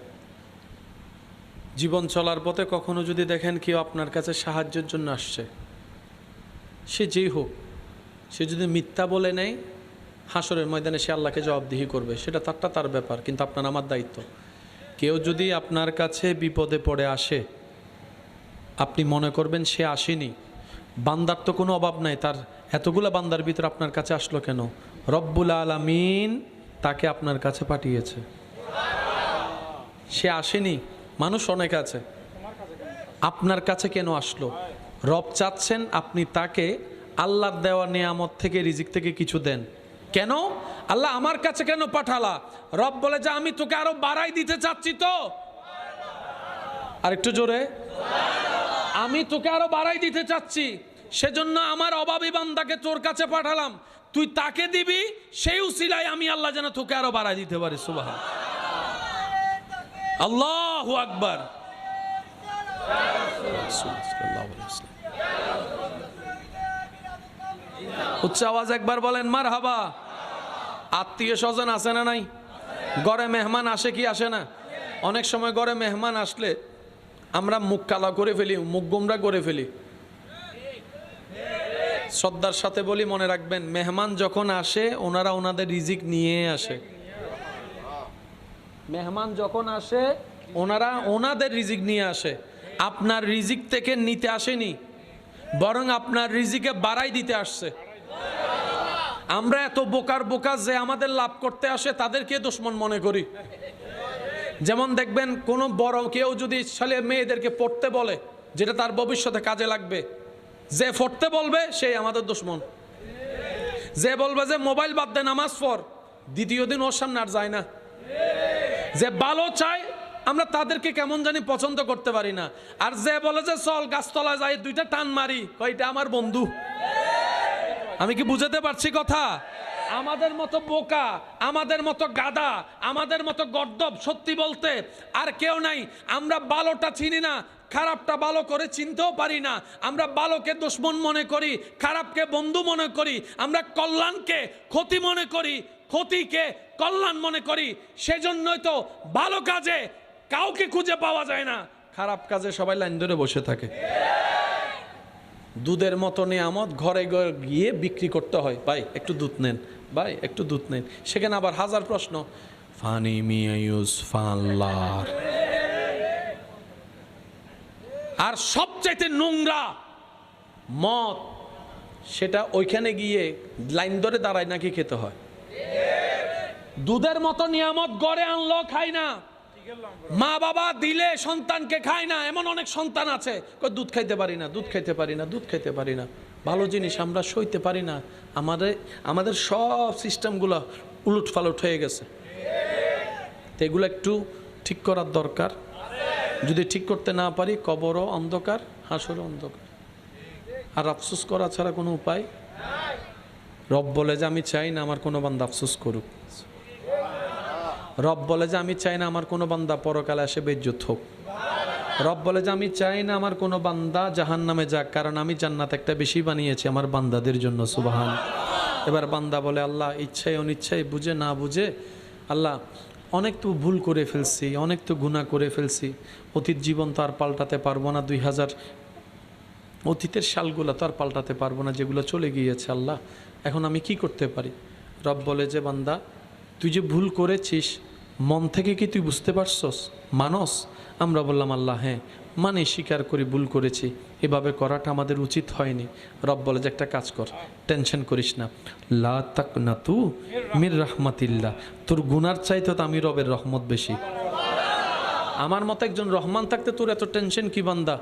Speaker 1: জীবন চলার পথে কখনো যদি দেখেন কেউ আপনার কাছে সাহায্যের জন্য আসছে, সে যেই হোক, সে যদি মিথ্যা বলে নেয় হাসরের ময়দানে সে আল্লাহকে জবাবদিহি করবে, সেটা তার ব্যাপার, কিন্তু আপনার আমার দায়িত্ব। কেউ যদি আপনার কাছে বিপদে পড়ে আসে, আপনি মনে করবেন সে আসেনি, বান্দার তো কোনো অভাব নাই, তার এতগুলো বান্দার ভিতরে আপনার কাছে আসলো কেন? রব্বুল আলামিন তাকে আপনার কাছে পাঠিয়েছে, সে আসেনি। মানুষ অনেক আছে, আপনার কাছে কেন আসলো? রব চাচ্ছেন আপনি তাকে আল্লাহর দেওয়া নিয়ামত থেকে, রিজিক থেকে কিছু দেন। কেন আল্লাহ আমার কাছে কেন পাঠালা? রব বলে যে আমি তোকে আরো বাড়াই দিতে চাচ্ছি। তো আরেকটু জোরে, আমি তোকে আরো বাড়াই দিতে চাচ্ছি, সেজন্য আমার অভাবী বান্দাকে তোর কাছে পাঠালাম, তুই তাকে দিবি, সেই উসিলায় আমি আল্লাহ যেন তোকে আরো বাড়াই দিতে পারি। সুবহান আল্লাহু আকবার। উচ্চ আওয়াজ একবার বলেন মারহাবা। আত্মীয় স্বজন আছে না নাই? ঘরে মেহমান আসে কি আসে না? অনেক সময় ঘরে মেহমান আসলে আমরা মুখ কালা করে ফেলি, মুখ গোমরা করে ফেলি। শ্রদ্ধার সাথে বলি, মনে রাখবেন, মেহমান যখন আসে ওনারা ওনাদের রিজিক নিয়ে আসে। মেহমান যখন আসে ওনারা ওনাদের রিজিক নিয়ে আসে, আপনার রিজিক থেকে নিতে আসেনি, বরং আপনার রিজিকে বাড়াই দিতে আসছে। আমরা এত বোকা যে আমাদের লাভ করতে আসে তাদেরকে দুশমন মনে করি। যেমন দেখবেন, কোনো বড় কেউ যদি ছেলে মেয়েদেরকে পড়তে বলে, যেটা তার ভবিষ্যতে কাজে লাগবে, যে পড়তে বলবে সেই আমাদের দুশমন। যে বলবে যে মোবাইল বাদ দে নামাজ পড়, দ্বিতীয় দিন ওর সামনে আর যায় না। যে ভালো চায় আমরা তাদেরকে কেমন জানি পছন্দ করতে পারি না। আর যে বলে যে চল গাছতলায় যাই দুইটা টান মারি, কয়টা আমার বন্ধু। আমি কি বুঝাতে পারছি কথা? আমাদের মতো বোকা, আমাদের মতো গাদা, আমাদের মতো গর্দব সত্যি বলতে আর কেউ নাই। আমরা ভালোটা চিনি না, খারাপটা ভালো করে চিনতেও পারি না। আমরা ভালোকে দুশমন মনে করি, খারাপকে বন্ধু মনে করি। আমরা কল্যাণকে ক্ষতি মনে করি, ক্ষতিকে কল্যাণ মনে করি। সেজন্যই তো ভালো কাজে কাউকে খুঁজে পাওয়া যায় না, খারাপ কাজে সবাই লাইন ধরে বসে থাকে। দুধের মতো নিয়ামত ঘরে ঘরে গিয়ে বিক্রি করতে হয়, ভাই একটু দুধ নেন, ভাই একটু দুধ নেন। সেখানে আবার হাজার প্রশ্ন, ফানি মিয়া ইউজ ফানলার। আর সবচাইতে নোংরা মদ, সেটা ওইখানে গিয়ে লাইন ধরে দাঁড়ায় নাকি খেতে হয়। দুধের মতো নিয়ামত গড়ে আনলো খায় না, মা বাবা দিলে সন্তানকে খায় না। এমন অনেক সন্তান আছে, দুধ খাইতে পারি না, দুধ খাইতে পারি না, দুধ খাইতে পারি না। ভালো জিনিস আমরা সইতে পারি না। আমাদের সব সিস্টেমগুলো উলট পালট হয়ে গেছে, তো এগুলো একটু ঠিক করার দরকার। যদি ঠিক করতে না পারি, কবরও অন্ধকার, হাসরও অন্ধকার, আর আফসোস করা ছাড়া কোনো উপায়। রব বলে যে আমি চাই না আমার কোনো বান্দা আফসোস করুক। রব বলে যে আমি চাই না আমার কোনো বান্দা পরকালে এসে বেইজ্জত হোক। রব বলে যে আমি চাই না আমার কোনো বান্দা জাহান্নামে যাক, কারণ আমি জান্নাত একটা বেশি বানিয়েছি আমার বান্দাদের জন্য। সুবহান। এবার বান্দা বলে আল্লাহ ইচ্ছায় অনিচ্ছায়, বুঝে না বুঝে, আল্লাহ অনেক তো ভুল করে ফেলছি, অনেক তো গুনাহ করে ফেলছি। অতীত জীবন তো আর পাল্টাতে পারবো না, 2000 অতীতের সালগুলো তো আর পাল্টাতে পারবো না, যেগুলো চলে গিয়েছে। আল্লাহ এখন আমি কি করতে পারি? রব বলে যে বান্দা তুই যে ভুল করেছিস মন থেকে কি তুই বুঝতে পারছস, মানস? আমরা বললাম আল্লাহ হ্যাঁ মানে, স্বীকার করি ভুল করেছি, এভাবে করাটা আমাদের উচিত হয়নি। রব বলে যে একটা কাজ কর, টেনশন করিস না, লা তাকনাতু মির রাহমাতিল্লাহ, তোর গুনার চাইতে তো আমি রবের রহমত বেশি। আমার মতো একজন রহমান থাকতে তোর এত টেনশন কি বান্দা?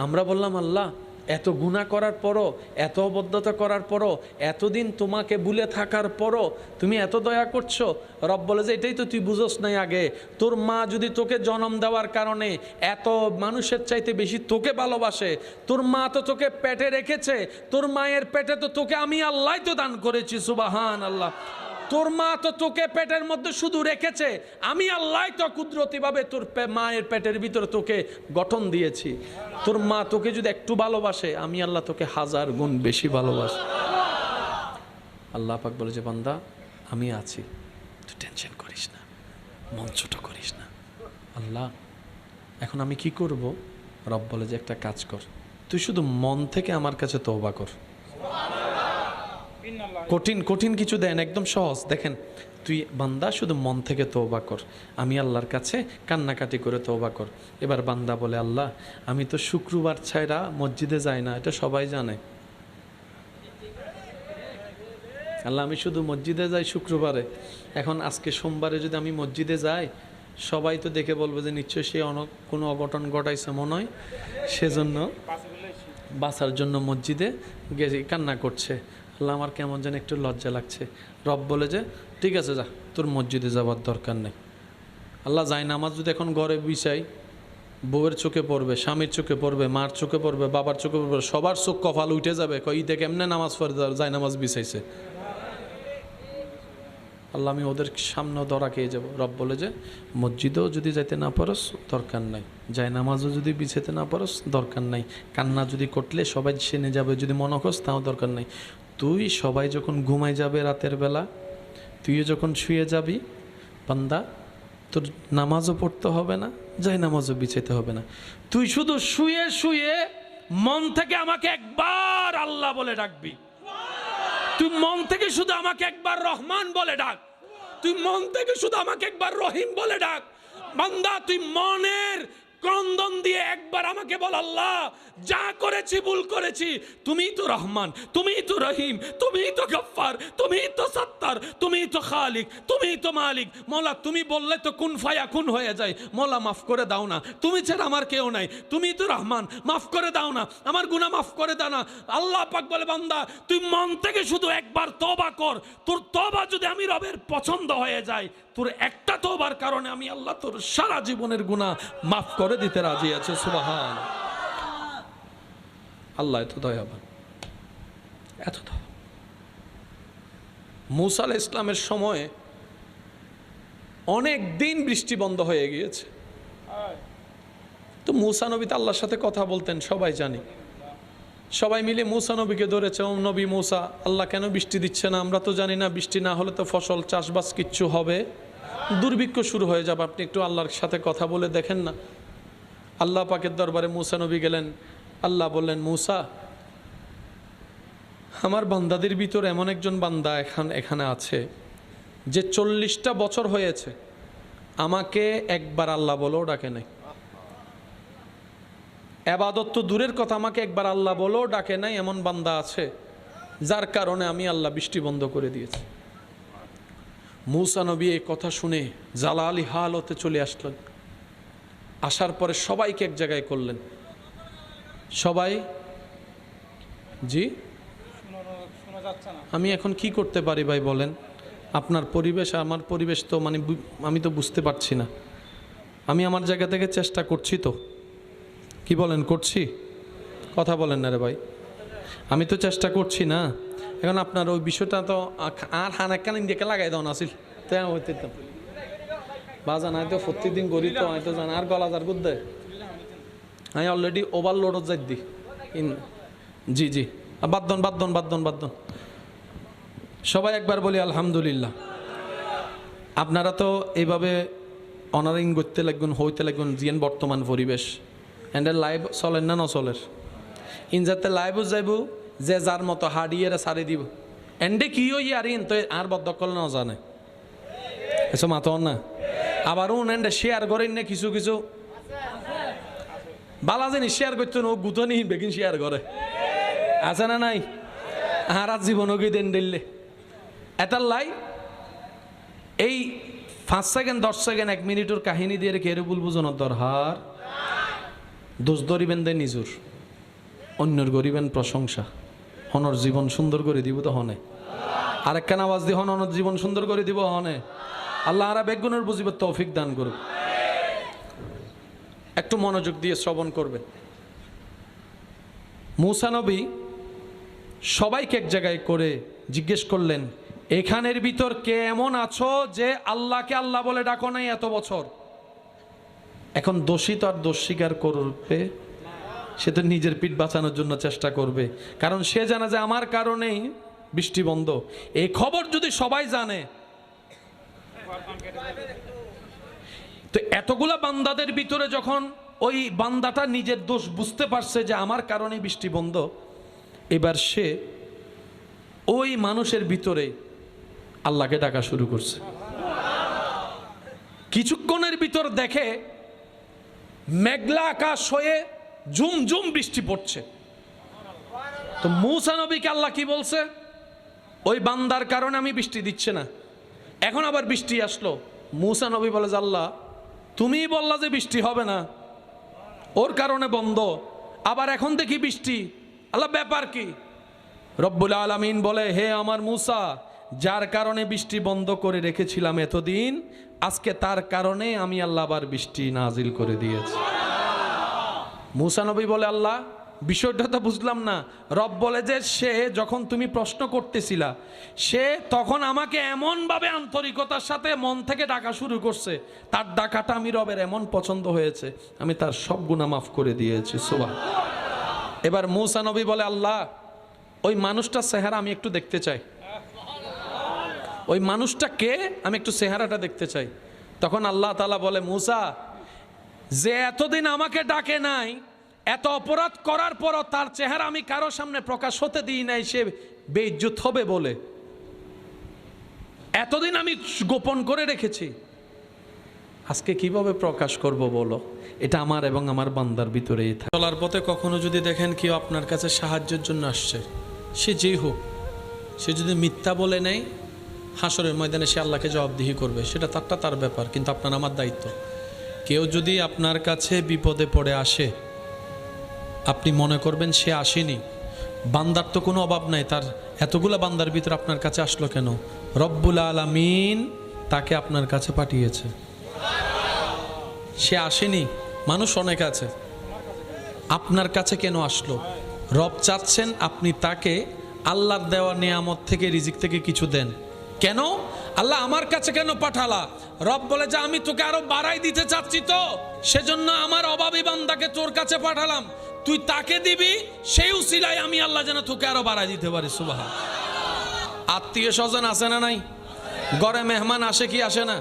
Speaker 1: আমরা বললাম আল্লাহ এত গুনাহ করার পরও, এত অবদ্ধতা করার পরও, এতদিন তোমাকে ভুলে থাকার পরও তুমি এত দয়া করছো। রব বলে যে এটাই তো তুই বুঝোস নাই আগে। তোর মা যদি তোকে জন্ম দেওয়ার কারণে এত মানুষের চাইতে বেশি তোকে ভালোবাসে, তোর মা তো তোকে পেটে রেখেছে, তোর মায়ের পেটে তো তোকে আমি আল্লাহ তো দান করেছি। সুবহান আল্লাহ। তোর মা তো তোকে পেটের মধ্যে শুধু রেখেছে, আমি আল্লাহ তো কুদরতিভাবে তোর মায়ের পেটের ভিতরে তোকে গঠন দিয়েছি। তোর মা তোকে যদি একটু ভালোবাসে, আমি আল্লাহ তোকে 1000 গুণ বেশি ভালোবাসি। আল্লাহ পাক বলে যে বান্দা আমি আছি, তুই টেনশন করিস না, মন ছোট করিস না। আল্লাহ এখন আমি কি করব? রব বলে যে একটা কাজ কর, তুই শুধু মন থেকে আমার কাছে তওবা কর। কঠিন কঠিন কিছু দেন, একদম সহজ। দেখেন তুই বান্দা শুধু মন থেকে তওবা কর, আমি আল্লাহর কাছে কান্নাকাটি করে তওবা কর। এবার বান্দা বলে আল্লাহ আমি তো শুক্রবার ছাড়া মসজিদে যাই না, এটা সবাই জানে। আল্লাহ আমি শুধু মসজিদে যাই শুক্রবারে, এখন আজকে সোমবারে যদি আমি মসজিদে যাই, সবাই তো দেখে বলবে যে নিশ্চয়ই সে কোনো অঘটন ঘটাইছে মনে হয়, সেজন্য বাঁচার জন্য মসজিদে গেছে কান্না করছে। আল্লাহ আমার কেমন যেন একটু লজ্জা লাগছে। রব বলে যে ঠিক আছে যা, তোর মসজিদে যাওয়ার দরকার নেই। আল্লাহ যায় নামাজ যদি এখন ঘরে বিছাই, বউয়ের চোখে পড়বে, স্বামীর চোখে পড়বে, মার চোখে পড়বে, বাবার চোখে পড়বে, সবার চোখ কপাল উঠে যাবে, ঈদে কেমনে নামাজ পড়ে যায় নামাজ বিছাইছে। আল্লাহ আমি ওদের সামনেও ধরা খেয়ে যাবো। রব বলে যে মসজিদেও যদি যাইতে না পারস দরকার নাই, যায় নামাজও যদি বিছাইতে না পারস দরকার নাই, কান্না যদি করলে সবাই সেনে যাবে যদি মনে করস তাও দরকার নাই। তুই সবাই যখন ঘুমাই যাবে রাতের বেলা, তুইও যখন শুয়ে যাবি বান্দা, তোর নামাজও পড়তে হবে না, যায় নামাজও বিছাইতে হবে না। তুই শুধু শুয়ে শুয়ে মন থেকে আমাকে একবার আল্লাহ বলে ডাকবি। তুই মন থেকে শুধু আমাকে একবার রহমান বলে ডাক, তুই মন থেকে শুধু আমাকে একবার রহিম বলে ডাক। বান্দা তুই মনের ক্রন্দন দিয়ে একবার আমাকে বল আল্লাহ যা করেছি ভুল করেছি, তুমিই তো রহমান, তুমিই তো রহিম, তুমিই তো গফফার, তুমিই তো সত্তার, তুমিই তো খালিক, তুমিই তো মালিক। মৌলা তুমি বললে তো কুন ফায়া কুন হয়ে যায়। মৌলা মাফ করে দাও না, তুমি ছাড়া আমার কেউ নাই, তুমিই তো রহমান, মাফ করে দাও না, আমার গুনাহ মাফ করে দাও না। আল্লাহ পাক বলে বান্দা তুই মন থেকে শুধু একবার তওবা কর, তোর তওবা যদি আমি রবের পছন্দ হয়ে যায়, তোর একটা তওবার কারণে আমি আল্লাহ তোর সারা জীবনের গুনাহ মাফ করে দিতে রাজি আছে। সুবহান আল্লাহ এত দয়াবান, এত দয়া। মূসা আলাইহিস ইসলামের সময়ে অনেক দিন বৃষ্টি বন্ধ হয়ে গিয়েছে। তো মূসা নবী তো আল্লাহর সাথে কথা বলতেন, সবাই জানি। সবাই মিলে মূসা নবীকে ধরেছে, ও নবী মূসা আল্লাহ কেন বৃষ্টি দিচ্ছে না? আমরা তো জানি না বৃষ্টি না হলে তো ফসল চাষবাস কিচ্ছু হবে, দুর্ভিক্ষ শুরু হয়ে যাবে, আপনি একটু আল্লাহর সাথে কথা বলে দেখেন না। আল্লাহ পাকের দরবারে মূসা নবী গেলেন। আল্লাহ বললেন মূসা আমার বান্দাদের ভিতর এমন একজন বান্দা এখানে আছে যে 40টা বছর হয়েছে আমাকে একবার আল্লাহ বলেও ডাকে নাই। ইবাদত তো দূরের কথা, আমাকে একবার আল্লাহ বলেও ডাকে নাই। এমন বান্দা আছে যার কারণে আমি আল্লাহ বৃষ্টি বন্ধ করে দিয়েছি। মূসা নবী এই কথা শুনে জালালি হালতে চলে আসলেন। আসার পরে সবাইকে এক জায়গায় করলেন। সবাই জি আমি এখন কি করতে পারি ভাই বলেন? আপনার পরিবেশ আমার পরিবেশ তো মানে আমি তো বুঝতে পারছি না। আমি আমার জায়গা থেকে চেষ্টা করছি তো, কি বলেন করছি? কথা বলেন না রে ভাই, আমি তো চেষ্টা করছি না। এখন আপনার ওই বিষয়টা তো আর হানাক্কান ইন্ডিয়াকে লাগাই দাও না আসিল তাই হইতে বাজান হয়তো প্রত্যেকদিন গড়ি তো হয়তো জান আর গলা যার গুদ্দে আমি অলরেডি ওভারলোড যাই দি জি জি বাদ্দন সবাই একবার বলি আলহামদুলিল্লাহ। আপনারা তো এইভাবে অনারিং করতে লাগবেন হইতে লাগবেন জিয়ান বর্তমান পরিবেশ এন্ডের লাইভ চলেন না নচলের ইন যাতে লাইভও যাইব যে যার মতো হাডিয়ে সারি দিব এন্ডে কি ওই আর ইন তো আর বদ্ধকল না জানে এসব মাতো না আবার উন এন্ডে শেয়ার করেন না কিছু কিছু বালা জিনিস শেয়ার করতো না ও গুতনি বেগিন শেয়ার করে আছে না নাই আর জীবনও গিয়ে দেন দিল্লে এটার লাই এই 5 সেকেন্ড 10 সেকেন্ড 1 মিনিটের কাহিনী দিয়ে রেখে এর বুলবুজনের দরহার দোষ ধরিবেন দেয় নিজুর অন্যর গরিবেন প্রশংসা হনর জীবন সুন্দর করে দিব তো হনে আরেকখান আওয়াজ দিয়ে হনর জীবন সুন্দর করে দিব হনে আল্লাহ আরা বেগুনের বুঝিবার তৌফিক দান করুক। একটু মনোযোগ দিয়ে শ্রবণ করবেন। মূসা নবী সবাইকে এক জায়গায় করে জিজ্ঞেস করলেন এখানের ভিতর কে এমন আছো যে আল্লাহকে আল্লাহ বলে ডাকো নাই এত বছর? এখন দোষী তো আর দোষ স্বীকার করবে, সে তো নিজের পিঠ বাঁচানোর জন্য চেষ্টা করবে, কারণ সে জানে যে আমার কারণেই বৃষ্টি বন্ধ। এই খবর যদি সবাই জানে তো এতগুলা বান্দাদের ভিতরে যখন ওই বান্দাটা নিজের দোষ বুঝতে পারছে যে আমার কারণে বৃষ্টি বন্ধ, এবার সে ওই মানুষের ভিতরে আল্লাহকে ডাকা শুরু করছে। কিছুক্ষণের ভিতর দেখে মেঘলা আকাশ হয়ে ঝুম ঝুম বৃষ্টি পড়ছে। তো মূসা নবীকে আল্লাহ কি বলছে? ওই বান্দার কারণে আমি বৃষ্টি দিচ্ছে না। এখন আবার বৃষ্টি আসলো। মূসা নবী বলে যে আল্লাহ তুমিই বললা যে বৃষ্টি হবে না, ওর কারণে বন্ধ, আবার এখন দেখি বৃষ্টি, আল্লাহ ব্যাপার কি? রব্বুল আলামিন বলে হে আমার মূসা, যার কারণে বৃষ্টি বন্ধ করে রেখেছিলাম এতদিন, আজকে তার কারণে আমি আল্লাহ আবার বৃষ্টি নাজিল করে দিয়েছি। মূসা নবী বলে আল্লাহ বিষয়টা তো বুঝলাম না। রব বলে যে সে যখন তুমি প্রশ্ন করতেছিলা সে তখন আমাকে এমনভাবে আন্তরিকতার সাথে মন থেকে ডাকা শুরু করছে, তার ডাকাটা আমি রবের এমন পছন্দ হয়েছে আমি তার সব গুনাহ মাফ করে দিয়েছি। সুবহানাল্লাহ। এবার মূসা নবী বলে আল্লাহ ওই মানুষটার চেহারা আমি একটু দেখতে চাই, ওই মানুষটা কে আমি একটু চেহারাটা দেখতে চাই। তখন আল্লাহ তাআলা বলে মূসা, যে এতদিন আমাকে ডাকে নাই, এত অপরাধ করার পরও তার চেহারা আমি কারো সামনে প্রকাশ হতে দিই নাই সে বেইজ্জত হবে বলে, এতদিন আমি গোপন করে রেখেছি, আজকে কিভাবে প্রকাশ করব বলো? এটা আমার এবং আমার বান্দার ভিতরেই থাকে। চলার পথে কখনো যদি দেখেন কেউ আপনার কাছে সাহায্যের জন্য আসছে, সে যেই হোক, সে যদি মিথ্যা বলে নেয় হাসরের ময়দানে সে আল্লাহকে জবাবদিহি করবে, সেটা তার ব্যাপার, কিন্তু আপনার আমার দায়িত্ব। কেউ যদি আপনার কাছে বিপদে পড়ে আসে, আপনি মনে করবেন সে আসেনি, বান্দার তো কোনো অভাব নাই, তার এতগুলা বান্দার ভিতরে আপনার কাছে আসলো কেন? রব্বুল আলামিন তাকে আপনার কাছে পাঠিয়েছে, সে আসেনি। মানুষ অনেক আছে, আপনার কাছে কেন আসলো? রব চাচ্ছেন আপনি তাকে আল্লাহর দেওয়া নিয়ামত থেকে, রিজিক থেকে কিছু দেন। কেন আল্লাহ আমার কাছে কেন পাঠালা? রব বলে যে আমি তোকে আরো বাড়াই দিতে চাচ্ছি, তো সেজন্য আমার অভাবী বান্দাকে তোর কাছে পাঠালাম, তুই তাকে দিবি, সেই উসিলায় আমি আল্লাহ যেন তোকে আরো বাড়াই দিতে পারি। সুবহানাল্লাহ। আত্মীয় স্বজন আসে না নাই? ঘরে মেহমান আসে কি আসে না?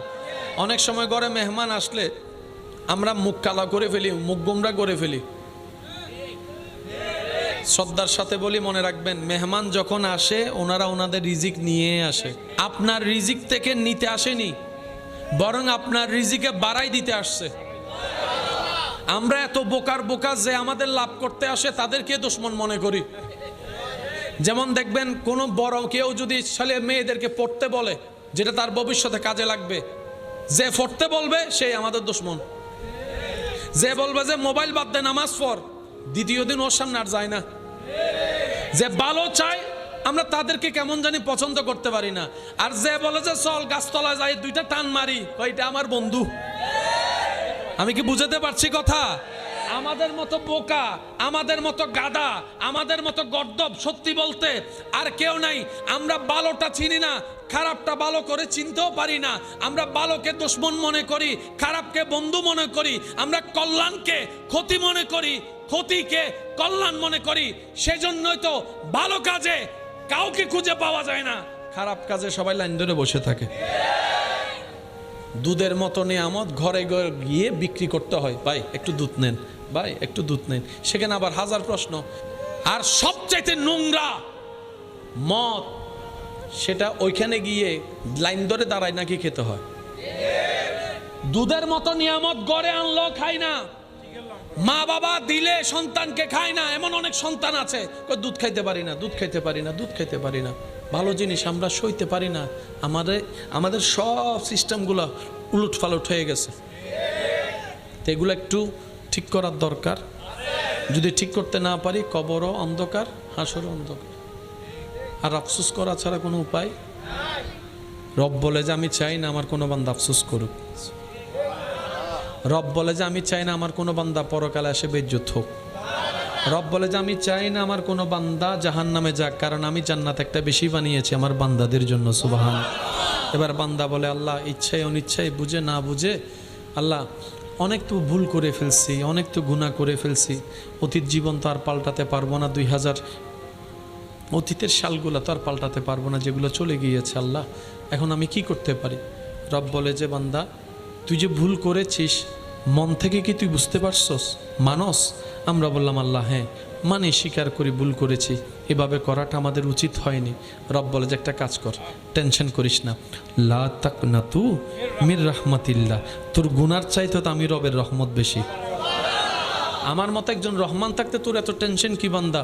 Speaker 1: অনেক সময় ঘরে মেহমান আসলে আমরা মুখ কালা করে ফেলি, মুখ গোমরা করে ফেলি। শ্রদ্ধার সাথে বলি, মনে রাখবেন মেহমান যখন আসে ওনারা ওনাদের রিজিক নিয়ে আসে, আপনার রিজিক থেকে নিতে আসেনি, বরং আপনার রিজিকে বাড়াই দিতে আসছে। আমরা এত বোকা যে আমাদের লাভ করতে আসে তাদেরকে দুশমন মনে করি। যেমন দেখবেন কোন বড় কেউ যদি ছেলে মেয়েদেরকে পড়তে বলে যেটা তার ভবিষ্যতে কাজে লাগবে, যে পড়তে বলবে সেই আমাদের দুশমন। যে বলবে যে মোবাইল বাদ দে নামাজ পড়, দ্বিতীয় দিন ওর সামনে আর যায় না। যে ভালো চায় আমরা তাদেরকে কেমন জানি পছন্দ করতে পারি না। আর যে বলে যে চল গাছতলায় যাই দুইটা টান মারি, কয়টা আমার বন্ধু। আমি কি বুঝাতে পারছি কথা? আমাদের মতো বোকা, আমাদের মতো গাদা, আমাদের মতো গর্দব সত্যি বলতে আর কেউ নাই। আমরা ভালোটা চিনি না, খারাপটা ভালো করে চিনতেও পারি না। আমরা ভালোকে দুশমন মনে করি, খারাপকে বন্ধু মনে করি। আমরা কল্যাণকে ক্ষতি মনে করি, ক্ষতিকে কল্যাণ মনে করি। সেজন্যই তো ভালো কাজে কাউকে খুঁজে পাওয়া যায় না, খারাপ কাজে সবাই লাইন ধরে বসে থাকে। দুধের মতো নিয়ামত ঘরে ঘরে গিয়ে বিক্রি করতে হয়, ভাই একটু দুধ নেন, ভাই একটু দুধ নেন, সেখানে আবার হাজার প্রশ্ন। আর সবচাইতে নোংরা মদ, সেটা ওইখানে গিয়ে লাইন ধরে দাঁড়ায় নাকি খেতে হয়। দুধের মতো নিয়ামত গড়ে আনলো খায় না, মা বাবা দিলে সন্তানকে খায় না। এমন অনেক সন্তান আছে দুধ খাইতে পারি না, দুধ খাইতে পারি না, দুধ খাইতে পারি না। ভালো জিনিস আমরা সইতে পারি না। আমাদের সব সিস্টেমগুলো উলট ফালট হয়ে গেছে। তো এগুলো একটু ঠিক করার দরকার। যদি ঠিক করতে না পারি, কবরও অন্ধকার, হাসরও অন্ধকার। আর আফসোস করা ছাড়া কোনো উপায়। রব বলে যে আমি চাই না আমার কোনো বান্দা আফসোস করুক। রব বলে যে আমি চাই না আমার কোনো বান্দা পরকালে এসে বেইজ্জত হোক। রব বলে যে আমি চাই না আমার কোনো বান্দা জাহান্নামে যাক, কারণ আমি জান্নাত একটা বেশি বানিয়েছি আমার বান্দাদের জন্য। সুবহান। এবার বান্দা বলে আল্লাহ ইচ্ছায় অনিচ্ছায়, বুঝে না বুঝে, আল্লাহ অনেক তো ভুল করে ফেলছি, অনেক তো গুনাহ করে ফেলছি। অতীত জীবন তো আর পাল্টাতে পারবো না, 2000 অতীতের সালগুলো তো আর পাল্টাতে পারবো না, যেগুলো চলে গিয়েছে। আল্লাহ এখন আমি কি করতে পারি? রব বলে যে বান্দা তুই যে ভুল করেছিস মন থেকে কি তুই বুঝতে পারছস, মানস? আমরা বললাম আল্লাহ হ্যাঁ মানে, স্বীকার করি ভুল করেছি, এভাবে করাটা আমাদের উচিত হয়নি। রব বলে যে একটা কাজ কর, টেনশন করিস না, লা তাকনাতু মির রাহমাতিল্লাহ, তোর গুনার চাইতে তো আমি রবের রহমত বেশি। আমার মতো একজন রহমান থাকতে তোর এত টেনশন কি বান্দা?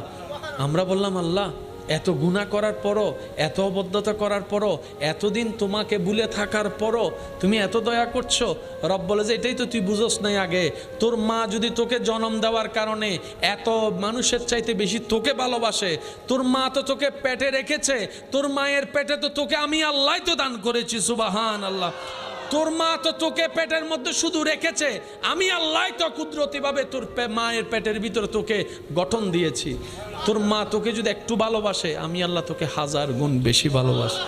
Speaker 1: আমরা বললাম আল্লাহ এত গুনাহ করার পরও, এত অবদ্ধতা করার পরও, এতদিন তোমাকে ভুলে থাকার পরও তুমি এত দয়া করছো। রব বলে যে এটাই তো তুই বুঝোস নাই আগে। তোর মা যদি তোকে জন্ম দেওয়ার কারণে এত মানুষের চাইতে বেশি তোকে ভালোবাসে, তোর মা তো তোকে পেটে রেখেছে, তোর মায়ের পেটে তো তোকে আমি আল্লাহ তো দান করেছি। সুবহান আল্লাহ। তোর মা তো তোকে পেটের মধ্যে শুধু রেখেছে, আমি আল্লাহ তো কুদরতিভাবে তোর মায়ের পেটের ভিতরে তোকে গঠন দিয়েছি। তোর মা তোকে যদি একটু ভালোবাসে, আমি আল্লাহ তোকে 1000 গুণ বেশি ভালোবাসি।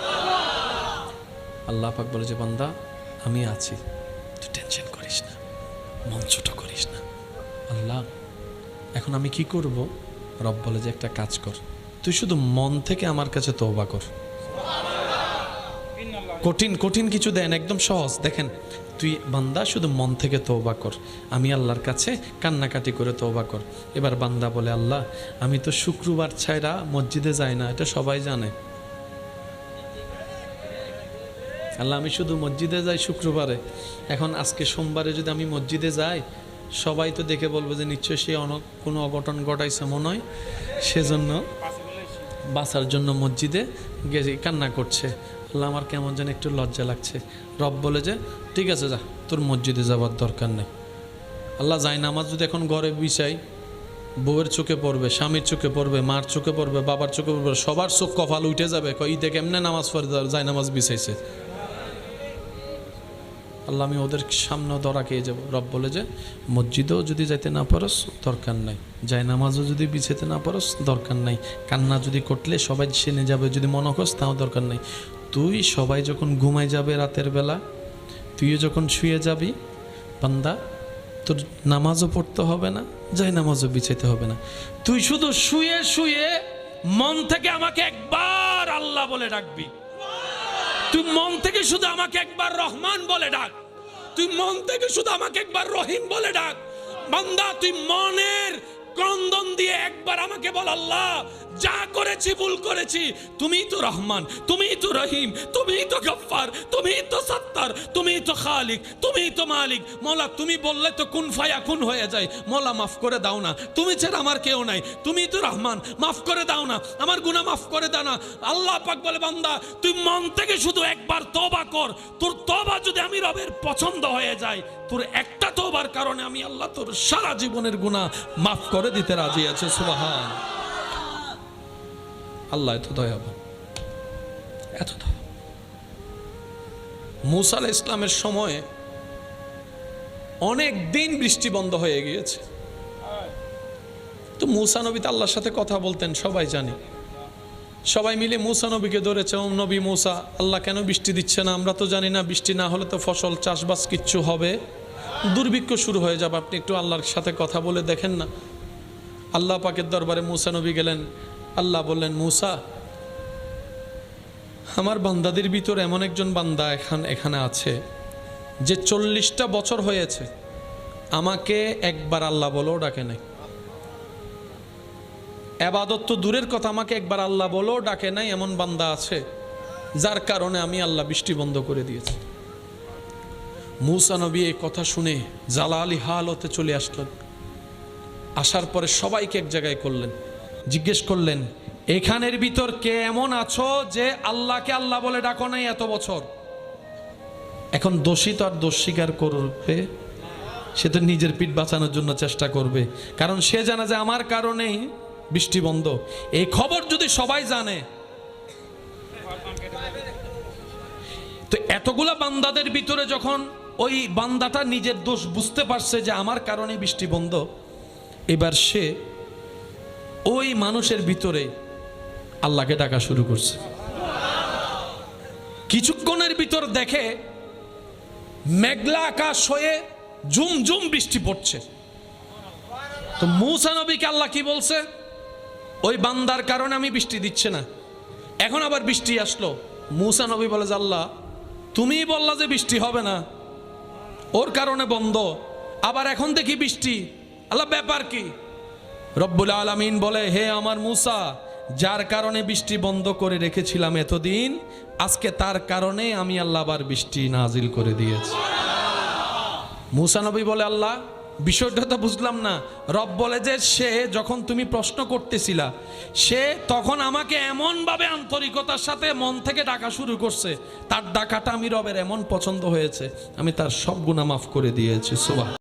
Speaker 1: আল্লাহ পাক বলে যে বান্দা আমি আছি, তুই টেনশন করিস না, মন ছোট করিস না। আল্লাহ এখন আমি কি করব? রব বলে যে একটা কাজ কর, তুই শুধু মন থেকে আমার কাছে তওবা কর। কঠিন কঠিন কিছু দেন, একদম সহজ। দেখেন তুই বান্দা শুধু মন থেকে তওবা কর, আমি আল্লাহর কাছে কান্নাকাটি করে তওবা কর। এবার বান্দা বলে আল্লাহ আমি তো শুক্রবার ছাড়া মসজিদে যাই না, এটা সবাই জানে। আল্লাহ আমি শুধু মসজিদে যাই শুক্রবারে, এখন আজকে সোমবারে যদি আমি মসজিদে যাই, সবাই তো দেখে বলবো যে নিশ্চয় সে কোনো অঘটন ঘটাইছে মনে হয়, সেজন্য বাঁচার জন্য মসজিদে গেছে কান্না করছে। আল্লাহ আমার কেমন যেন একটু লজ্জা লাগছে। রব বলে যে ঠিক আছে যা, তোর মসজিদে যাওয়ার দরকার নেই। আল্লাহ যায় নামাজ যদি এখন ঘরে বিছাই, বউয়ের চোখে পড়বে, স্বামীর চোখে পড়বে, মার চোখে পড়বে, বাবার চোখে পড়বে, সবার চোখ কপাল উঠে যাবে, ঈদে কেমনে নামাজ পড়ে যায় নামাজ বিছাইছে। আল্লাহ আমি ওদের সামনেও ধরা খেয়ে যাবো। রব বলে যে মসজিদেও যদি যাইতে না পারস দরকার নাই, যায় নামাজও যদি বিছাইতে না পারস দরকার নাই, কান্না যদি করলে সবাই সেনে যাবে যদি মনে করস তাও দরকার নাই। তুই সবাই যখন ঘুমাই যাবে রাতের বেলা, তুইও যখন শুয়ে যাবি বান্দা, তোর নামাজও পড়তে হবে না, যায় নামাজও বিছাইতে হবে না। তুই শুধু শুয়ে শুয়ে মন থেকে আমাকে একবার আল্লাহ বলে ডাকবি। তুই মন থেকে শুধু আমাকে একবার রহমান বলে ডাক, তুই মন থেকে শুধু আমাকে একবার রহিম বলে ডাক। বান্দা তুই মনের ক্রন্দন দিয়ে একবার আমাকে বল আল্লাহ যা করেছি ভুল করেছি, তুমিই তো রহমান, তুমিই তো রহিম, তুমিই তো গফফার, তুমিই তো সত্তার, তুমিই তো খালিক, তুমিই তো মালিক। মৌলা তুমি বললে তো কুন ফায়াকুন হয়ে যায়। মৌলা মাফ করে দাও না, তুমি ছাড়া আমার কেউ নাই, তুমিই তো রহমান, মাফ করে দাও না, আমার গুনাহ মাফ করে দাও না। আল্লাহ পাক বলে বান্দা তুই মন থেকে শুধু একবার তওবা কর, তোর তওবা যদি আমি রবের পছন্দ হয়ে যায়, তোর একটা তওবার কারণে আমি আল্লাহ তোর সারা জীবনের গুনাহ মাফ করে দিতে রাজি আছে। সুবহান। আল্লাহ এত দয়াবান, এত দয়া। মূসা আলাইহিস ইসলামের সময়ে অনেক দিন বৃষ্টি বন্ধ হয়ে গিয়েছে। তো মূসা নবী তো আল্লাহর সাথে কথা বলতেন, সবাই জানি। সবাই মিলে মূসা নবীকে ধরেছে, ও নবী মূসা, আল্লাহ কেন বৃষ্টি দিচ্ছে না? আমরা তো জানি না, বৃষ্টি না হলে তো ফসল চাষবাস কিচ্ছু হবে, দুর্ভিক্ষ শুরু হয়ে যাবে, আপনি একটু আল্লাহর সাথে কথা বলে দেখেন না। আল্লাহ পাকের দরবারে মূসা নবী গেলেন। আল্লাহ বললেন, মূসা, আমার বান্দাদের ভিতর এমন একজন বান্দা এখানে আছে যে 40টা বছর হয়েছে আমাকে একবার আল্লাহ বলেও ডাকে নাই। ইবাদত তো দূরের কথা, আমাকে একবার আল্লাহ বলেও ডাকে নাই। এমন বান্দা আছে যার কারণে আমি আল্লাহ বৃষ্টি বন্ধ করে দিয়েছি। মূসা নবী এই কথা শুনে জালালি হালতে চলে আসলেন। আসার পরে সবাইকে এক জায়গায় করলেন, জিজ্ঞেস করলেন, এখানের ভিতর কে এমন আছো যে আল্লাহকে আল্লাহ বলে ডাকো নাই এত বছর? এখন দোষী তো আর দোষ স্বীকার করবে, সে তো নিজের পিঠ বাঁচানোর জন্য চেষ্টা করবে, কারণ সে জানে যে আমার কারণেই বৃষ্টি বন্ধ। এই খবর যদি সবাই জানে, তো এতগুলা বান্দাদের ভিতরে যখন ওই বান্দাটা নিজের দোষ বুঝতে পারছে যে আমার কারণে বৃষ্টি বন্ধ, এবার সে ওই মানুষের ভিতরে আল্লাহকে ডাকা শুরু করছে। কিছুক্ষণের ভিতর দেখে মেঘলা আকাশ হয়ে ঝুম ঝুম বৃষ্টি পড়ছে। তো মূসা নবীকে আল্লাহ কি বলছে? ওই বান্দার কারণে আমি বৃষ্টি দিচ্ছে না। এখন আবার বৃষ্টি আসলো। মূসা নবী বলে যে আল্লাহ, তুমিই বললা যে বৃষ্টি হবে না, ওর কারণে বন্ধ, আবার এখন দেখি বৃষ্টি। আল্লাহ ব্যাপার কি? রব্বুল আলামিন বলে, হে আমার মূসা, যার কারণে বৃষ্টি বন্ধ করে রেখেছিলাম এতদিন, আজকে তার কারণে আমি আল্লাহ আবার বৃষ্টি নাজিল করে দিয়েছি। মূসা নবী বলে, আল্লাহ বিষয়টা তো বুঝলাম না। রব বলে যে সে যখন তুমি প্রশ্ন করতেছিলা, সে তখন আমাকে এমন ভাবে আন্তরিকতার সাথে মন থেকে ডাকা শুরু করছে, তার ডাকাটা আমি রবের এমন পছন্দ হয়েছে, আমি তার সব গুনাহ মাফ করে দিয়েছি। সুবহান।